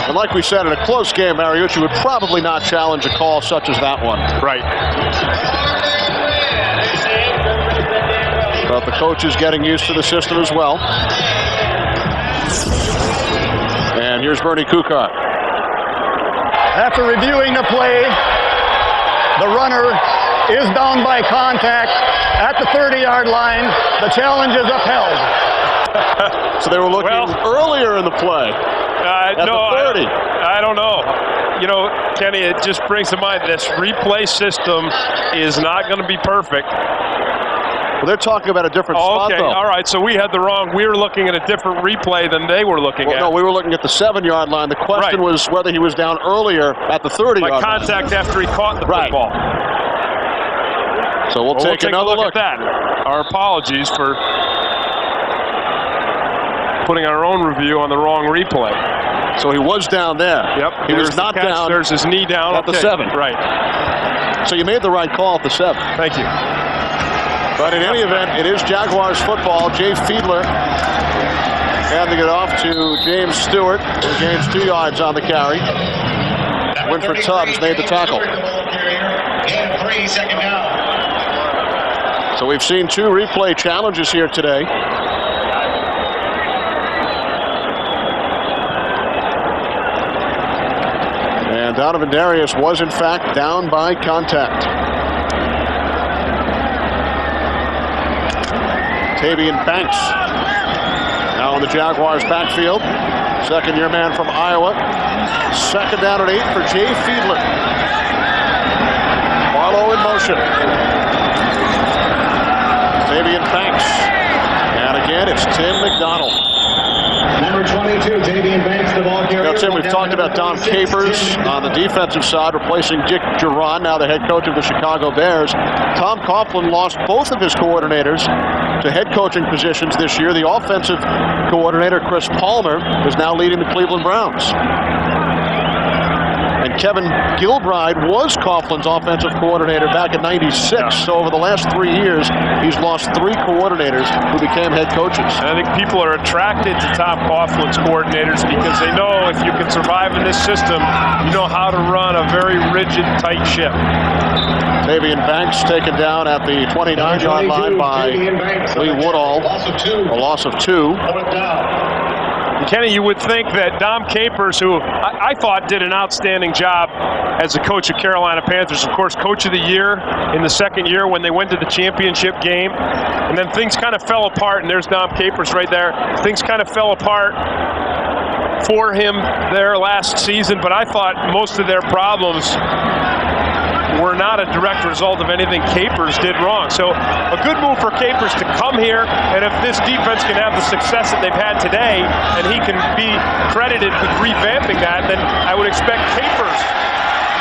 And like we said, in a close game, Mariucci would probably not challenge a call such as that one. Right. But the coach is getting used to the system as well. And here's Bernie Kukar. After reviewing the play, the runner is down by contact at the 30-yard line. The challenge is upheld. So they were looking earlier in the play. At no, the 30. I don't know. You know, Kenny, it just brings to mind this replay system is not going to be perfect. Well, they're talking about a different spot, okay, though. all right. So we had the wrong. We were looking at a different replay than they were looking at. No, we were looking at the 7-yard line. The question was whether he was down earlier at the 30-yard line. By contact after he caught the football. So we'll take another look at that. Our apologies for putting our own review on the wrong replay. So he was down there. Yep. He was not down. There's his knee down at the 7. Right. So you made the right call at the 7. Thank you. But in any event, it is Jaguars football. Jay Fiedler handing it off to James Stewart, who gains 2 yards on the carry. Winford Tubbs made the tackle. So we've seen 2 replay challenges here today. And Donovan Darius was, in fact, down by contact. Tavian Banks now in the Jaguars backfield. Second-year man from Iowa. Second down and 8 for Jay Fiedler. Barlow in motion. Tavian Banks. And again, it's Tim McDonald. Number 22, Tavian Banks, the ball carrier. Now, Tim, we've talked about Dom Capers on the defensive side, replacing Dick Duran, now the head coach of the Chicago Bears. Tom Coughlin lost both of his coordinators to head coaching positions this year. The offensive coordinator, Chris Palmer, is now leading the Cleveland Browns. And Kevin Gilbride was Coughlin's offensive coordinator back in '96. Yeah. So over the last 3 years, he's lost 3 coordinators who became head coaches. And I think people are attracted to Tom Coughlin's coordinators because they know if you can survive in this system, you know how to run a very rigid, tight ship. Tavian Banks taken down at the 29-yard line by Lee Woodall. A loss of 2. Kenny, you would think that Dom Capers, who I thought did an outstanding job as the coach of Carolina Panthers, of course, coach of the year in the second year when they went to the championship game, and then things kind of fell apart, and there's Dom Capers right there. Things kind of fell apart for him there last season, but I thought most of their problems were not a direct result of anything Capers did wrong. So a good move for Capers to come here, and if this defense can have the success that they've had today, and he can be credited with revamping that, then I would expect Capers.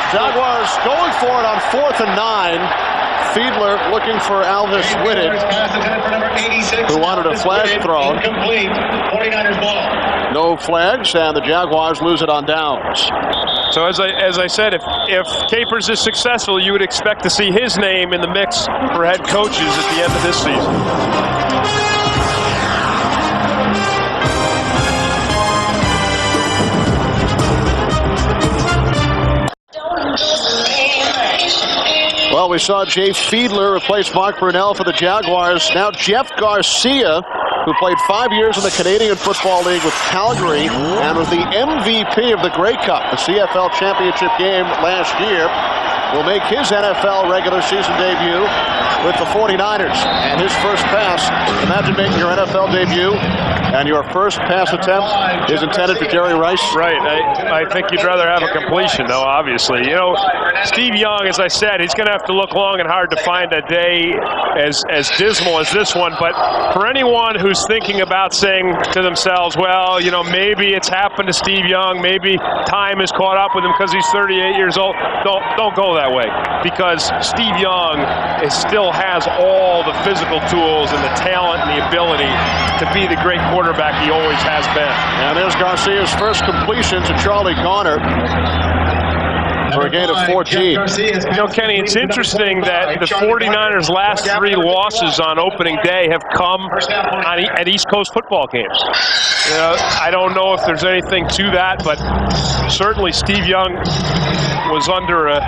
Jaguars going for it on 4th and 9. Fiedler looking for Alvis Whitted, who wanted a flag thrown. 49ers ball. No flags, and the Jaguars lose it on downs. So as I said, if Capers is successful, you would expect to see his name in the mix for head coaches at the end of this season. Well, we saw Jay Fiedler replace Mark Brunell for the Jaguars. Now Jeff Garcia, who played 5 years in the Canadian Football League with Calgary and was the MVP of the Grey Cup, the CFL championship game last year, will make his NFL regular season debut with the 49ers. And his first pass, imagine making your NFL debut and your first pass attempt is intended for Jerry Rice. Right. I think you'd rather have a completion, though, obviously. You know, Steve Young, as I said, he's going to have to look long and hard to find a day as dismal as this one. But for anyone who's thinking about saying to themselves, well, you know, maybe it's happened to Steve Young, maybe time has caught up with him because he's 38 years old, don't go that way. Because Steve Young still has all the physical tools and the talent and the ability to be the great quarterback he always has been. And there's Garcia's first completion to Charlie Garner. for a gain of 14. You know, Kenny, it's interesting that the 49ers' last 3 losses on opening day have come at East Coast football games. You know, I don't know if there's anything to that, but certainly Steve Young was under a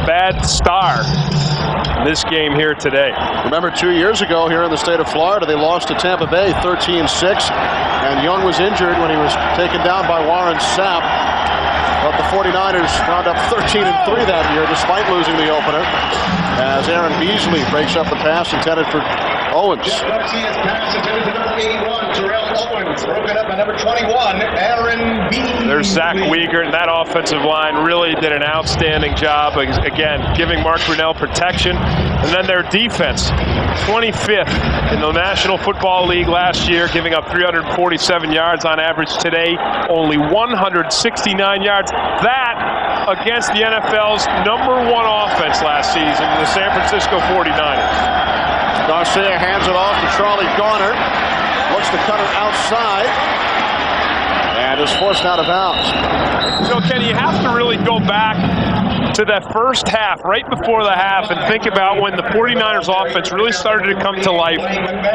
bad star in this game here today. Remember 2 years ago here in the state of Florida, they lost to Tampa Bay 13-6, and Young was injured when he was taken down by Warren Sapp. But the 49ers wound up 13-3 that year despite losing the opener, as Aaron Beasley breaks up the pass intended for Owens. Garcia's pass intended to number 81, Terrell Owens, broken up by number 21, Aaron Beasley. There's Zach Wiegert, and that offensive line really did an outstanding job, again, giving Mark Brunell protection. And then their defense, 25th in the National Football League last year, giving up 347 yards on average. Today, only 169 yards. That against the NFL's #1 offense last season, the San Francisco 49ers. Garcia hands it off to Charlie Garner. Looks to cut it outside. And is forced out of bounds. So, Kenny, you have to really go back to that first half, right before the half, and think about when the 49ers offense really started to come to life.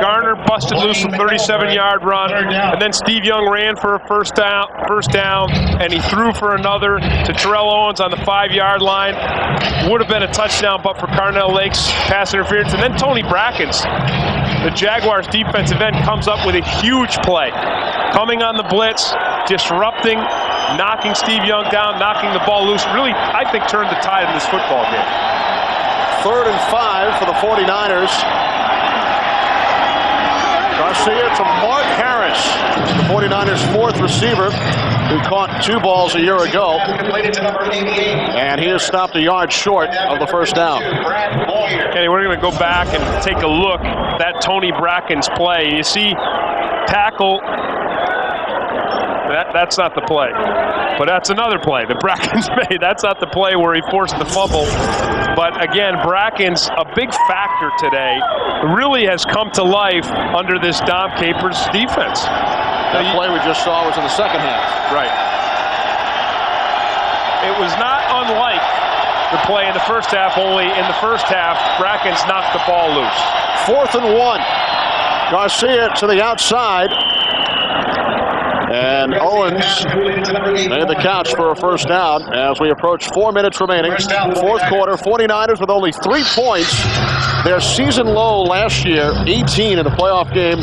Garner busted loose a 37-yard run, and then Steve Young ran for a first down, and he threw for another to Terrell Owens on the 5-yard line. Would have been a touchdown, but for Carnell Lake's pass interference. And then Tony Brackens, the Jaguars defensive end, comes up with a huge play. Coming on the blitz, disrupting, knocking Steve Young down, knocking the ball loose. Really, I think, turned the tide in this football game. 3rd and 5 for the 49ers. Garcia to Mark Harris, the 49ers' 4th receiver, who caught 2 balls a year ago. And he has stopped a yard short of the first down. Kenny, we're going to go back and take a look at that Tony Brackens play. You see tackle. That's not the play. But that's another play that Brackens made. That's not the play where he forced the fumble. But again, Brackens, a big factor today, really has come to life under this Dom Capers defense. That play we just saw was in the second half. Right. It was not unlike the play in the first half, only in the first half, Brackens knocked the ball loose. 4th and 1. Garcia to the outside. And Owens made the catch for a first down as we approach 4 minutes remaining. 4th quarter, 49ers with only 3 points. Their season low last year, 18 in the playoff game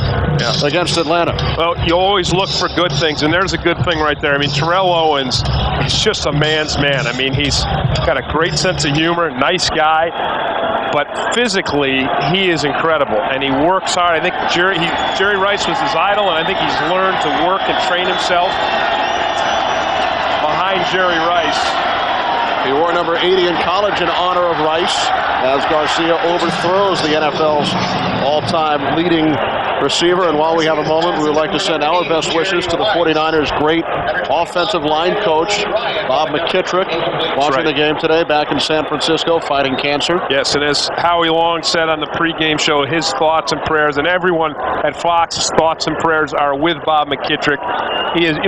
against Atlanta. Well, you always look for good things, and there's a good thing right there. I mean, Terrell Owens, he's just a man's man. I mean, he's got a great sense of humor, nice guy. But physically, he is incredible, and he works hard. I think Jerry Rice was his idol, and I think he's learned to work and train himself behind Jerry Rice. He wore number 80 in college in honor of Rice, as Garcia overthrows the NFL's all-time leading receiver. And while we have a moment, we would like to send our best wishes to the 49ers' great offensive line coach, Bob McKittrick, watching the game today back in San Francisco fighting cancer. Yes, and as Howie Long said on the pregame show, his thoughts and prayers, and everyone at Fox's thoughts and prayers are with Bob McKittrick. He is,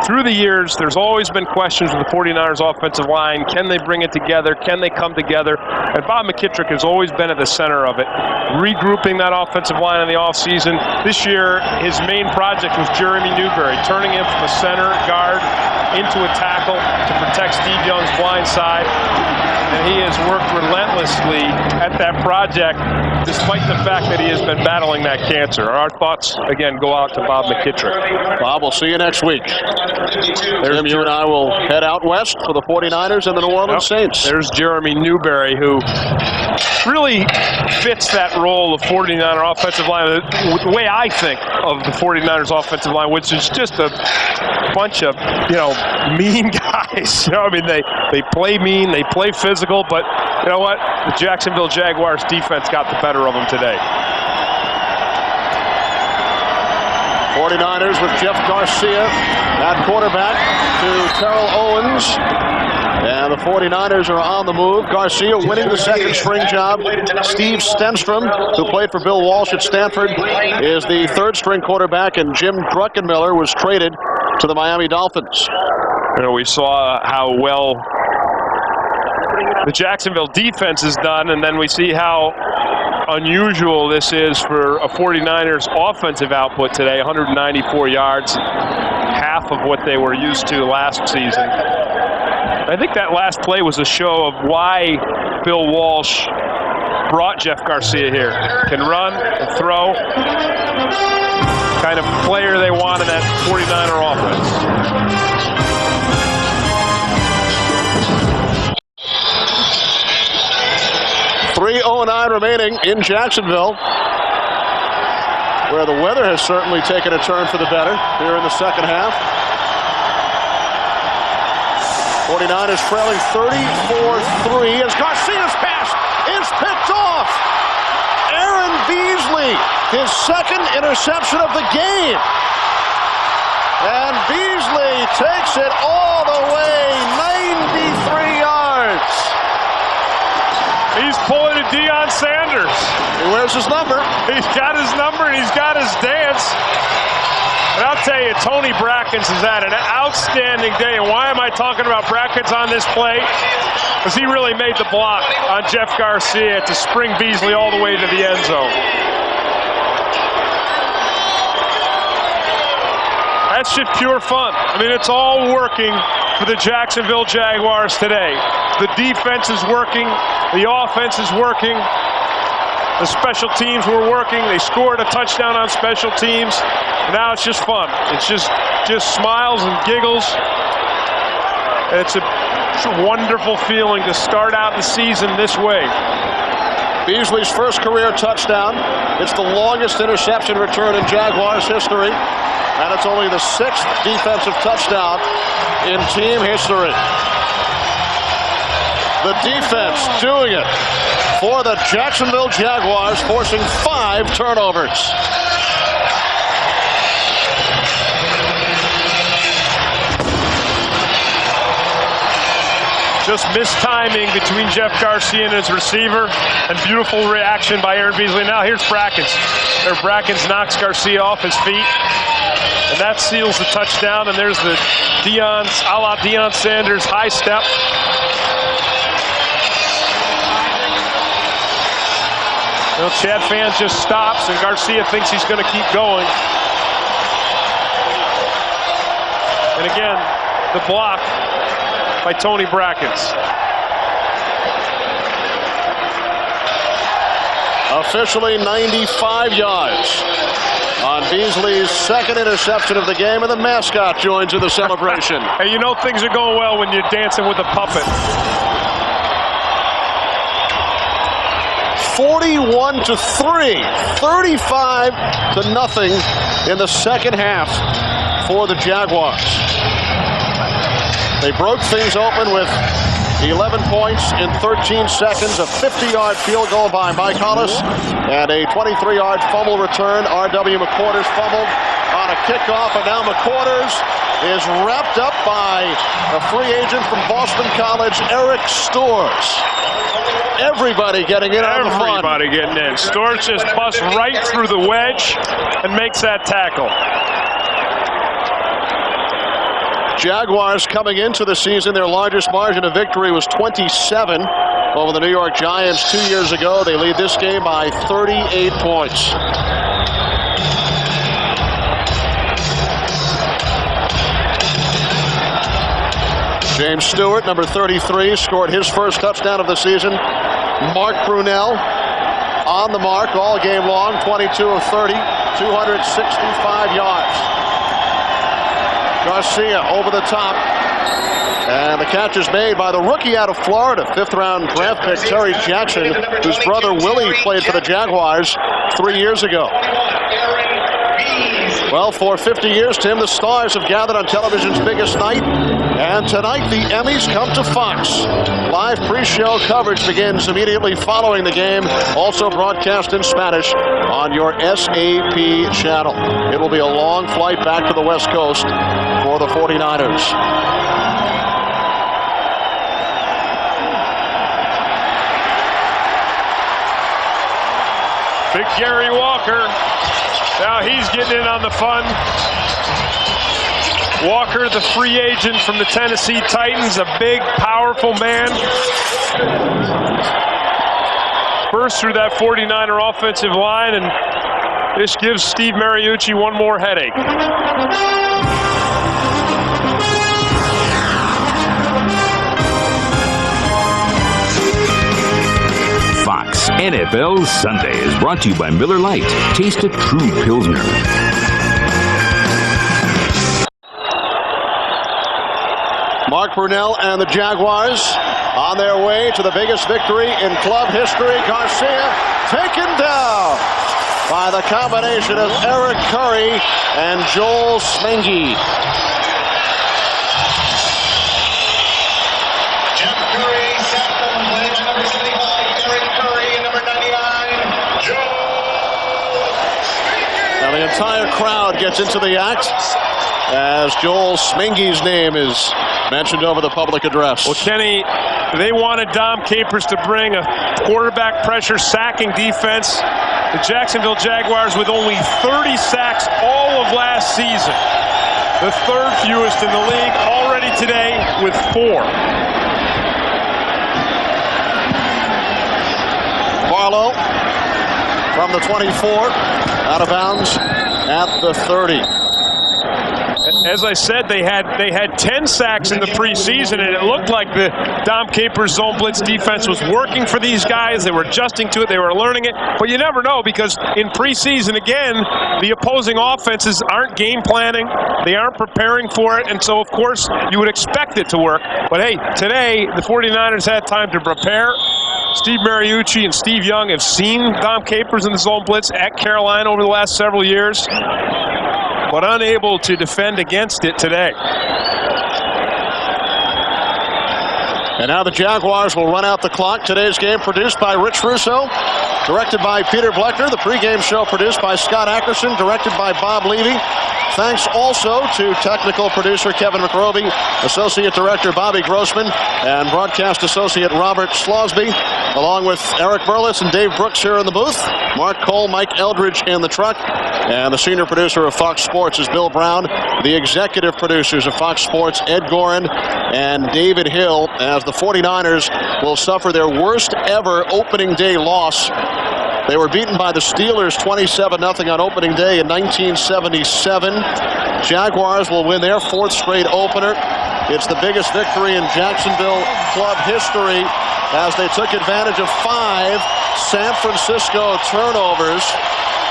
through the years, there's always been questions with the 49ers offensive line. Can they bring it together? Can they come together? And Bob McKittrick has always been at the center of it, regrouping that offensive line in the offseason. This year, his main project was Jeremy Newberry, turning him from a center guard into a tackle to protect Steve Young's blind side. And he has worked relentlessly at that project, despite the fact that he has been battling that cancer. Our thoughts, again, go out to Bob McKittrick. Bob, we'll see you next week. Jim, you and I will head out west for the 49ers and the New Orleans Saints. There's Jeremy Newberry, who really fits that role of 49er offensive line. The way I think of the 49ers offensive line, which is just a bunch of, mean guys. They play mean, they play physical, but you know what? The Jacksonville Jaguars defense got the better of them today. 49ers with Jeff Garcia at quarterback to Terrell Owens. And the 49ers are on the move. Garcia winning the second string job. Steve Stenstrom, who played for Bill Walsh at Stanford, is the third string quarterback, and Jim Druckenmiller was traded to the Miami Dolphins. You know, we saw how well the Jacksonville defense is done, and then we see how unusual this is for a 49ers offensive output today. 194 yards, half of what they were used to last season. I think that last play was a show of why Bill Walsh brought Jeff Garcia here. Can run and throw. Kind of player they want in that 49er offense. 3:09 remaining in Jacksonville, where the weather has certainly taken a turn for the better here in the second half. 49ers trailing 34-3 as Garcia's pass is picked off. Aaron Beasley, his second interception of the game. And Beasley takes it all the way, 93 yards. He's pulling a Deion Sanders. He wears his number. He's got his number and he's got his dance. And I'll tell you, Tony Brackens has had an outstanding day. And why am I talking about Brackens on this play? Because he really made the block on Jeff Garcia to spring Beasley all the way to the end zone. That's just pure fun. I mean, it's all working for the Jacksonville Jaguars today. The defense is working. The offense is working. The special teams were working. They scored a touchdown on special teams. Now it's just fun. It's just smiles and giggles. It's a wonderful feeling to start out the season this way. Beasley's first career touchdown. It's the longest interception return in Jaguars history. And it's only the 6th defensive touchdown in team history. The defense doing it for the Jacksonville Jaguars, forcing 5 turnovers. Just mistiming between Jeff Garcia and his receiver, and beautiful reaction by Aaron Beasley. Now here's Brackens. There, Brackens knocks Garcia off his feet, and that seals the touchdown. And there's the a la Deion Sanders high step. You know, Chad Fan just stops, and Garcia thinks he's going to keep going. And again, the block by Tony Brackens. Officially 95 yards on Beasley's second interception of the game, and the mascot joins in the celebration. Hey, you know things are going well when you're dancing with a puppet. 41-3, 35-0 in the second half for the Jaguars. They broke things open with 11 points in 13 seconds, a 50-yard field goal by Mike Hollis, and a 23-yard fumble return. R.W. McQuarters fumbled on a kickoff, and now McQuarters is wrapped up by a free agent from Boston College, Eric Stores. Everybody getting in on the fun. Everybody getting in. Stores just busts right through the wedge and makes that tackle. Jaguars coming into the season, their largest margin of victory was 27 over the New York Giants 2 years ago. They lead this game by 38 points. James Stewart, number 33, scored his first touchdown of the season. Mark Brunell on the mark all game long, 22 of 30, 265 yards. Garcia over the top, and the catch is made by the rookie out of Florida, 5th-round draft pick Terry Jackson, whose brother Willie played for the Jaguars 3 years ago. Well, for 50 years, Tim, the stars have gathered on television's biggest night, and tonight the Emmys come to Fox. Live pre-show coverage begins immediately following the game, also broadcast in Spanish on your SAP channel. It will be a long flight back to the West Coast for the 49ers. Big Gary Walker. Now he's getting in on the fun. Walker, the free agent from the Tennessee Titans, a big, powerful man. Burst through that 49er offensive line, and this gives Steve Mariucci one more headache. Fox NFL Sunday is brought to you by Miller Lite. Taste a true Pilsner. Mark Brunell and the Jaguars on their way to the biggest victory in club history. Garcia taken down by the combination of Eric Curry and Joel Smengi. Jeff Curry sacked on the play by number 75, Eric Curry, number 99, Joel Smengi. Now the entire crowd gets into the act as Joel Smengi's name is mentioned over the public address. Well, Kenny, they wanted Dom Capers to bring a quarterback pressure sacking defense. The Jacksonville Jaguars with only 30 sacks all of last season. The third fewest in the league, already today with 4. Barlow from the 24, out of bounds at the 30. As I said, they had 10 sacks in the preseason, and it looked like the Dom Capers zone blitz defense was working for these guys. They were adjusting to it. They were learning it. But you never know, because in preseason, again, the opposing offenses aren't game planning. They aren't preparing for it. And so, of course, you would expect it to work. But, hey, today, the 49ers had time to prepare. Steve Mariucci and Steve Young have seen Dom Capers in the zone blitz at Carolina over the last several years, but unable to defend against it today. And now the Jaguars will run out the clock. Today's game produced by Rich Russo, directed by Peter Bleckner. The pregame show produced by Scott Ackerson, directed by Bob Levy. Thanks also to technical producer Kevin McRoby, associate director Bobby Grossman, and broadcast associate Robert Slosby, along with Eric Burles and Dave Brooks here in the booth. Mark Cole, Mike Eldridge in the truck, and the senior producer of Fox Sports is Bill Brown. The executive producers of Fox Sports, Ed Gorin and David Hill, as the 49ers will suffer their worst ever opening day loss. They were beaten by the Steelers 27-0 on opening day in 1977. Jaguars will win their 4th straight opener. It's the biggest victory in Jacksonville club history as they took advantage of 5 San Francisco turnovers.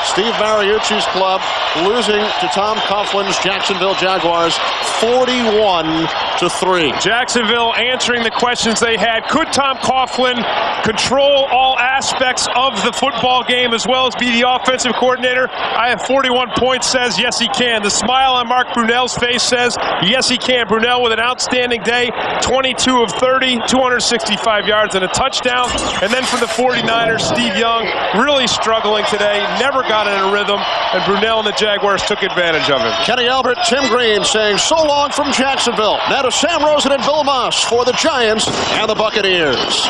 Steve Mariucci's club losing to Tom Coughlin's Jacksonville Jaguars 41-3. Jacksonville answering the questions they had. Could Tom Coughlin control all aspects of the football game as well as be the offensive coordinator? I have 41 points says yes he can. The smile on Mark Brunell's face says yes he can. Brunell with an outstanding day, 22 of 30, 265 yards and a touchdown. And then for the 49ers, Steve Young really struggling today, never got in a rhythm, and Brunell and the Jaguars took advantage of him. Kenny Albert, Tim Green saying so long from Jacksonville. Now to Sam Rosen and Bill Moss for the Giants and the Buccaneers.